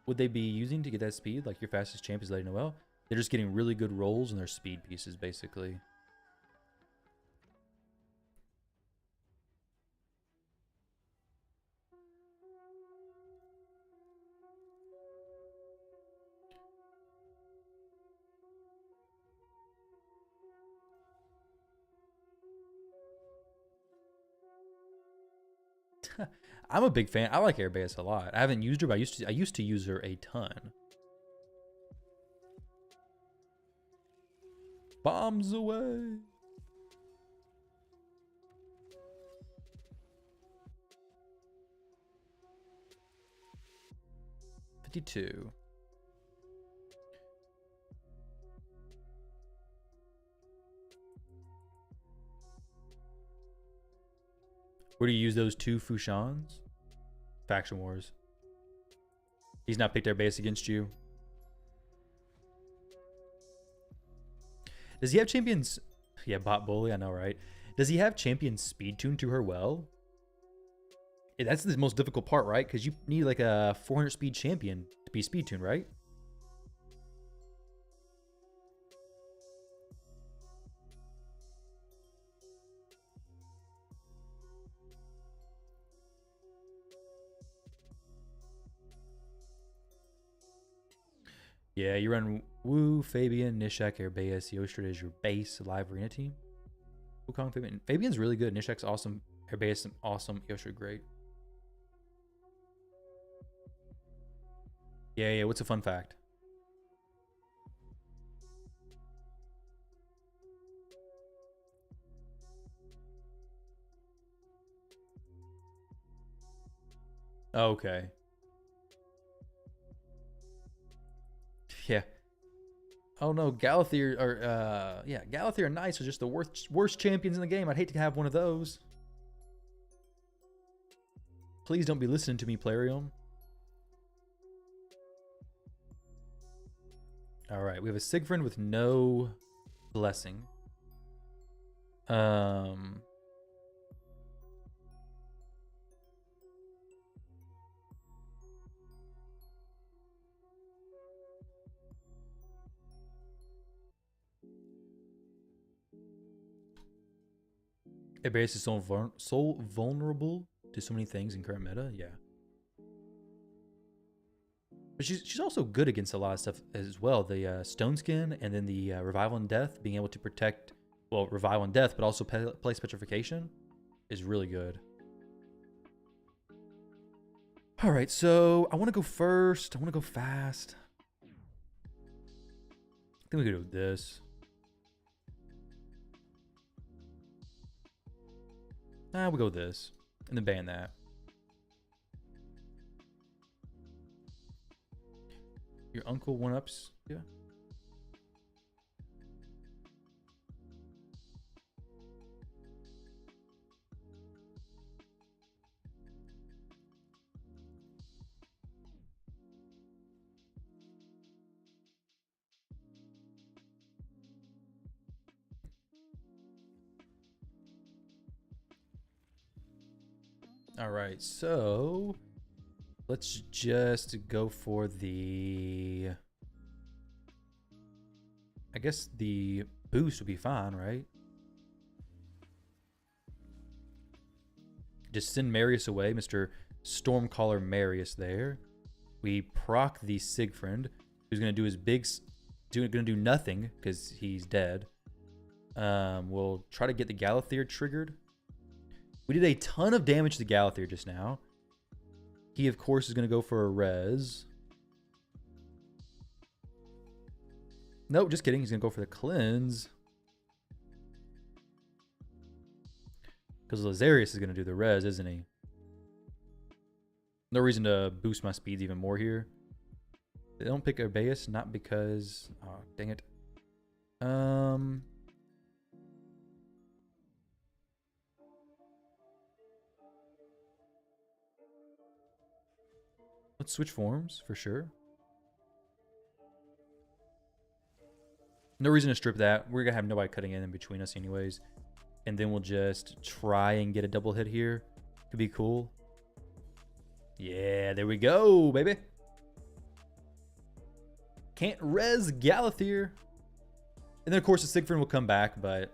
would they be using to get that speed? Like your fastest champ is Lady Noelle. They're just getting really good rolls in their speed pieces, basically. I'm a big fan. I like Airbeus a lot. I haven't used her, but I used to use her a ton. Bombs away. $52. Where do you use those two Fushans? Faction Wars. He's not picked Airbeus against you. Does he have champions? Yeah, bot bully, I know, right? Does he have champion speed tune to her well? That's the most difficult part, right? Because you need like a 400 speed champion to be speed tuned, right? Yeah, you run Wu, Fabian, Nishak, Airbeus, Yoshida is your base live arena team. Wukong, Fabian. Fabian's really good. Nishak's awesome. Airbeus awesome. Yoshida great. Yeah. What's a fun fact? Okay. Yeah. Oh no, Galathir or Galathir and Knights are just the worst champions in the game. I'd hate to have one of those. Please don't be listening to me, Plarium. All right, we have a Siegfried with no blessing. Airbeus is so vulnerable to so many things in current meta, yeah. But she's also good against a lot of stuff as well. The Stone Skin and then the Revival and Death, being able to protect, well, Revival and Death, but also play Petrification. is really good. All right, so I want to go first. I want to go fast. I think we could do this. We'll go with this. And then ban that. Your uncle one-ups? Yeah. All right, so let's just go for the, I guess the boost would be fine, right? Just send Marius away, Mr. Stormcaller Marius there. We proc the Siegfried, who's gonna do his big, gonna do nothing because he's dead. We'll try to get the Galathir triggered. We did a ton of damage to Galathir just now. He, of course, is going to go for a res. Nope, just kidding. He's going to go for the cleanse. Because Lazarius is going to do the res, isn't he? No reason to boost my speeds even more here. They don't pick Arbaeus, not because... Oh, dang it. Let's switch forms, for sure. No reason to strip that. We're going to have nobody cutting in between us anyways. And then we'll just try and get a double hit here. Could be cool. Yeah, there we go, baby. Can't res Galathir. And then, of course, the Siegfried will come back, but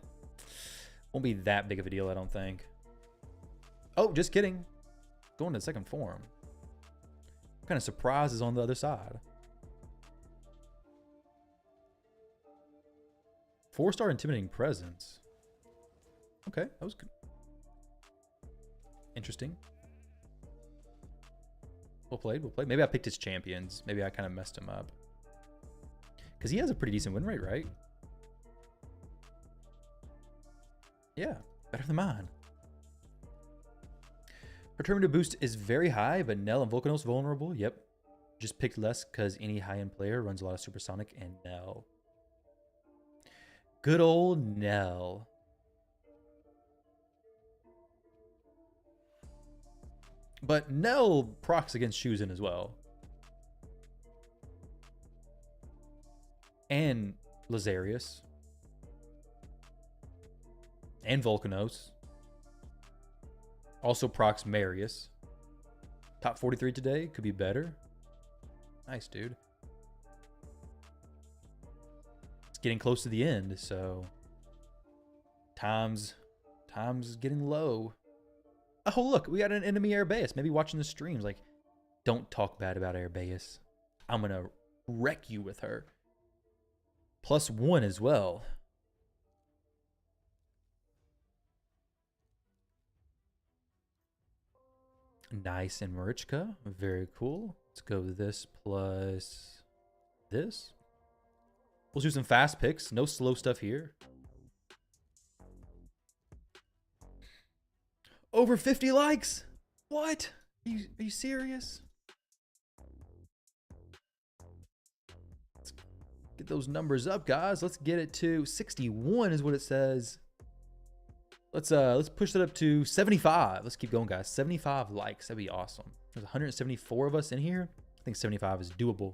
won't be that big of a deal, I don't think. Oh, just kidding. Going to the second form. What kind of surprise is on the other side? 4-star intimidating presence. Okay, that was good. Interesting. Well played, well played. Maybe I picked his champions. Maybe I kind of messed him up. Because he has a pretty decent win rate, right? Yeah, better than mine. Perturbative boost is very high, but Nell and Volcanos vulnerable. Yep. Just picked less because any high-end player runs a lot of Supersonic and Nell. Good old Nell. But Nell procs against Shuzin as well. And Lazarius. And Volcanos. Also procs Marius. Top 43 today. Could be better. Nice, dude. It's getting close to the end, so... Time's getting low. Oh, look. We got an enemy Arbaeus. Maybe watching the streams. Like, don't talk bad about Arbaeus. I'm going to wreck you with her. +1 as well. Nice and Marichka. Very cool. Let's go with this plus this. We'll do some fast picks. No slow stuff here. Over 50 likes. What? Are you serious? Let's get those numbers up, guys. Let's get it to 61 is what it says. Let's push that up to 75. Let's keep going, guys. 75 likes. That'd be awesome. There's 174 of us in here. I think 75 is doable.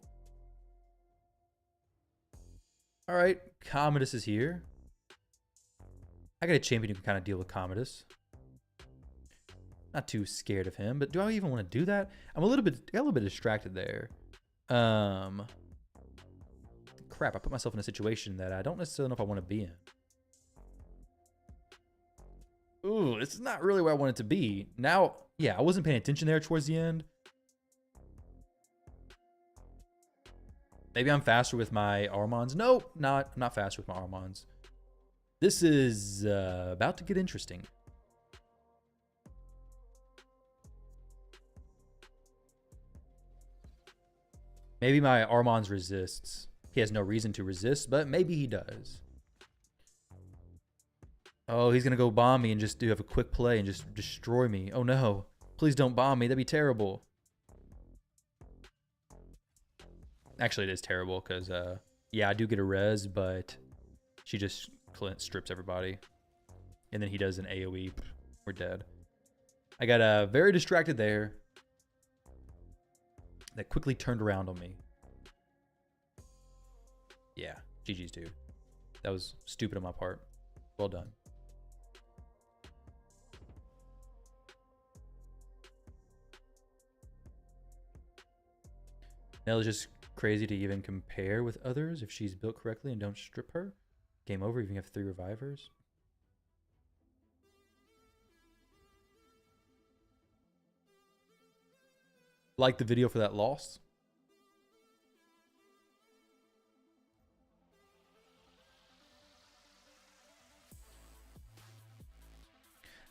All right, Commodus is here. I got a champion who can kind of deal with Commodus. Not too scared of him, but do I even want to do that? I'm got a little bit distracted there. Crap, I put myself in a situation that I don't necessarily know if I want to be in. Ooh, this is not really where I want it to be. Now, yeah, I wasn't paying attention there towards the end. Maybe I'm faster with my Armons. Nope, I'm not faster with my Armons. This is about to get interesting. Maybe my Armand's resists. He has no reason to resist, but maybe he does. Oh, he's going to go bomb me and just have a quick play and just destroy me. Oh, no. Please don't bomb me. That'd be terrible. Actually, it is terrible because, yeah, I do get a res, but she just strips everybody. And then he does an AoE. We're dead. I got very distracted there. That quickly turned around on me. Yeah, GG's, dude. That was stupid on my part. Well done. Nell is just crazy to even compare with others if she's built correctly and don't strip her. Game over, even if you have 3 revivers. Like the video for that loss.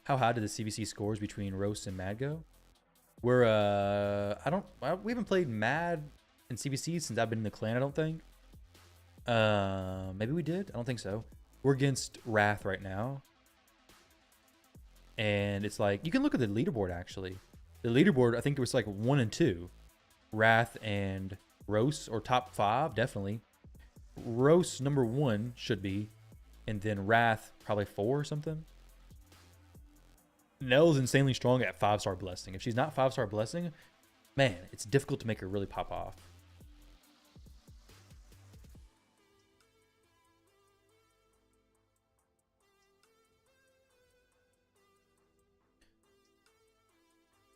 How high did the CVC scores between Roast and Mad go? We're we haven't played Mad in CVC since I've been in the clan, I don't think. Maybe we did. I don't think so. We're against Wrath right now. And it's like, you can look at the leaderboard actually. The leaderboard, I think it was like 1 and 2. Wrath and Roast, or top 5, definitely. Roast number 1 should be. And then Wrath probably 4 or something. Nell's insanely strong at 5-star blessing. If she's not 5-star blessing, man, it's difficult to make her really pop off.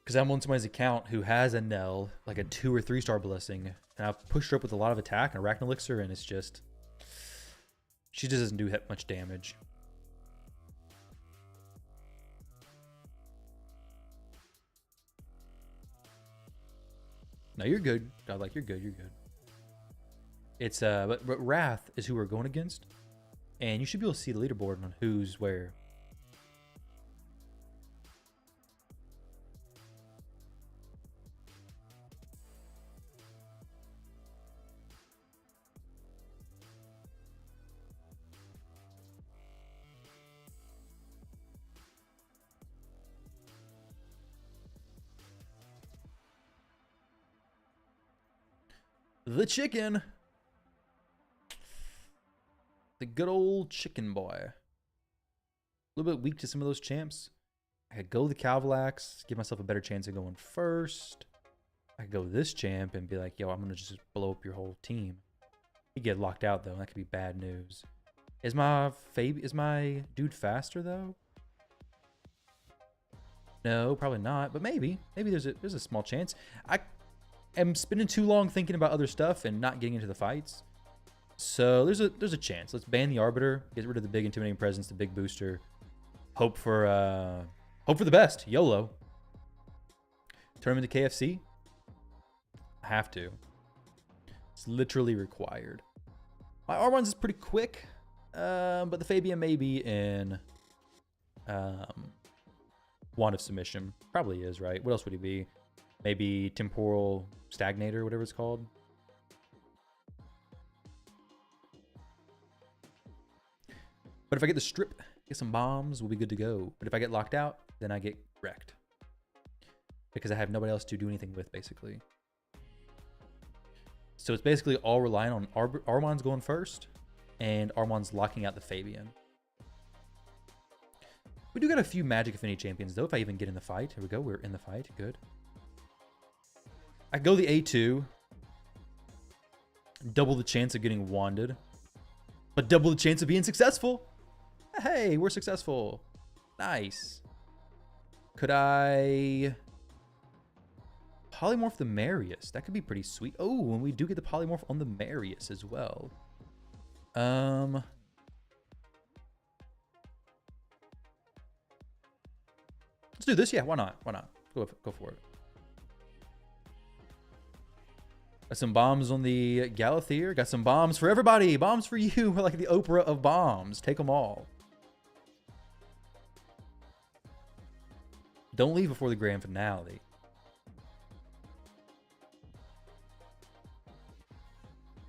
Because I'm on somebody's account who has a Nell, like a 2 or 3-star blessing, and I've pushed her up with a lot of attack and Arachnid Elixir, and it's just, she just doesn't do much damage. No, you're good. God, like, you're good. You're good. It's but Wrath is who we're going against, and you should be able to see the leaderboard on who's where. The chicken. The good old chicken boy. A little bit weak to some of those champs. I could go the Calvalax, give myself a better chance of going first. I could go this champ and be like, yo, I'm going to just blow up your whole team. You get locked out, though. That could be bad news. Is my dude faster, though? No, probably not. But maybe. Maybe there's a small chance. I am spending too long thinking about other stuff and not getting into the fights. So there's a chance. Let's ban the Arbiter, get rid of the big intimidating presence, the big booster. Hope for the best. YOLO. Turn him into KFC. I have to. It's literally required. My R1's is pretty quick, but the Fabian may be in Wand of Submission. Probably is, right? What else would he be? Maybe Temporal Stagnator, whatever it's called. But if I get the strip, get some bombs, we'll be good to go. But if I get locked out, then I get wrecked. Because I have nobody else to do anything with, basically. So it's basically all relying on Armand's going first, and Armand's locking out the Fabian. We do got a few Magic Affinity champions, though, if I even get in the fight. Here we go, we're in the fight, good. I go the A2. Double the chance of getting wanded. But double the chance of being successful. Hey, we're successful. Nice. Could I polymorph the Marius? That could be pretty sweet. Oh, and we do get the polymorph on the Marius as well. Let's do this. Yeah, why not? Why not? Go for it. Got some bombs on the Galathier. Got some bombs for everybody. Bombs for you. We're like the Oprah of bombs. Take them all. Don't leave before the grand finale.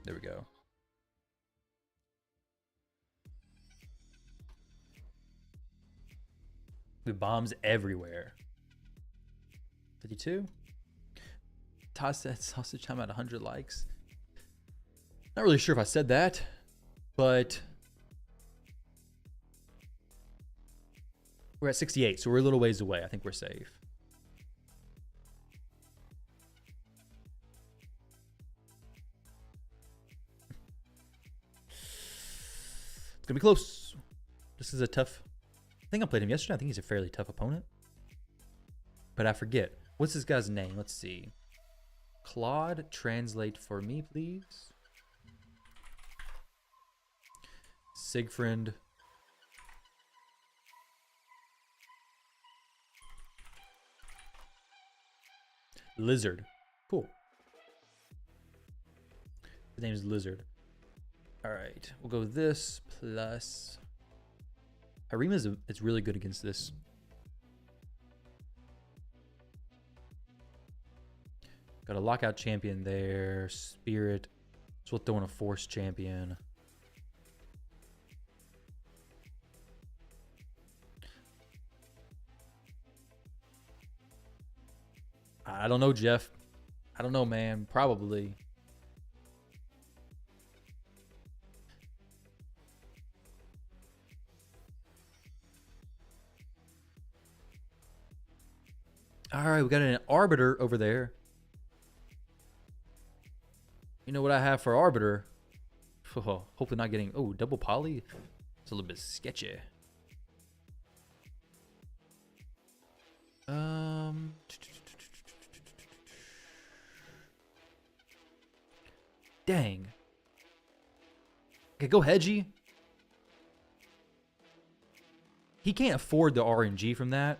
There we go. With bombs everywhere. 52. Toss that sausage. I'm at 100 likes. Not really sure if I said that, but we're at 68, so we're a little ways away. I think we're safe. It's gonna be close. This is a tough. I think I played him yesterday. I think he's a fairly tough opponent, but I forget. What's this guy's name? Let's see. Claude, translate for me, please. Siegfried. Lizard. Cool. His name is Lizard. All right, we'll go with this plus. Harima is really good against this. Got a lockout champion there. Spirit. So we'll throw in a force champion. I don't know, Jeff. I don't know, man. Probably. All right, we got an Arbiter over there. You know what I have for Arbiter? Oh, hopefully not getting... Oh, double poly? It's a little bit sketchy. Dang. Okay, go Hedgie. He can't afford the RNG from that.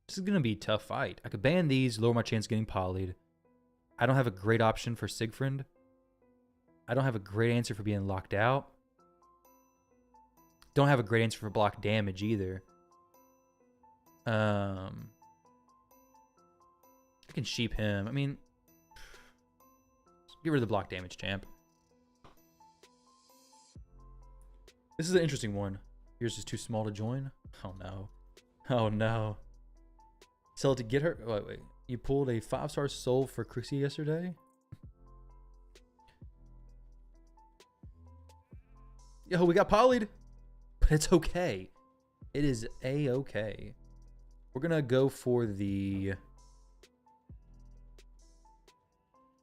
This is going to be a tough fight. I could ban these, lower my chance of getting polyed. I don't have a great option for Siegfried. I don't have a great answer for being locked out. Don't have a great answer for block damage either. I can sheep him. I mean, get rid of the block damage, champ. This is an interesting one. Yours is too small to join. Oh no. Oh no. Sell it to get her. Wait. You pulled a 5-star soul for Chrissy yesterday? Yo, we got polyed. But it's okay. It is a-okay. We're gonna go for the...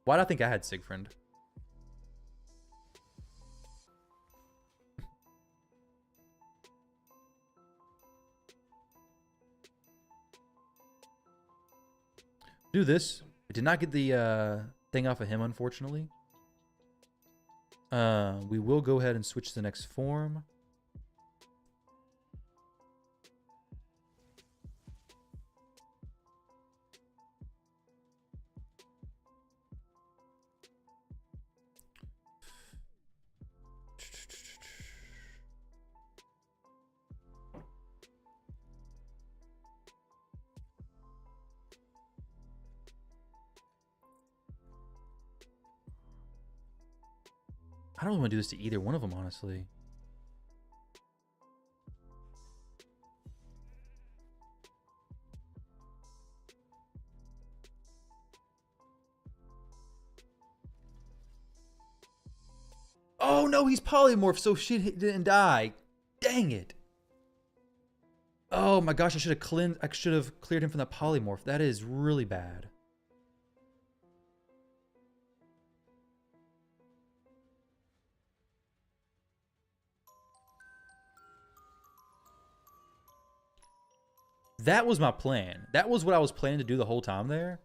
Why do I think I had Siegfried? Do this. I did not get the thing off of him, unfortunately. We will go ahead and switch to the next form. I don't want to do this to either one of them, honestly. Oh no, he's polymorph, so shit didn't die. Dang it. Oh my gosh, I should have cleared him from the polymorph. That is really bad. That was my plan. That was what I was planning to do the whole time there.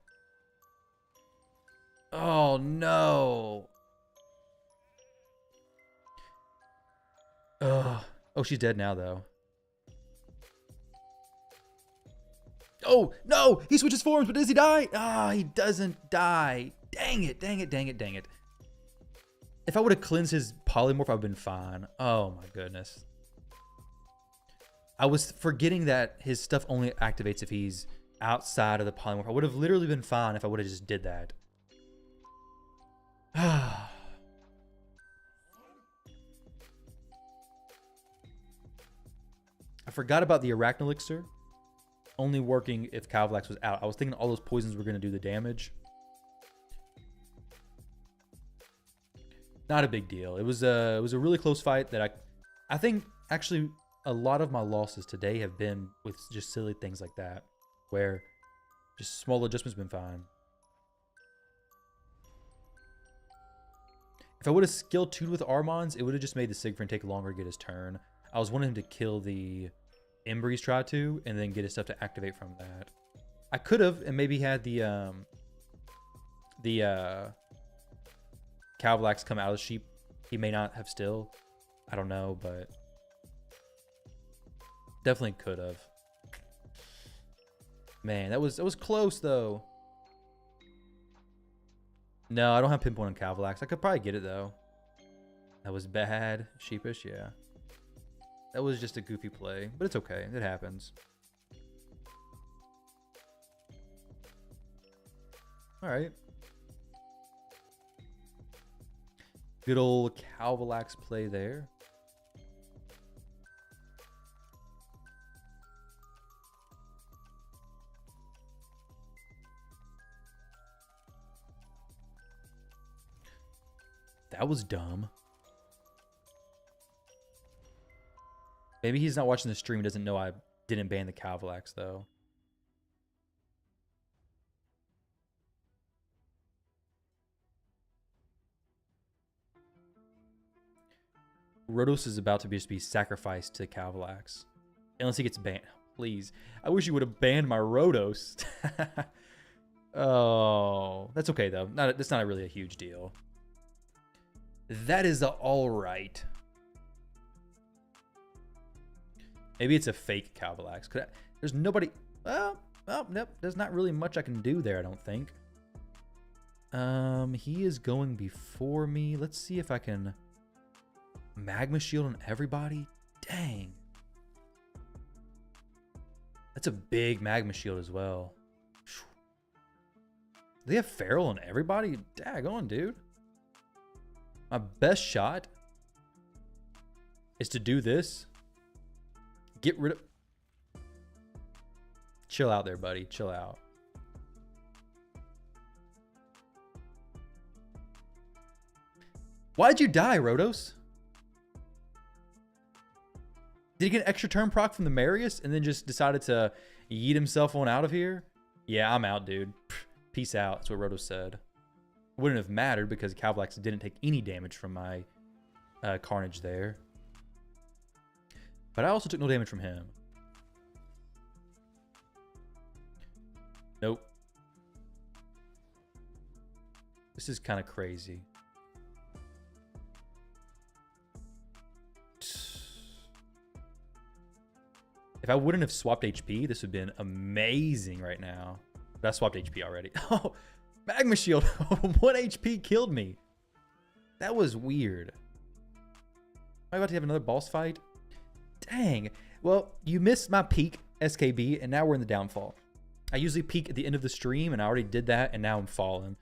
Oh, no. Ugh. Oh, she's dead now, though. Oh, no. He switches forms, but does he die? Ah, he doesn't die. Dang it, dang it, dang it, dang it. If I would have cleansed his polymorph, I would have been fine. Oh, my goodness. I was forgetting that his stuff only activates if he's outside of the polymorph. I would have literally been fine if I would have just did that. I forgot about the Arachnelixir only working if Calvalax was out. I was thinking all those poisons were going to do the damage. Not a big deal. It was a really close fight that I think actually a lot of my losses today have been with just silly things like that, where just small adjustments been fine. If I would have skill 2'd with Armons, it would have just made the Siegfried take longer to get his turn. I was wanting him to kill the Embreeze try to, and then get his stuff to activate from that. I could have, and maybe had the Calvalax come out of the sheep. He may not have still. I don't know, but definitely could have. Man, that was close though. No, I don't have pinpoint on Calvalax. I could probably get it though. That was bad. Sheepish, yeah. That was just a goofy play, but it's okay. It happens. All right. Good old Calvalax play there. That was dumb. Maybe he's not watching the stream, doesn't know I didn't ban the Calvalax though. Rotos is about to just be sacrificed to Calvalax. Unless he gets banned. Please. I wish you would have banned my Rotos. Oh, that's okay though. That's not really a huge deal. That is all right. Maybe it's a fake Calvalax. There's nobody. Oh, nope. There's not really much I can do there, I don't think. He is going before me. Let's see if I can Magma Shield on everybody. Dang. That's a big Magma Shield as well. They have Feral on everybody? Daggone, dude. My best shot is to do this. Get rid of... Chill out there, buddy. Chill out. Why'd you die, Rotos? Did he get an extra turn proc from the Marius and then just decided to yeet himself on out of here? Yeah, I'm out, dude. Peace out. That's what Rotos said. It wouldn't have mattered because Calvalax didn't take any damage from my Carnage there. But I also took no damage from him. Nope. This is kind of crazy. If I wouldn't have swapped HP, this would have been amazing right now. But I swapped HP already. Oh, Magma Shield. 1 HP killed me. That was weird. Am I about to have another boss fight? Dang. Well, you missed my peak, SKB, and now we're in the downfall. I usually peak at the end of the stream, and I already did that, and now I'm falling.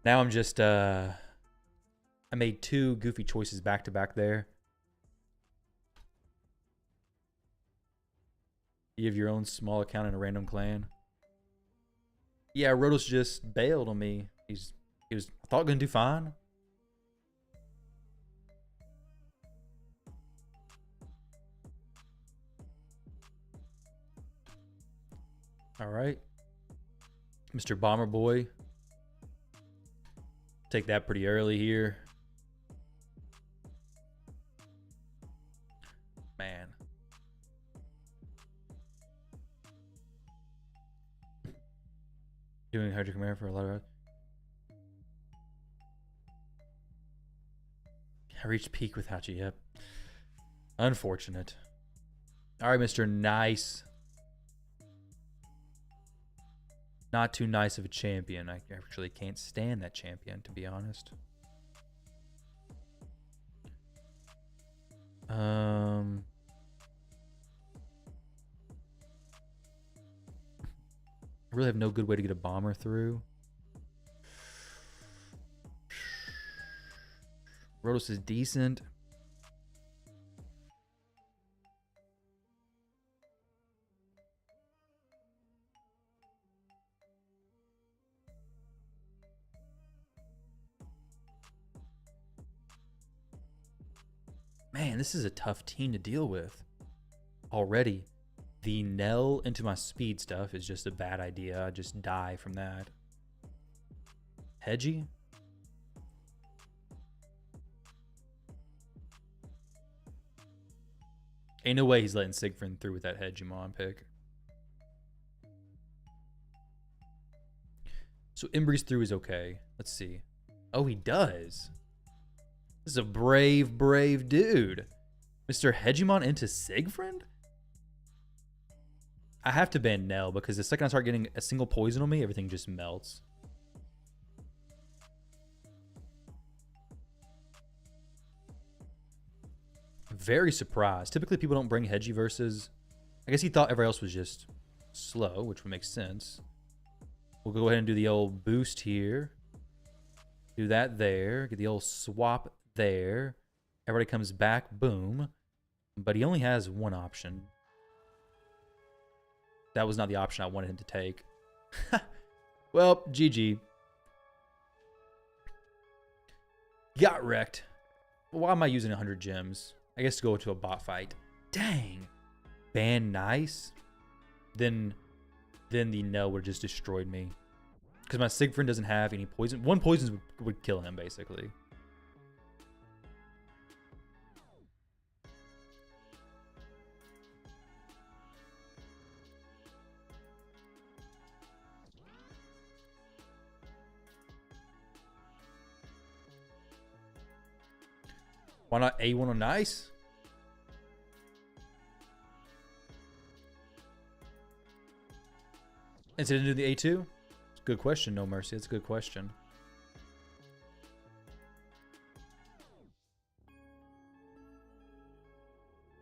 Now I'm just, I made 2 goofy choices back to back there. You have your own small account in a random clan. Yeah, Rotos just bailed on me. He was, I thought, gonna do fine. All right, Mr. Bomber Boy. Take that pretty early here. Man. Doing Hydra Chimera for a lot of... I reached peak without you, yep. Unfortunate. All right, Mr. Nice. Not too nice of a champion. I actually can't stand that champion, to be honest. really have no good way to get a bomber through. Rotos is decent. Man, this is a tough team to deal with. Already, the Nell into my speed stuff is just a bad idea. I just die from that. Hedgie? Ain't no way he's letting Siegfried through with that Hegemon pick. So Embreeze through is okay. Let's see. Oh, he does. This is a brave, brave dude. Mr. Hegemon into Siegfried? I have to ban Nell because the second I start getting a single poison on me, everything just melts. Very surprised. Typically people don't bring Hedgie versus... I guess he thought everybody else was just slow, which would make sense. We'll go ahead and do the old boost here. Do that there. Get the old swap there. Everybody comes back. Boom. But he only has one option. That was not the option I wanted him to take. Well, GG. Got wrecked. Why am I using 100 gems? I guess to go to a bot fight. Dang. Ban nice. Then the no would have just destroyed me. Because my Siegfried doesn't have any poison. One poison would kill him, basically. Why not A1 on nice? Is it into the A2? Good question, No Mercy. That's a good question.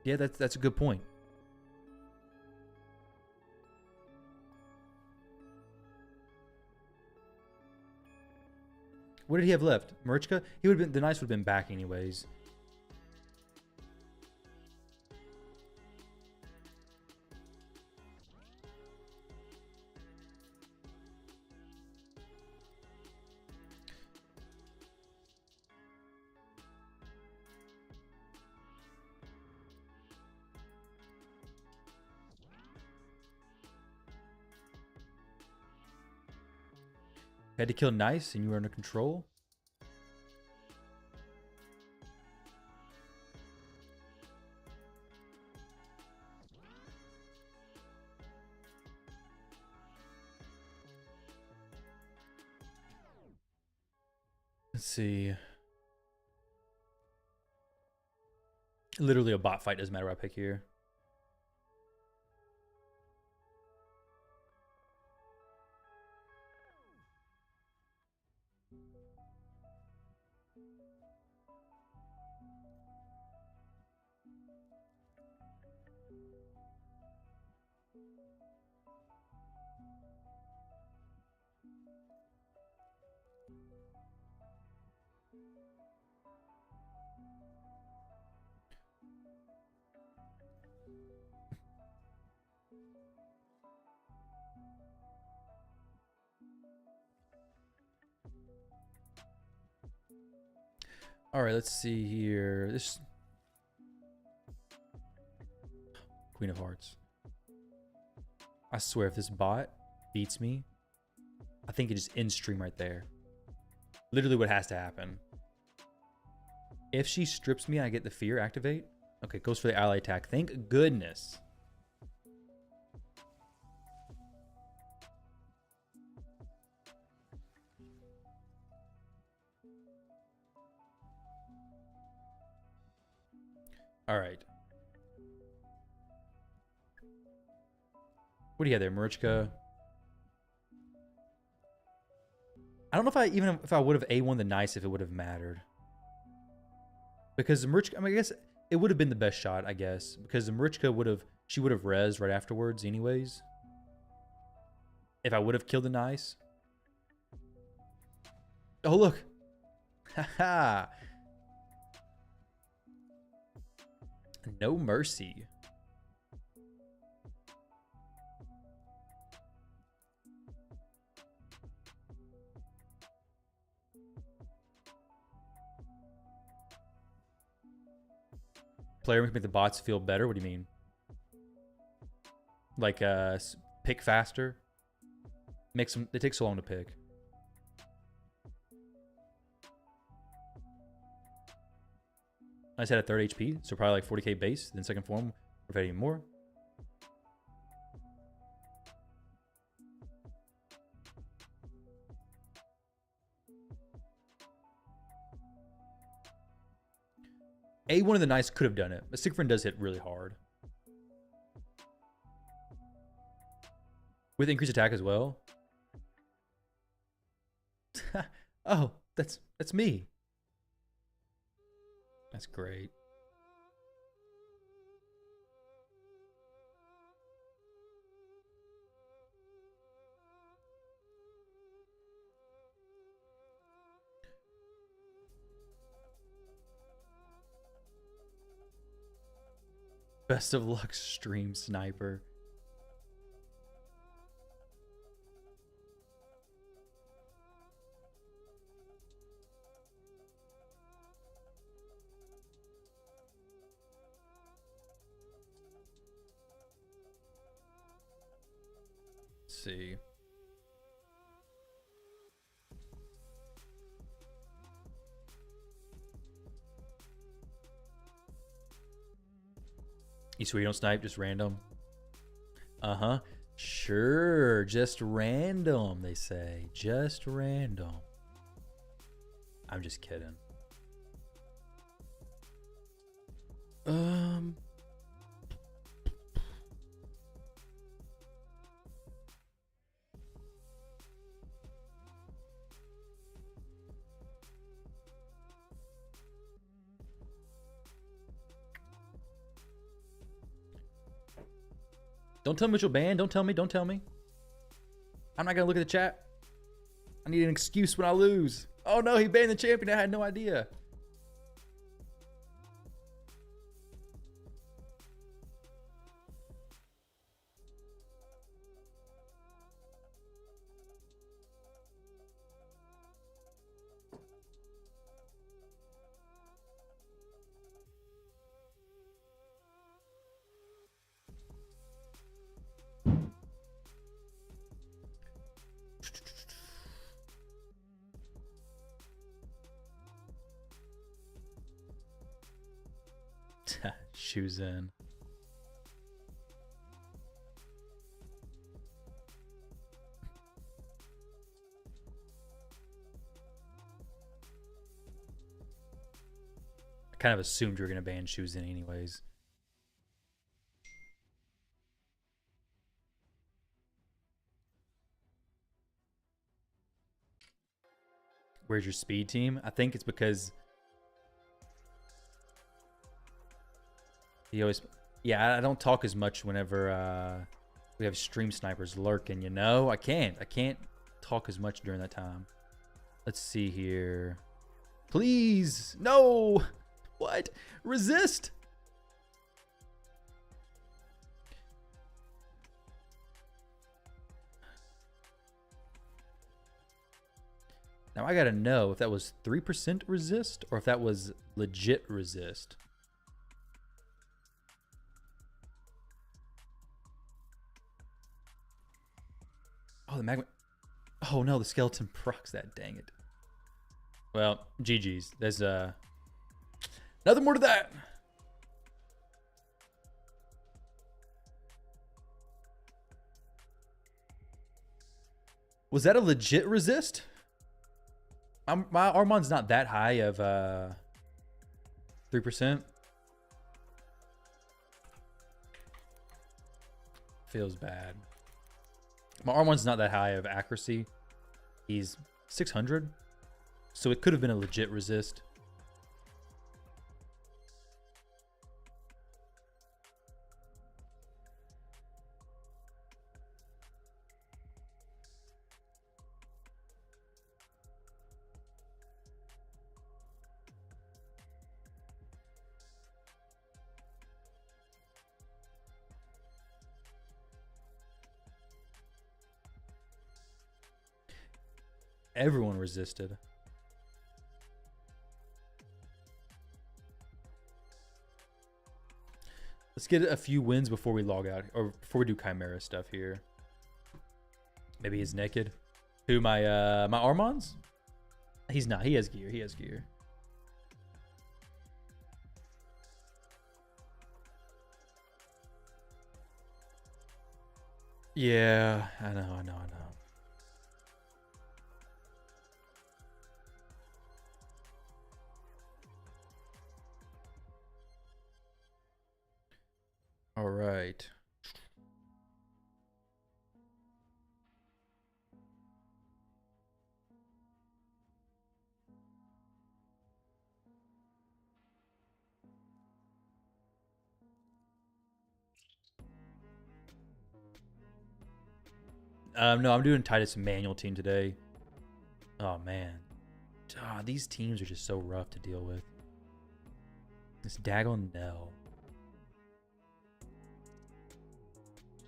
Yeah, that's a good point. What did he have left? Murchka? He would have been, the nice would have been back anyways. Had to kill nice and you were under control. Let's see. Literally a bot fight, doesn't matter what I pick here. All right, let's see here. This Queen of Hearts. I swear, if this bot beats me, I think it just ends stream right there. Literally what has to happen. If she strips me, I get the fear activate. Okay, goes for the ally attack. Thank goodness. All right. What do you have there, Marichka? I don't know if I would have A1 the nice if it would have mattered. Because the Marichka, I mean, I guess it would have been the best shot, I guess. Because the Marichka would have, she would have rezzed right afterwards anyways. If I would have killed the nice. Oh, look. Haha. No mercy. Player make the bots feel better. What do you mean? Like pick faster? Makes them. They take so long to pick. I just had a 3rd HP, so probably like 40k base. Then second form, if any more. One of the Knights could have done it, but Siegfried does hit really hard. With increased attack as well. Oh, that's me. That's great. Best of luck, stream sniper. Let's see. You swear you don't snipe, just random? Uh-huh. Sure, just random, they say. Just random. I'm just kidding. Don't tell me what you'll ban. Don't tell me. Don't tell me. I'm not going to look at the chat. I need an excuse when I lose. Oh no, he banned the champion. I had no idea. Shoes in. I kind of assumed you were going to ban shoes in anyways. Where's your speed team? I think it's because he always... Yeah, I don't talk as much whenever we have stream snipers lurking, you know? I can't talk as much during that time. Let's see here. Please! No! What? Resist! Now I gotta know if that was 3% resist or if that was legit resist. Oh, the magma. Oh no, the skeleton procs that. Dang it. Well, GG's. There's nothing more to that. Was that a legit resist? My Armand's not that high of 3%. Feels bad. My R1's not that high of accuracy. He's 600. So it could have been a legit resist. Everyone resisted. Let's get a few wins before we log out, or before we do Chimera stuff here. Maybe he's naked. Who, my Armands? He's not. He has gear. He has gear. Yeah, I know. All right. No, I'm doing Titus manual team today. Oh man, these teams are just so rough to deal with. This Dagon Nell.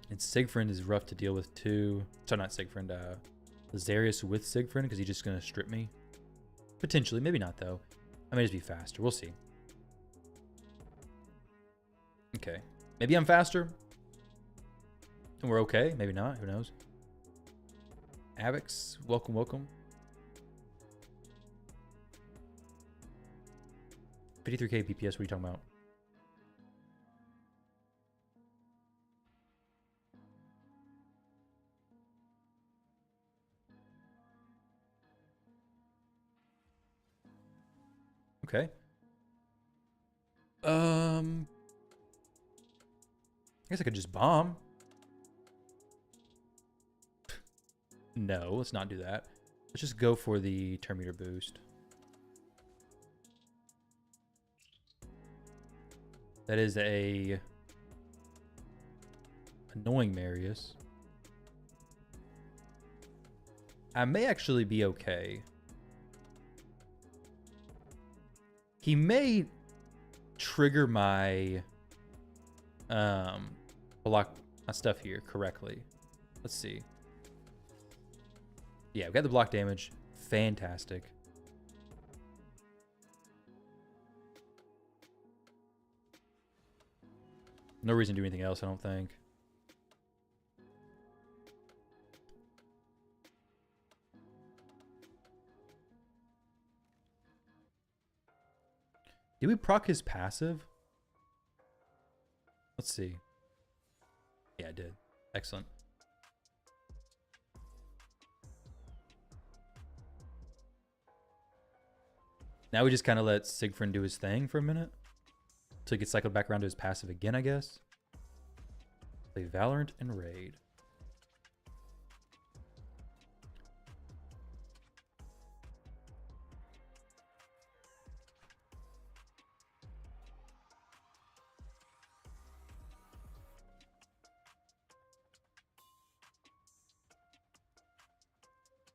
And Siegfried is rough to deal with too. Sorry, not Siegfried. Lazarius with Siegfried, because he's just going to strip me. Potentially. Maybe not, though. I may just be faster. We'll see. Okay. Maybe I'm faster. And we're okay. Maybe not. Who knows? Avix, welcome, welcome. 53k BPS, what are you talking about? Okay. I guess I could just bomb. No, let's not do that. Let's just go for the turn meter boost. That is a annoying Marius. I may actually be okay. He may trigger my block my stuff here correctly. Let's see. Yeah, we got the block damage. Fantastic. No reason to do anything else, I don't think. Did we proc his passive? Let's see. Yeah, I did. Excellent. Now we just kind of let Siegfried do his thing for a minute. Until he gets cycled back around to his passive again, I guess. Play Valorant and Raid.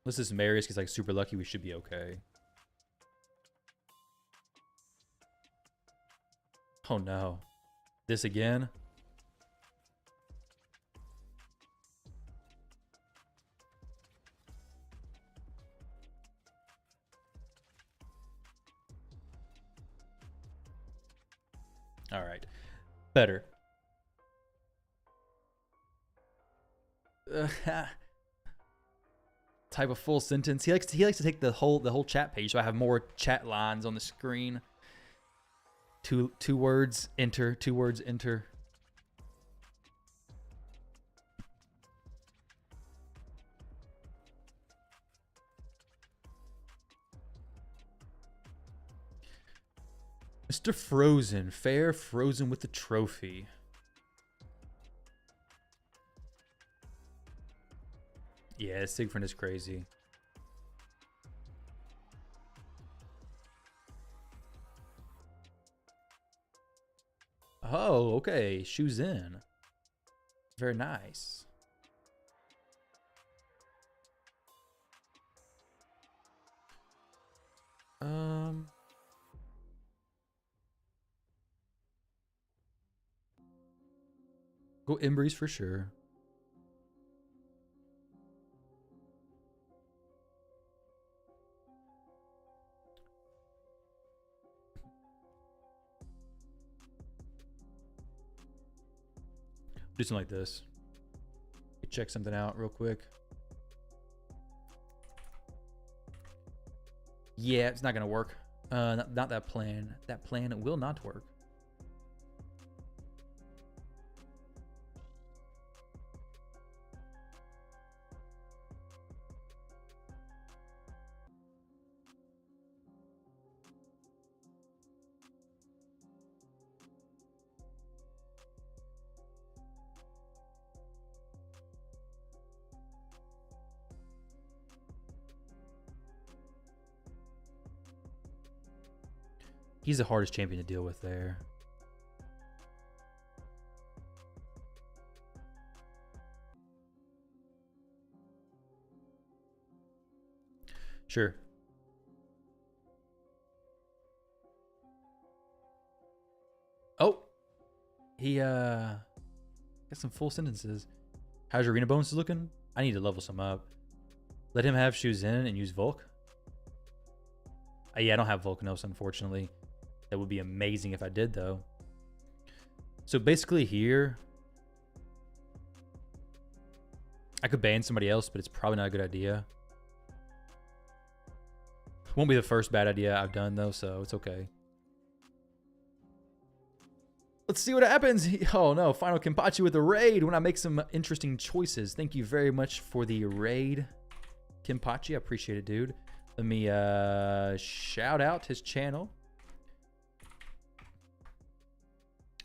Unless this Marius gets like super lucky, we should be okay. Oh no. This again? All right. Better. Type of full sentence. He likes to take the whole chat page, so I have more chat lines on the screen. Two words, enter. 2 words, enter. Mr. Frozen, fair Frozen with the trophy. Yeah, Siegfried is crazy. Oh, okay. Shoes in. Very nice. Go Embreeze for sure. Do something like this. Check something out real quick. Yeah, it's not gonna work. Not that plan. That plan will not work. He's the hardest champion to deal with there. Sure. Oh, he got some full sentences. How's your arena bonuses looking? I need to level some up. Let him have shoes in and use Volk. Yeah, I don't have Volcanos, unfortunately. That would be amazing if I did, though. So basically here, I could ban somebody else, but it's probably not a good idea. Won't be the first bad idea I've done, though, so it's okay. Let's see what happens. Oh, no. Final Kenpachi with the raid when I make some interesting choices. Thank you very much for the raid, Kenpachi. I appreciate it, dude. Let me shout out his channel.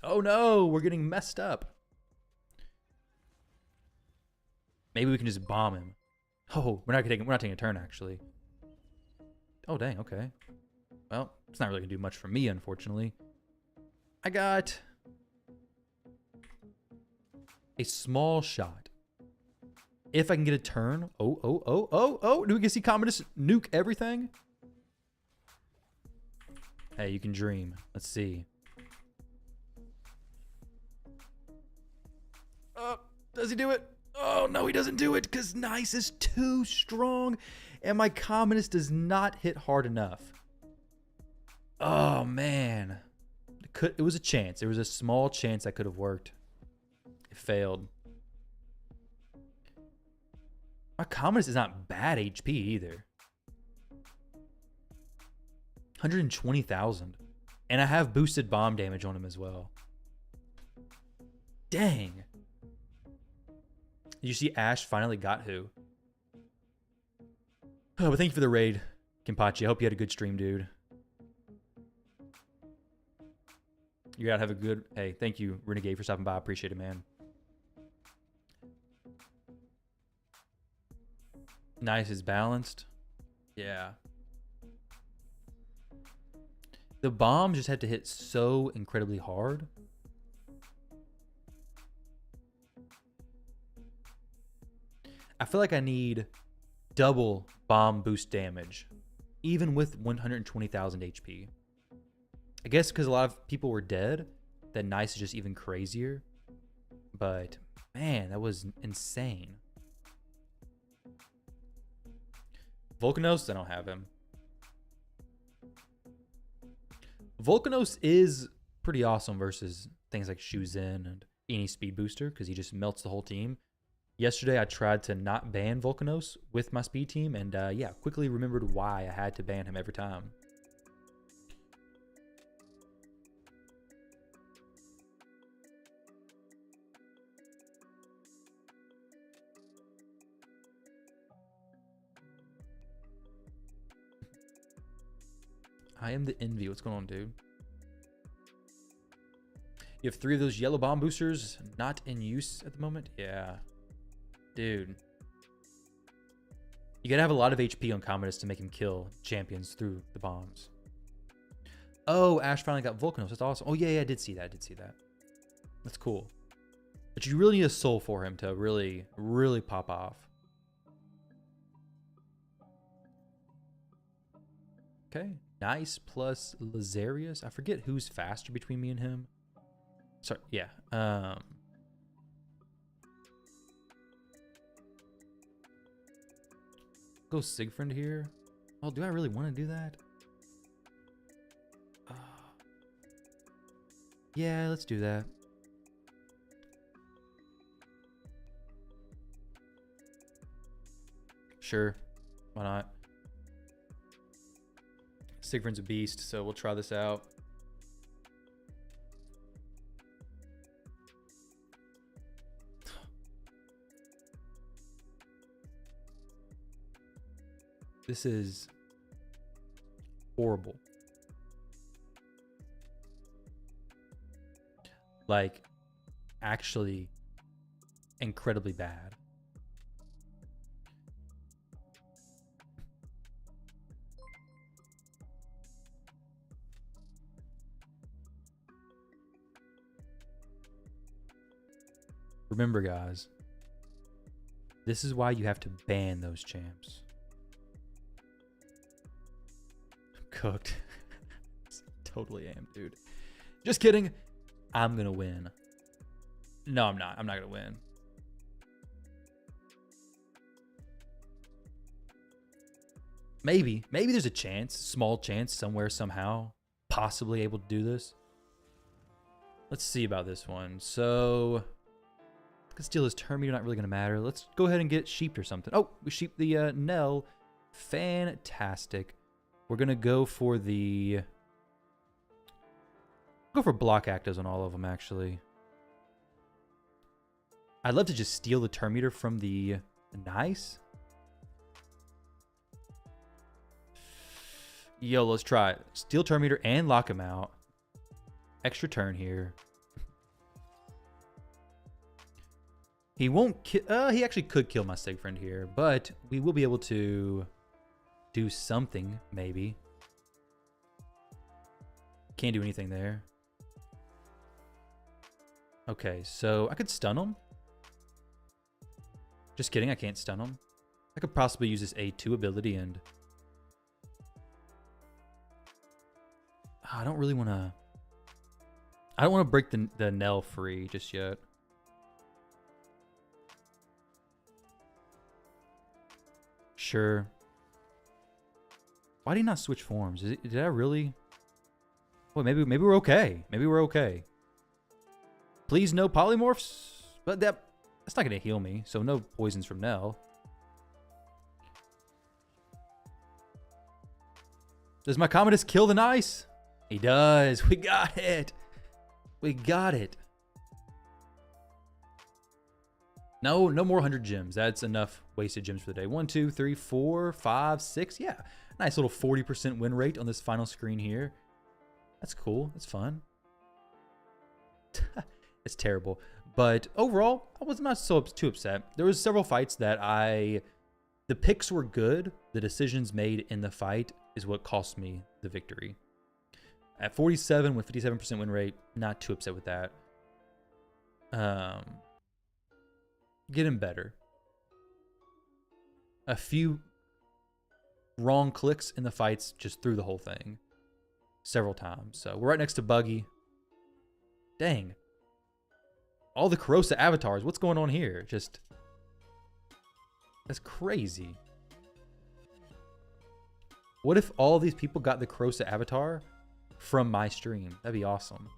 Oh no, we're getting messed up. Maybe we can just bomb him. Oh, we're not taking a turn actually. Oh dang, okay. Well, it's not really gonna do much for me, unfortunately. I got a small shot. If I can get a turn. Oh. Do we get to see Commodus nuke everything? Hey, you can dream. Let's see. Does he do it? Oh, no, he doesn't do it because Nice is too strong and my Commodus does not hit hard enough. Oh, man. It was a chance. There was a small chance that could have worked. It failed. My Commodus is not bad HP either. 120,000. And I have boosted bomb damage on him as well. Dang. You see Ash finally got who? Oh, but thank you for the raid, Kenpachi. I hope you had a good stream, dude. You gotta have a good... Hey, thank you, Renegade, for stopping by. I appreciate it, man. Nice is balanced. Yeah. The bombs just had to hit so incredibly hard. I feel like I need double bomb boost damage, even with 120,000 HP. I guess because a lot of people were dead, that Nice is just even crazier. But, man, that was insane. Volcanos, I don't have him. Volcanos is pretty awesome versus things like Shuzin and any speed booster because he just melts the whole team. Yesterday, I tried to not ban Volcanos with my speed team, and yeah, quickly remembered why I had to ban him every time. I am the envy. What's going on, dude? You have 3 of those yellow bomb boosters not in use at the moment? Yeah. Dude. You gotta have a lot of HP on Commodus to make him kill champions through the bombs. Oh, Ash finally got Volcanos. That's awesome. Oh, yeah, I did see that. That's cool. But you really need a soul for him to really, really pop off. Okay. Nice plus Lazarius. I forget who's faster between me and him. Sorry, yeah. Go Siegfried here. Oh, do I really want to do that? Yeah, let's do that. Sure. Why not? Siegfried's a beast, so we'll try this out. This is horrible. Like, actually incredibly bad. Remember, guys, this is why you have to ban those champs. Cooked. Totally am, dude. Just kidding. I'm gonna win. No, I'm not. I'm not gonna win. Maybe there's a chance, small chance somewhere, somehow, possibly able to do this. Let's see about this one. So, I can steal his turn meter, not really gonna matter. Let's go ahead and get sheeped or something. Oh, we sheeped the Nell. Fantastic. We're gonna go for the... Go for block actives on all of them, actually. I'd love to just steal the turn meter from the... Nice. Yo, let's try it. Steal turn meter and lock him out. Extra turn here. He won't kill... he actually could kill my Siegfried here, but we will be able to do something, maybe. Can't do anything there. Okay, so I could stun him. Just kidding, I can't stun him. I could possibly use this A2 ability and... I don't really want to... I don't want to break the Nell free just yet. Sure. Why did he not switch forms? Did I really... Well, maybe we're okay. Maybe we're okay. Please, no polymorphs. But that's not going to heal me, so no poisons from Nell. Does my Commodus kill the Nice? He does. We got it. We got it. No more 100 gems. That's enough wasted gems for the day. 1, 2, 3, 4, 5, 6. Yeah. Nice little 40% win rate on this final screen here. That's cool. That's fun. It's terrible. But overall, I was not too upset. There was several fights that the picks were good. The decisions made in the fight is what cost me the victory. At 47 with 57% win rate, not too upset with that. Getting better. A few wrong clicks in the fights just threw the whole thing several times. So we're right next to Buggy. Dang. All the Corrosa avatars. What's going on here? Just... That's crazy. What if all these people got the Corrosa avatar from my stream? That'd be awesome.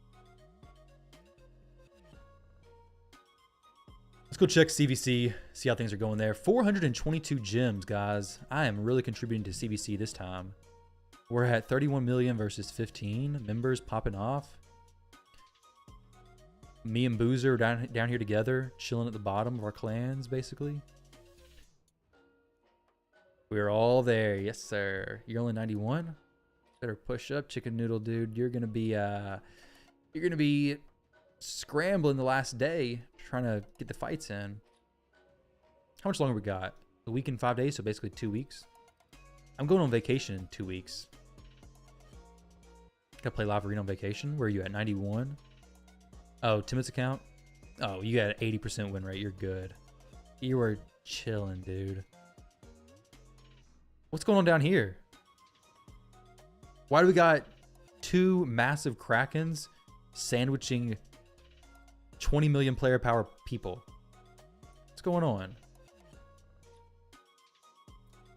Let's go check CVC, see how things are going there. 422 gems, guys. I am really contributing to CVC this time. We're at 31 million versus 15 members popping off. Me and Boozer are down here together, chilling at the bottom of our clans, basically. We're all there. Yes, sir. You're only 91. Better push up, chicken noodle, dude. You're gonna be scrambling the last day, trying to get the fights in. How much longer we got? A week and 5 days, so basically 2 weeks. I'm going on vacation in 2 weeks. Gotta play Live Arena on vacation. Where are you at? 91. Oh, Timmons account. Oh, you got an 80% win rate. You're good. You are chilling, dude. What's going on down here? Why do we got 2 massive Krakens sandwiching 20 million player power people? What's going on?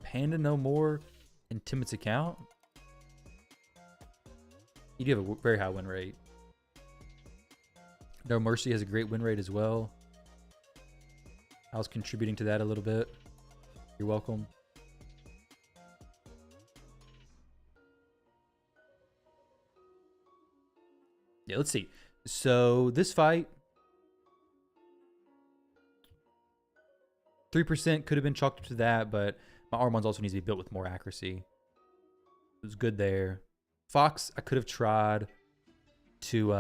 Panda no more in Timot's account? You do have a very high win rate. No Mercy has a great win rate as well. I was contributing to that a little bit. You're welcome. Yeah, let's see. So this fight, 3% could have been chalked up to that, but my Armons also needs to be built with more accuracy. It was good there. Fox, I could have tried to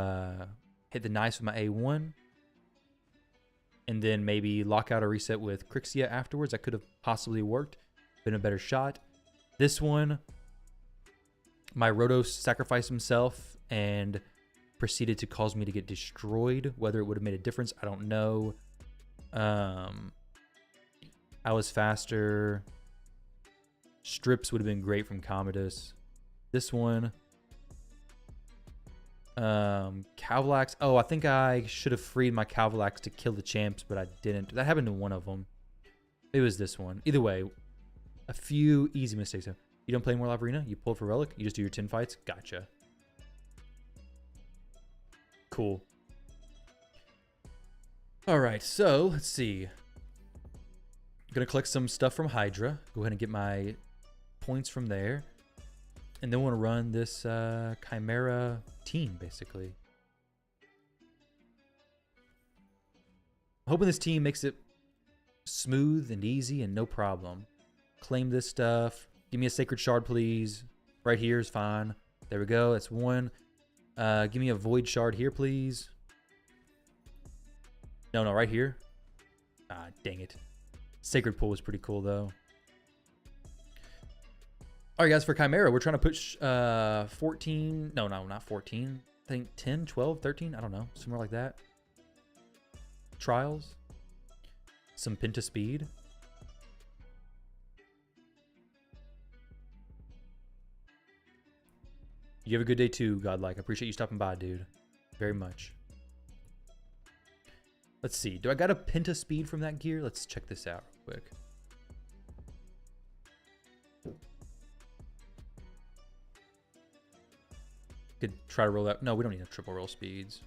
hit the nice with my A1. And then maybe lock out or reset with Crixia afterwards. That could have possibly worked. Been a better shot. This one, my Rhodos sacrificed himself and proceeded to cause me to get destroyed. Whether it would have made a difference, I don't know. I was faster. Strips would have been great from Commodus. This one, Calvalax. Oh, I think I should have freed my Calvalax to kill the champs, but I didn't. That happened to one of them. It was this one. Either way, a few easy mistakes. You don't play more Live Arena? You pulled for Relic? You just do your 10 fights? Gotcha. Cool. All right, so let's see. I'm going to collect some stuff from Hydra. Go ahead and get my points from there. And then we want to run this Chimera team, basically. I'm hoping this team makes it smooth and easy and no problem. Claim this stuff. Give me a Sacred Shard, please. Right here is fine. There we go. That's one. Give me a Void Shard here, please. No, right here. Ah, dang it. Sacred Pool was pretty cool, though. All right, guys, for Chimera, we're trying to push 14. No, not 14. I think 10, 12, 13. I don't know. Somewhere like that. Trials. Some Penta speed. You have a good day too, Godlike. I appreciate you stopping by, dude. Very much. Let's see. Do I got a Penta speed from that gear? Let's check this out real quick. Could try to roll that. No, we don't need a triple roll speeds.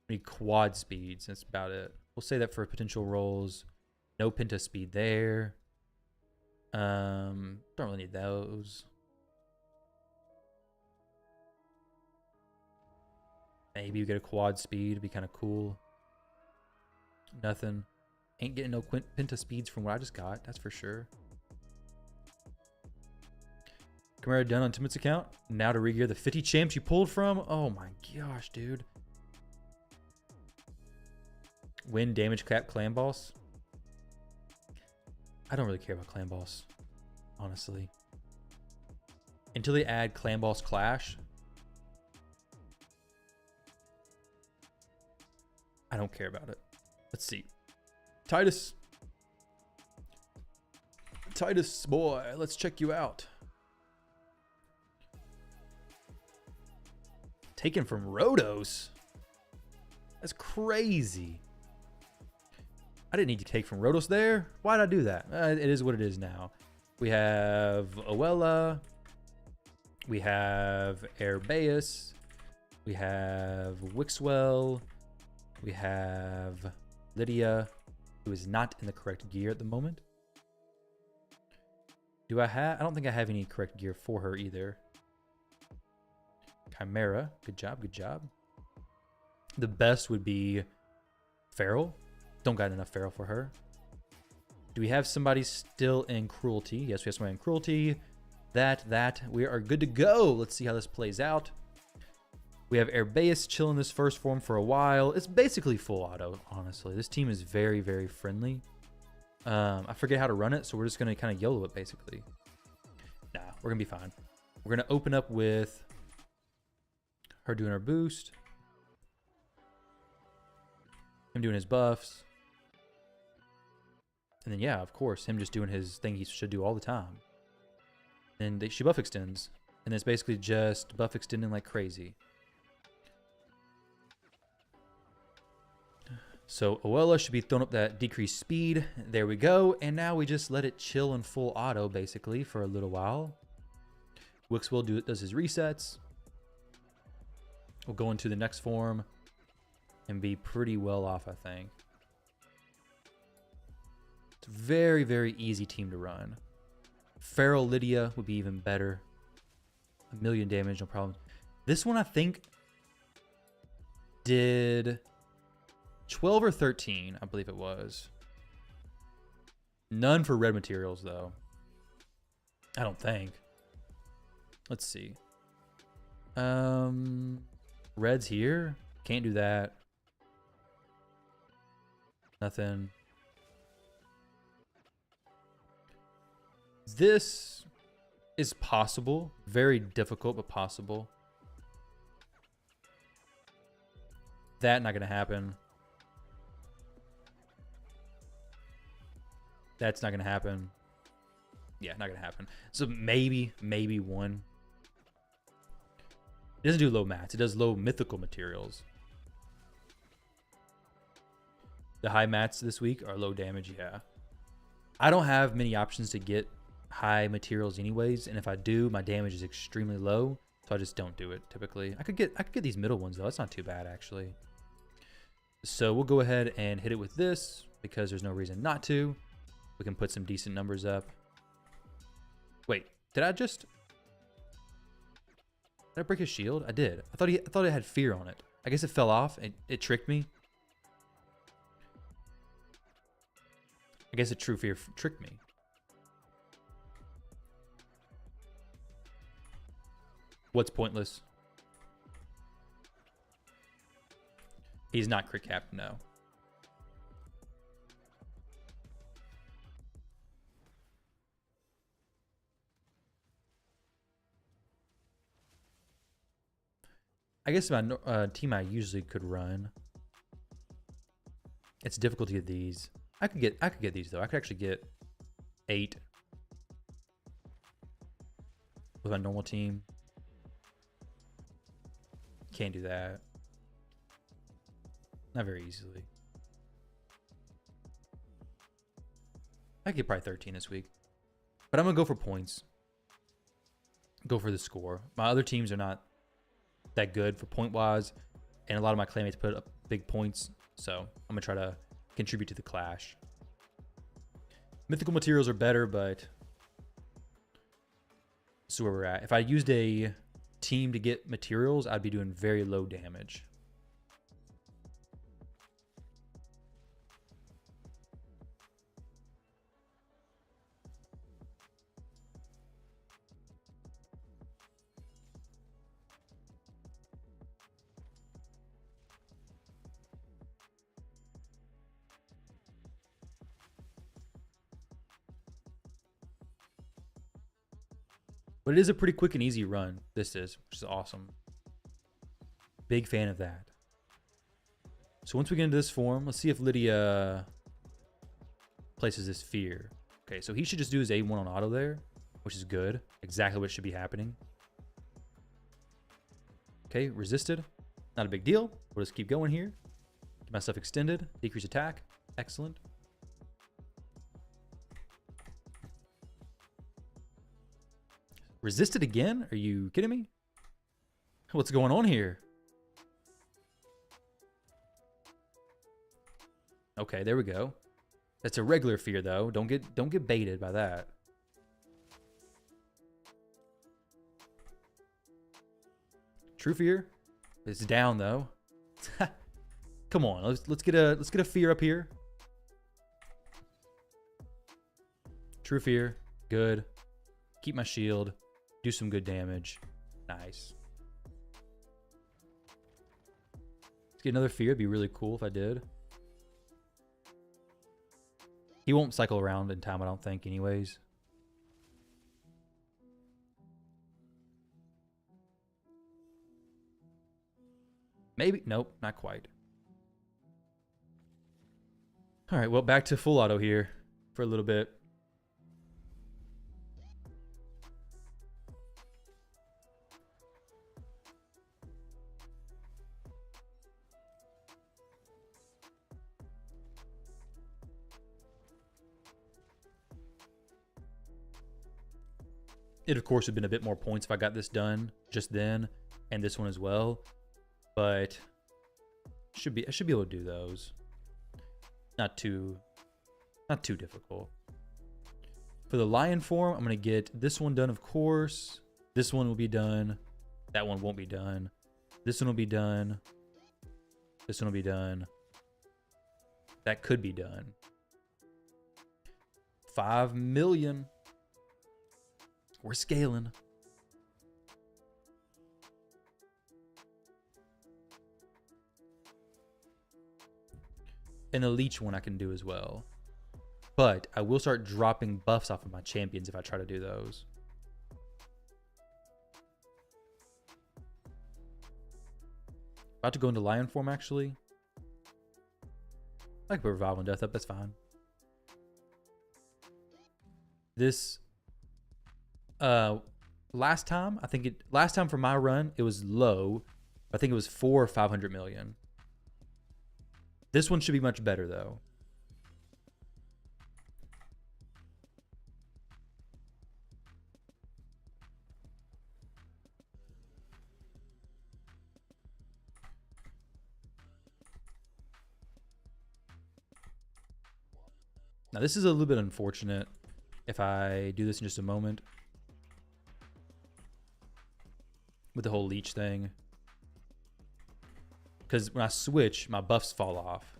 We need quad speeds. That's about it. We'll say that for potential rolls. No Penta speed there. Don't really need those. Maybe you get a quad speed. It'd be kind of cool. Nothing. Ain't getting no Penta speeds from what I just got. That's for sure. Chimera done on Timit's account. Now to regear the 50 champs you pulled from. Oh my gosh, dude. Win damage cap clan boss. I don't really care about clan boss, honestly. Until they add clan boss clash, I don't care about it. Let's see. Titus, boy, let's check you out. Taken from Rhodos. That's crazy. I didn't need to take from Rhodos there. Why did I do that? It is what it is now. We have Oella. We have Airbeus. We have Wixwell. We have Lydia, who is not in the correct gear at the moment. Do I have? I don't think I have any correct gear for her either. Chimera, good job, good job. The best would be Feral. Don't got enough Feral for her. Do we have somebody still in Cruelty? Yes, we have somebody in Cruelty. That. We are good to go. Let's see how this plays out. We have Airbeus chilling this first form for a while. It's basically full auto, honestly. This team is very, very friendly. I forget how to run it, so we're just going to kind of YOLO it, basically. Nah, we're going to be fine. We're going to open up with her doing her boost. Him doing his buffs. And then, yeah, of course, him just doing his thing he should do all the time. And she buff extends. And it's basically just buff extending like crazy. So Oella should be throwing up that decreased speed. There we go. And now we just let it chill in full auto, basically, for a little while. Wixwell does his resets. We'll go into the next form and be pretty well off, I think. It's a very, very easy team to run. Feral Lydia would be even better. 1,000,000 damage, no problem. This one I think did 12 or 13, I believe it was. None for red materials, though. I don't think. Let's see. Red's here. Can't do that. Nothing. This is possible. Very difficult, but possible. That not gonna happen. That's not gonna happen. Yeah, not gonna happen. So maybe one. It doesn't do low mats. It does low mythical materials. The high mats this week are low damage, yeah. I don't have many options to get high materials anyways, and if I do, my damage is extremely low, so I just don't do it typically. I could get these middle ones though. That's not too bad actually. So we'll go ahead and hit it with this because there's no reason not to. We can put some decent numbers up. Wait, did I break his shield? I did. I thought it had fear on it. I guess it fell off and it tricked me. I guess a true fear tricked me. What's pointless? He's not crit capped, no. I guess my team I usually could run. It's difficult to get these. I could get these though. I could actually get 8 with my normal team. Can't do that. Not very easily. I could get probably 13 this week. But I'm gonna go for points. Go for the score. My other teams are not that good for point wise, and a lot of my clanmates put up big points, so I'm gonna try to contribute to the clash. Mythical materials are better, but this is where we're at. If I used a team to get materials, I'd be doing very low damage. But it is a pretty quick and easy run. This is, which is awesome. Big fan of that. So once we get into this form, let's see if Lydia places this fear. Okay, so he should just do his A1 on auto there, which is good. Exactly what should be happening. Okay, resisted. Not a big deal. We'll just keep going here. Get myself extended. Decrease attack. Excellent. Resisted again? Are you kidding me? What's going on here? Okay, there we go. That's a regular fear though. Don't get baited by that. True fear is down though. Come on, let's get a fear up here. True fear, good. Keep my shield. Do some good damage. Nice. Let's get another fear. It'd be really cool if I did. He won't cycle around in time, I don't think, anyways. Maybe. Nope, not quite. All right, well, back to full auto here for a little bit. It, of course, would have been a bit more points if I got this done just then, and this one as well. But I should be able to do those. Not too difficult. For the lion form, I'm gonna get this one done, of course. This one will be done That one won't be done. This one will be done. This one will be done. That could be done. 5 million. We're scaling. And the leech one I can do as well. But I will start dropping buffs off of my champions if I try to do those. About to go into lion form, actually. I can put revival and death up, that's fine. This last time for my run it was low. I think it was 400 or 500 million. This one should be much better though. Now this is a little bit unfortunate if I do this in just a moment with the whole leech thing, because when I switch my buffs fall off.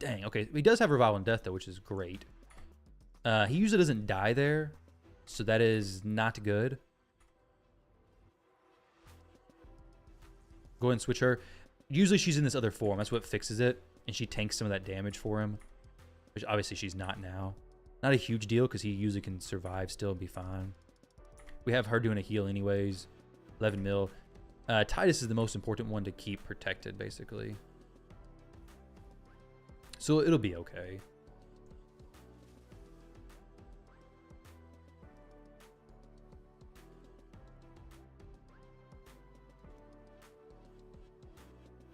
Dang, okay, he does have revival and death though, which is great. He usually doesn't die there, so that is not good. Go ahead and switch her. Usually she's in this other form, that's what fixes it, and she tanks some of that damage for him, which obviously she's not now. Not a huge deal because he usually can survive still and be fine. We have her doing a heal anyways. 11 mil. Titus is the most important one to keep protected, basically. So it'll be okay.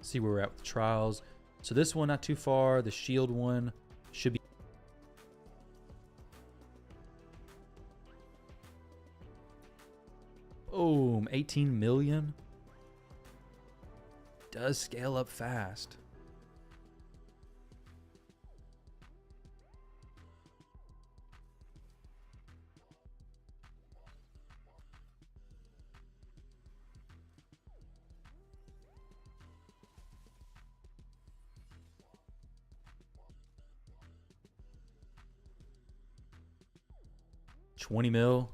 See where we're at with trials. So this one not too far. The shield one should be. Boom, 18 million. Does scale up fast. $20 mil.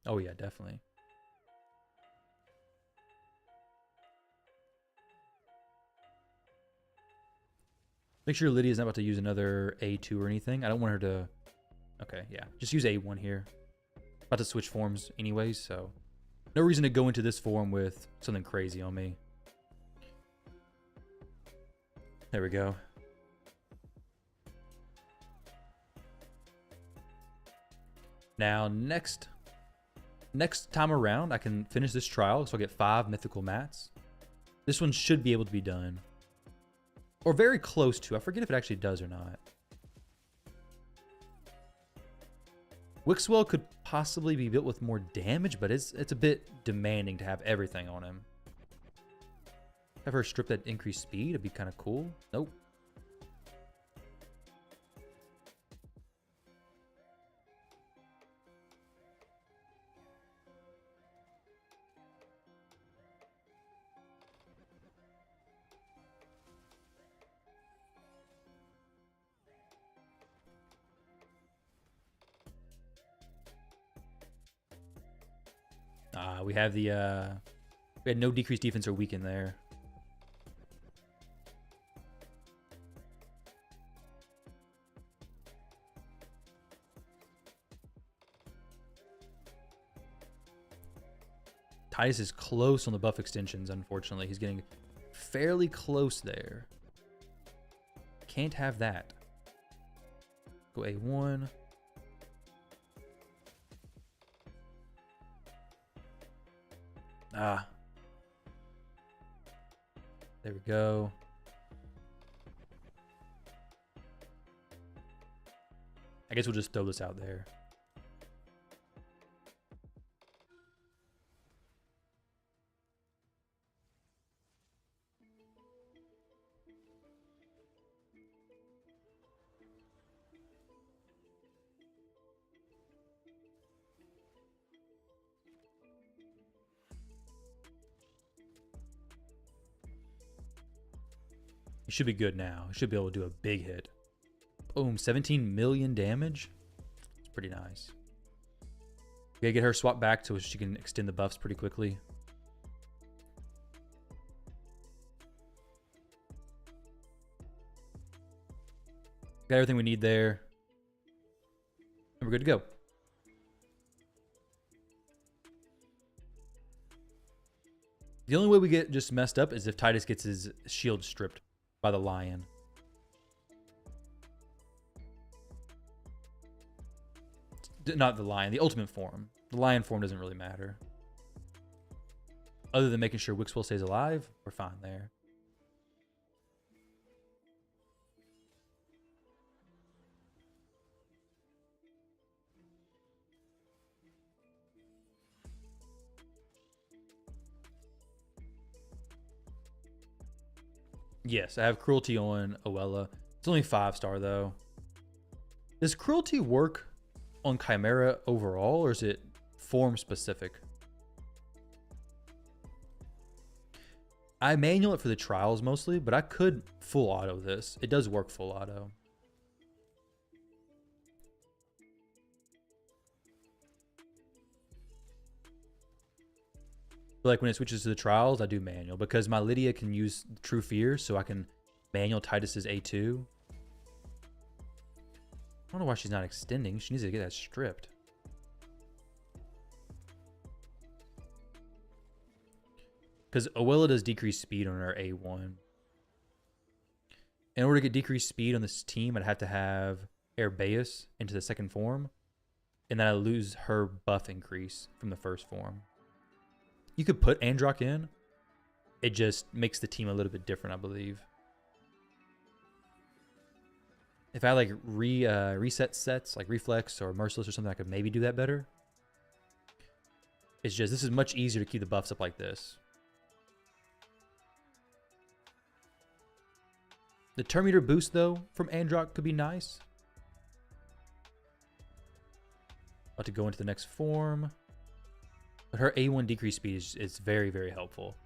Oh yeah, definitely. Make sure Lydia's not about to use another A2 or anything. I don't want her to... Okay, yeah. Just use A1 here. About to switch forms anyways, so... No reason to go into this form with something crazy on me. There we go. Now, next time around, I can finish this trial, so I'll get 5 mythical mats. This one should be able to be done. Or very close to. I forget if it actually does or not. Wixwell could possibly be built with more damage, but it's a bit demanding to have everything on him. Have her strip that increased speed. It'd be kind of cool. Nope. We have the we had no decreased defense or weaken there. Titus is close on the buff extensions, unfortunately. He's getting fairly close there. Can't have that. Go A1. Ah. There we go. I guess we'll just throw this out there. should be good now. He should be able to do a big hit. Boom, 17 million damage. It's pretty nice. We gotta get her swapped back so she can extend the buffs pretty quickly. Got everything we need there. And we're good to go. The only way we get just messed up is if Titus gets his shield stripped by the lion. Not the lion, the ultimate form. The lion form doesn't really matter. Other than making sure Wixwell stays alive, we're fine there. Yes, I have Cruelty on Oella. It's only 5-star though. Does Cruelty work on Chimera overall, or is it form specific? I manual it for the trials mostly, but I could full auto this. It does work full auto. But like when it switches to the trials, I do manual because my Lydia can use True Fear, so I can manual Titus's A2. I don't know why she's not extending. She needs to get that stripped. Because Oella does decrease speed on her A1. In order to get decreased speed on this team, I'd have to have Airbeus into the second form. And then I lose her buff increase from the first form. You could put Androck in. It just makes the team a little bit different, I believe. If I like reset sets, like Reflex or Merciless or something, I could maybe do that better. It's just, this is much easier to keep the buffs up like this. The turn meter boost, though, from Androck could be nice. About to go into the next form. But her A1 decrease speed is very, very helpful.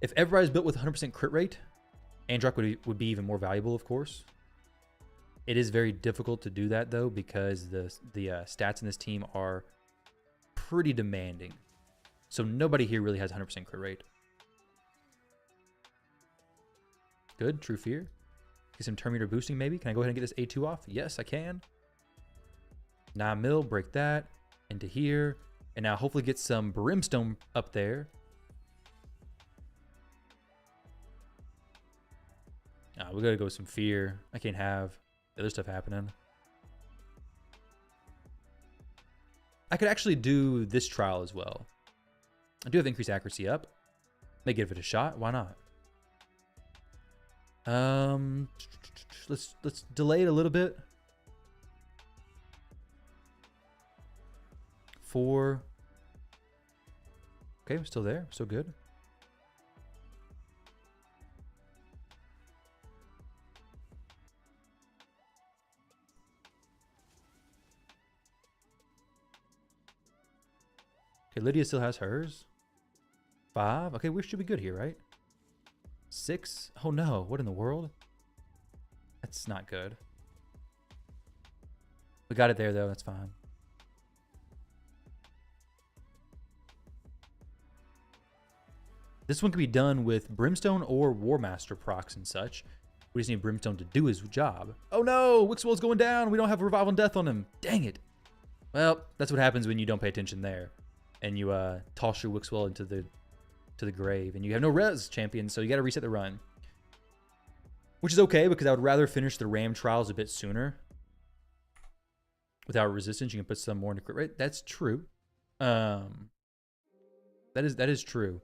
If everybody's built with 100% crit rate, Androck would be even more valuable, of course. It is very difficult to do that, though, because the stats in this team are pretty demanding. So nobody here really has 100% crit rate. Good, True Fear. Get some turn meter boosting, maybe. Can I go ahead and get this A2 off? Yes, I can. 9 mil, break that. Into here. And now hopefully get some Brimstone up there. We gotta go with some Fear. I can't have the other stuff happening. I could actually do this trial as well. I do have increased accuracy up. May give it a shot. Why not? Let's delay it a little bit. 4. Okay, we're still there. Still good. Okay, Lydia still has hers. 5. Okay, we should be good here, right? 6. Oh no, what in the world? That's not good. We got it there though, that's fine. This one could be done with Brimstone or War Master procs and such. We just need Brimstone to do his job. Oh no, Wixwell's going down. We don't have Revival and Death on him. Dang it. Well, that's what happens when you don't pay attention there. And you toss your Wixwell into the grave. And you have no res champion, so you got to reset the run. Which is okay, because I would rather finish the Ram trials a bit sooner. Without resistance, you can put some more into crit rate. That's true. That is true.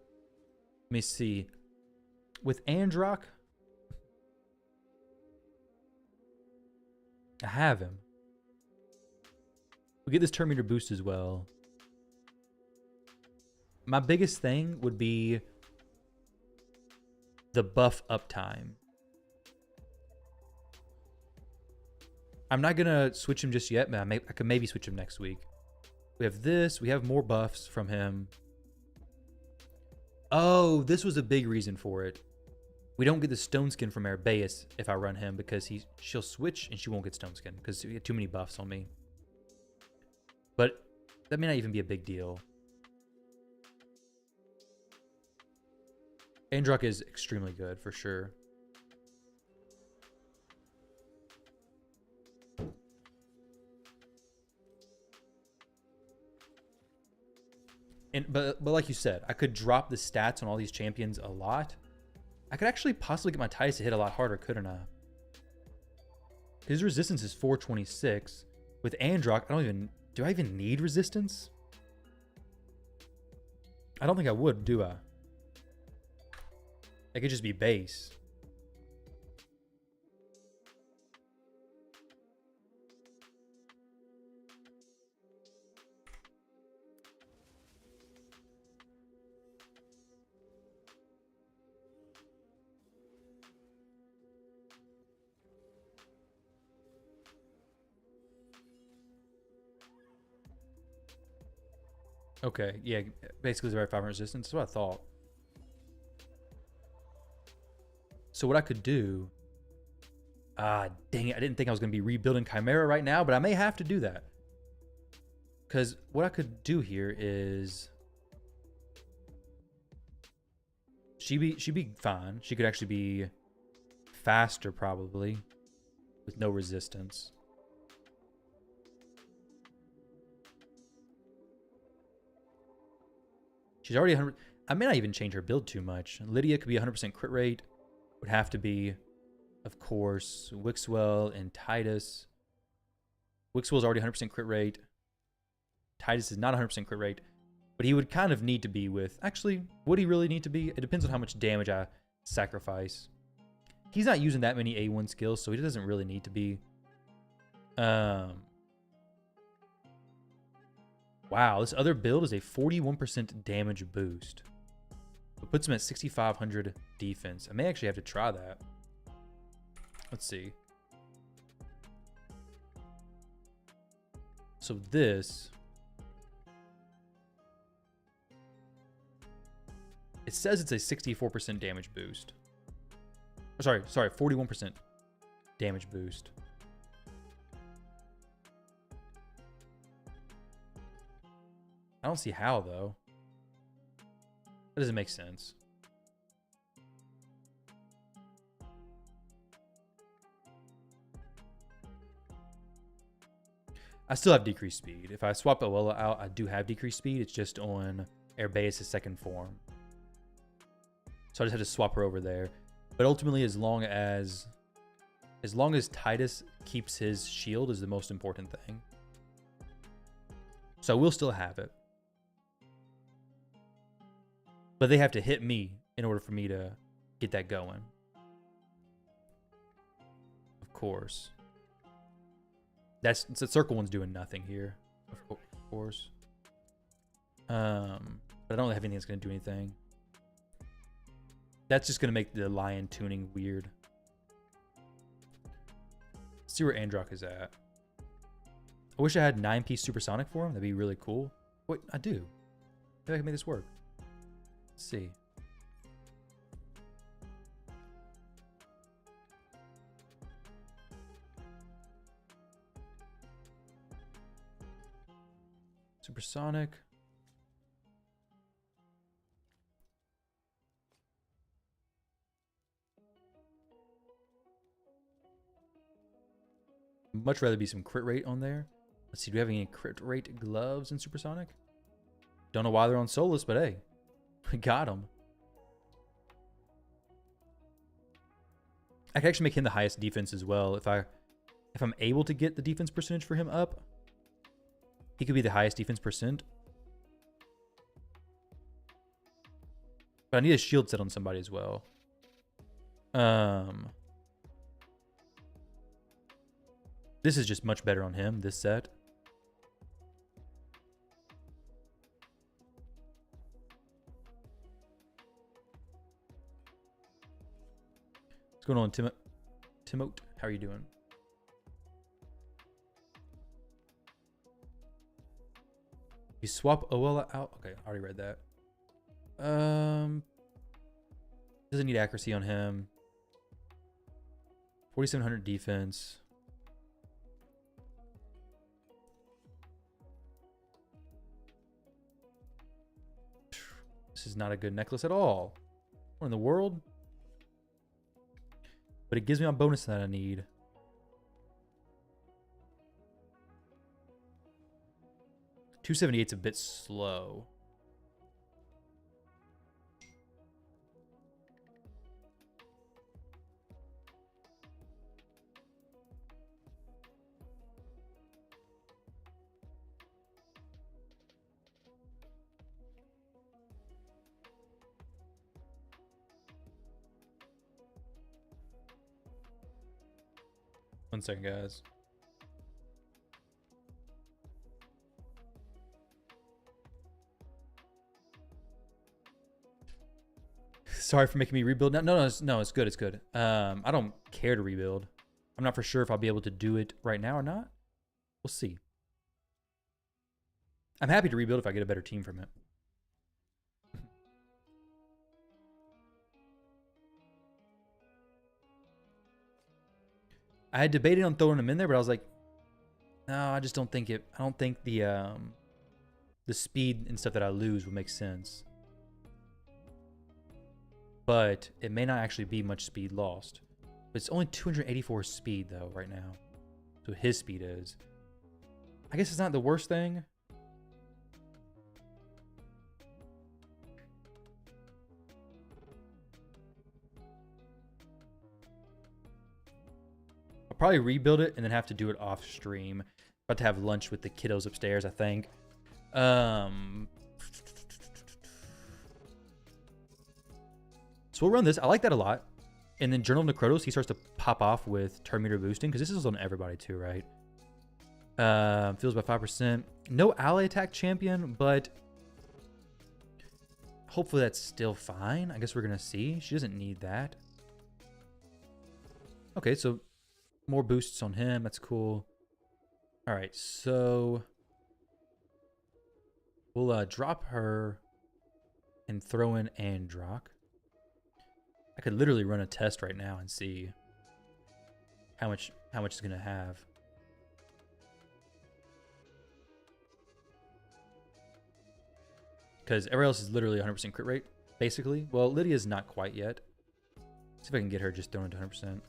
Let me see. With Androck, I have him. We get this turn meter boost as well. My biggest thing would be the buff uptime. I'm not going to switch him just yet, but I could maybe switch him next week. We have this. We have more buffs from him. Oh, this was a big reason for it. We don't get the stone skin from Arabeus if I run him because she'll switch and she won't get stone skin because we get too many buffs on me. But that may not even be a big deal. Androck is extremely good for sure. But like you said, I could drop the stats on all these champions a lot. I could actually possibly get my Titus to hit a lot harder, couldn't I? His resistance is 426. With Androck, do I even need resistance? I don't think I would, do I? It could just be base. Okay, yeah, basically it's about 500 resistance. That's what I thought. So what I could do... dang it, I didn't think I was going to be rebuilding Chimera right now, but I may have to do that. Because what I could do here is... She'd be fine. She could actually be faster, probably, with no resistance. She's already 100... I may not even change her build too much. Lydia could be 100% crit rate. Would have to be, of course, Wixwell and Titus. Wixwell's already 100% crit rate. Titus is not 100% crit rate. But he would kind of need to be with... Actually, would he really need to be? It depends on how much damage I sacrifice. He's not using that many A1 skills, so he doesn't really need to be. Wow, this other build is a 41% damage boost. It puts him at 6,500 defense. I may actually have to try that. Let's see. So this... It says it's a 64% damage boost. Sorry, 41% damage boost. I don't see how, though. That doesn't make sense. I still have decreased speed. If I swap Oella out, I do have decreased speed. It's just on Arabeus' second form. So I just have to swap her over there. But ultimately, as long as Titus keeps his shield is the most important thing. So I will still have it. But they have to hit me in order for me to get that going. Of course. The circle one's doing nothing here. Of course. But I don't really have anything that's going to do anything. That's just going to make the lion tuning weird. Let's see where Androck is at. I wish I had 9-piece supersonic for him. That'd be really cool. Wait, I do. Maybe I can make this work. Let's see. Supersonic. Much rather be some crit rate on there. Let's see, do we have any crit rate gloves in supersonic? Don't know why they're on Solus, but hey, we got them. I can actually make him the highest defense as well. If I'm able to get the defense percentage for him up, he could be the highest defense percent. But I need a shield set on somebody as well. This is just much better on him, this set. What's going on, Timote? How are you doing? You swap Oella out? Okay, I already read that. Doesn't need accuracy on him. 4,700 defense. This is not a good necklace at all. What in the world? But it gives me a bonus that I need. $278's a bit slow. One second, guys. Sorry for making me rebuild. No, it's good. It's good. I don't care to rebuild. I'm not for sure if I'll be able to do it right now or not. We'll see. I'm happy to rebuild if I get a better team from it. I had debated on throwing him in there, but I was like, no, I just don't think it. I don't think the speed and stuff that I lose would make sense. But it may not actually be much speed lost. But it's only 284 speed though right now. So his speed is. I guess it's not the worst thing. I'll probably rebuild it and then have to do it off stream. About to have lunch with the kiddos upstairs, I think. So we'll run this. I like that a lot. And then Journal of Necrotos, he starts to pop off with turn meter boosting, because this is on everybody too, right? Feels by 5%. No ally attack champion, but hopefully that's still fine. I guess we're going to see. She doesn't need that. Okay, so more boosts on him. That's cool. All right, so we'll drop her and throw in Androck. I could literally run a test right now and see how much it's gonna have. Because everybody else is literally 100% crit rate, basically. Well, Lydia's not quite yet. See if I can get her just thrown into 100%.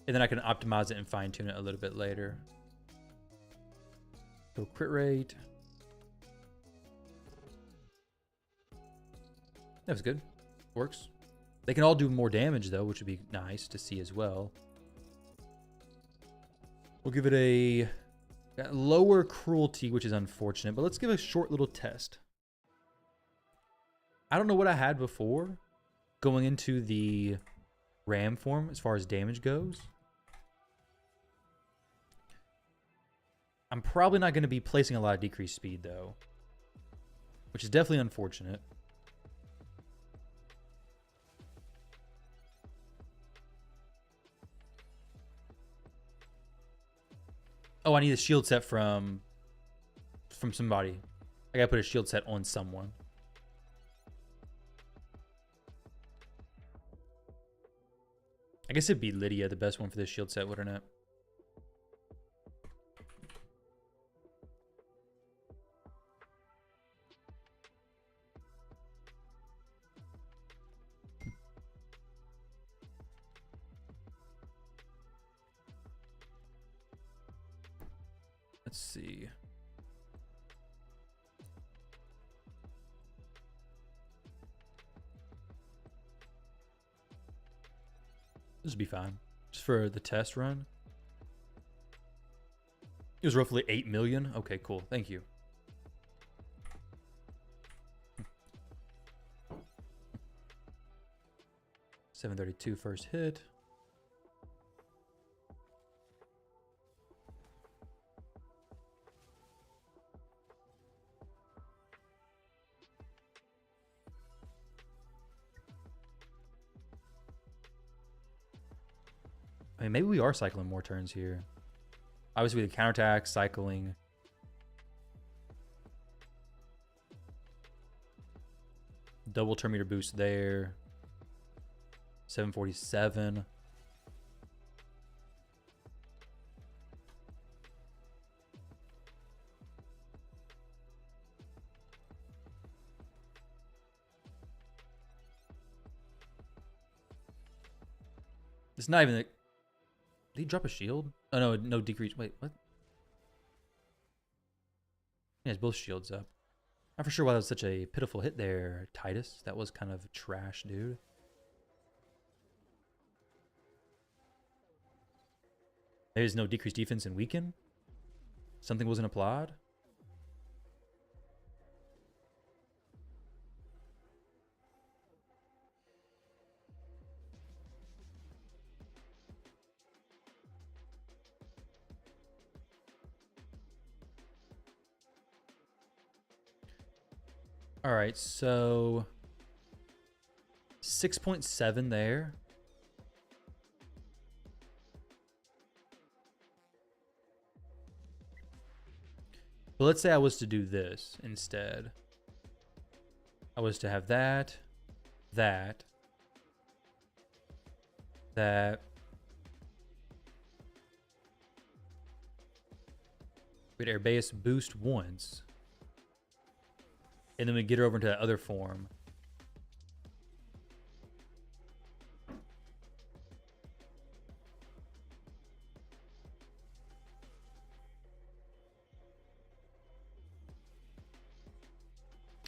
And then I can optimize it and fine tune it a little bit later. So crit rate. That was good. Works. They can all do more damage, though, which would be nice to see as well. We'll give it a lower cruelty, which is unfortunate, but let's give a short little test. I don't know what I had before going into the ram form as far as damage goes. I'm probably not going to be placing a lot of decreased speed, though, which is definitely unfortunate. Oh, I need a shield set from somebody. I gotta put a shield set on someone. I guess it'd be Lydia, the best one for this shield set, wouldn't it? Let's see. This would be fine. Just for the test run. It was roughly 8 million. Okay, cool. Thank you. $732 first hit. I mean, maybe we are cycling more turns here. Obviously, the counterattack, cycling. Double turn meter boost there. 747. It's not even. Did he drop a shield? Oh no, no decrease. Wait, what? Yeah, it's both shields up. Not for sure why that was such a pitiful hit there, Titus. That was kind of trash, dude. There's no decreased defense and weaken. Something wasn't applied. All right, so 6.7 there. But let's say I was to do this instead. I was to have that, that. We'd air base boost once. And then we get her over into that other form.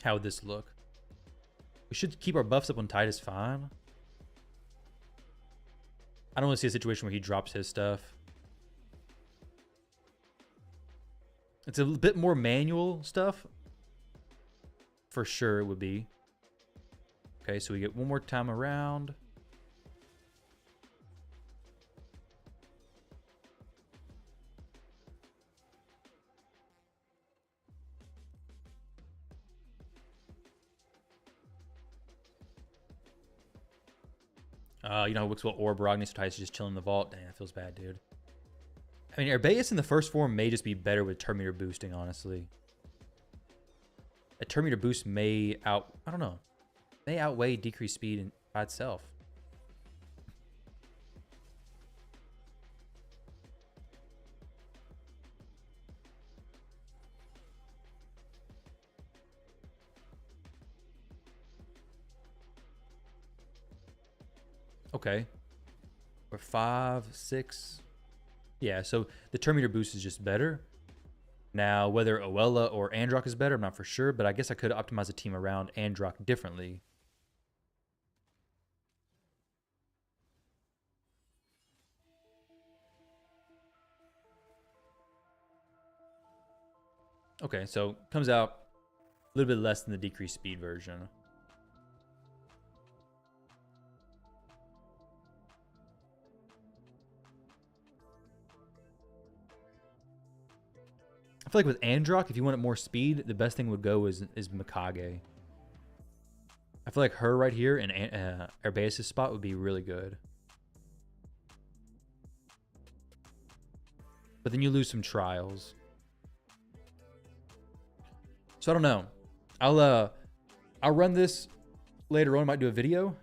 How would this look? We should keep our buffs up on Titus fine. I don't want to see a situation where he drops his stuff. It's a bit more manual stuff. For sure it would be. Okay, so we get one more time around. You know, Wixwell or Brogni, so Titus is just chilling in the vault. Damn, that feels bad, dude. I mean, Arbaeus in the first form may just be better with turn meter boosting, honestly. A turn meter boost may I don't know, may outweigh decreased speed by itself. Okay. Or 5, 6. Yeah, so the turn meter boost is just better. Now, whether Oella or Androck is better, I'm not for sure, but I guess I could optimize a team around Androck differently. Okay, so comes out a little bit less than the decreased speed version. I feel like with Androck, if you wanted more speed, the best thing would go is Mikage. I feel like her right here in Arbaeus' spot would be really good. But then you lose some trials. So I don't know. I'll run this later on. I might do a video.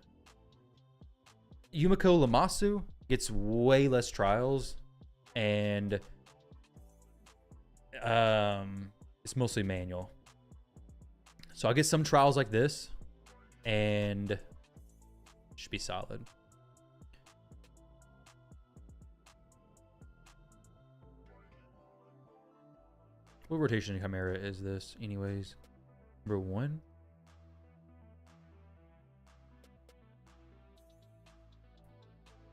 Yumiko Lamasu gets way less trials, and it's mostly manual. So I'll get some trials like this, and it should be solid. What rotation Chimera is this, anyways? Number 1?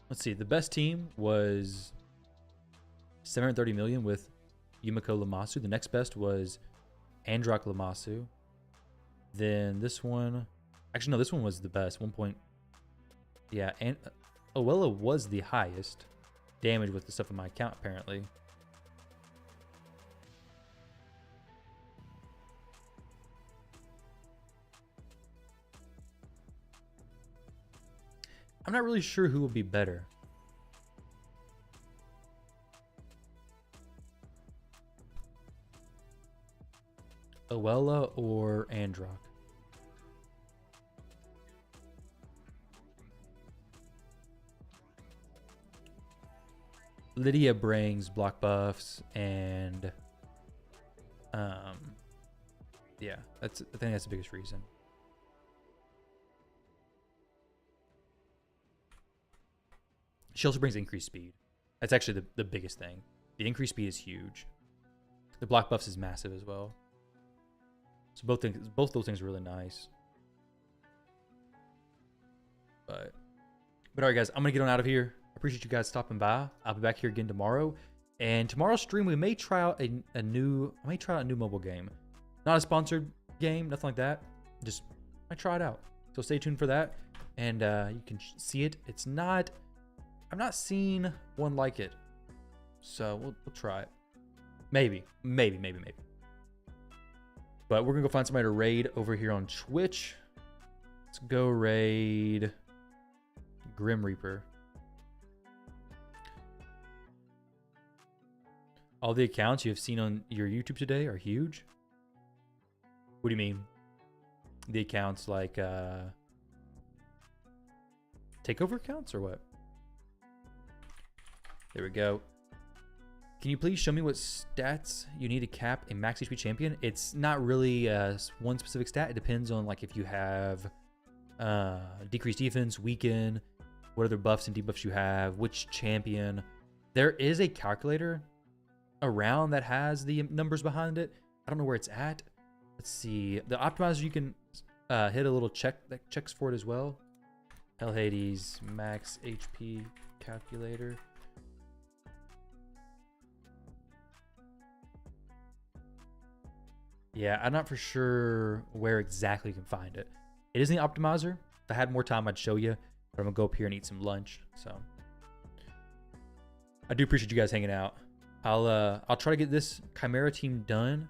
Let's see. The best team was 730 million with Yumiko Lamasu. The next best was Androck Lamasu. Then this one... Actually, no, this one was the best. 1 point... Yeah, and Oella was the highest damage with the stuff in my account, apparently. I'm not really sure who will be better. Oella or Androck? Lydia brings block buffs and yeah, I think that's the biggest reason. She also brings increased speed. That's actually the biggest thing. The increased speed is huge. The block buffs is massive as well. So both those things are really nice. But all right, guys, I'm gonna get on out of here. I appreciate you guys stopping by. I'll be back here again tomorrow. And tomorrow's stream, we may try out a new mobile game. Not a sponsored game, nothing like that. Just might try it out. So stay tuned for that. And you can see it. It's not. I've not seen one like it. So we'll try it. Maybe. But we're gonna go find somebody to raid over here on Twitch. Let's go raid Grim Reaper. All the accounts you have seen on your YouTube today are huge. What do you mean? The accounts like takeover accounts or what? There we go. Can you please show me what stats you need to cap a max HP champion? It's not really one specific stat. It depends on like if you have decreased defense, weaken, what other buffs and debuffs you have, which champion. There is a calculator around that has the numbers behind it. I don't know where it's at. Let's see. The optimizer, you can hit a little check that checks for it as well. Hell Hades max HP calculator. Yeah, I'm not for sure where exactly you can find it. It is in the optimizer. If I had more time, I'd show you. But I'm gonna go up here and eat some lunch. So I do appreciate you guys hanging out. I'll try to get this Chimera team done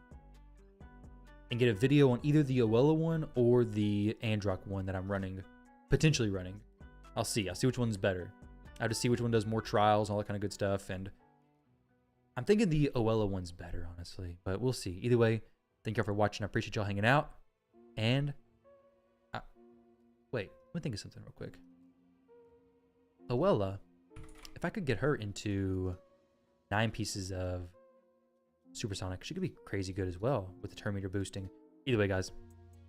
and get a video on either the Oella one or the Androck one that I'm running, potentially running. I'll see which one's better. I have to see which one does more trials and all that kind of good stuff. And I'm thinking the Oella one's better, honestly, but we'll see. Either way, thank y'all for watching. I appreciate y'all hanging out. And wait, let me think of something real quick. Oella, if I could get her into 9 pieces of supersonic, she could be crazy good as well with the turn meter boosting. Either way, guys,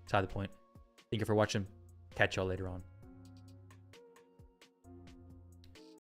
beside the point. Thank you for watching. Catch y'all later on.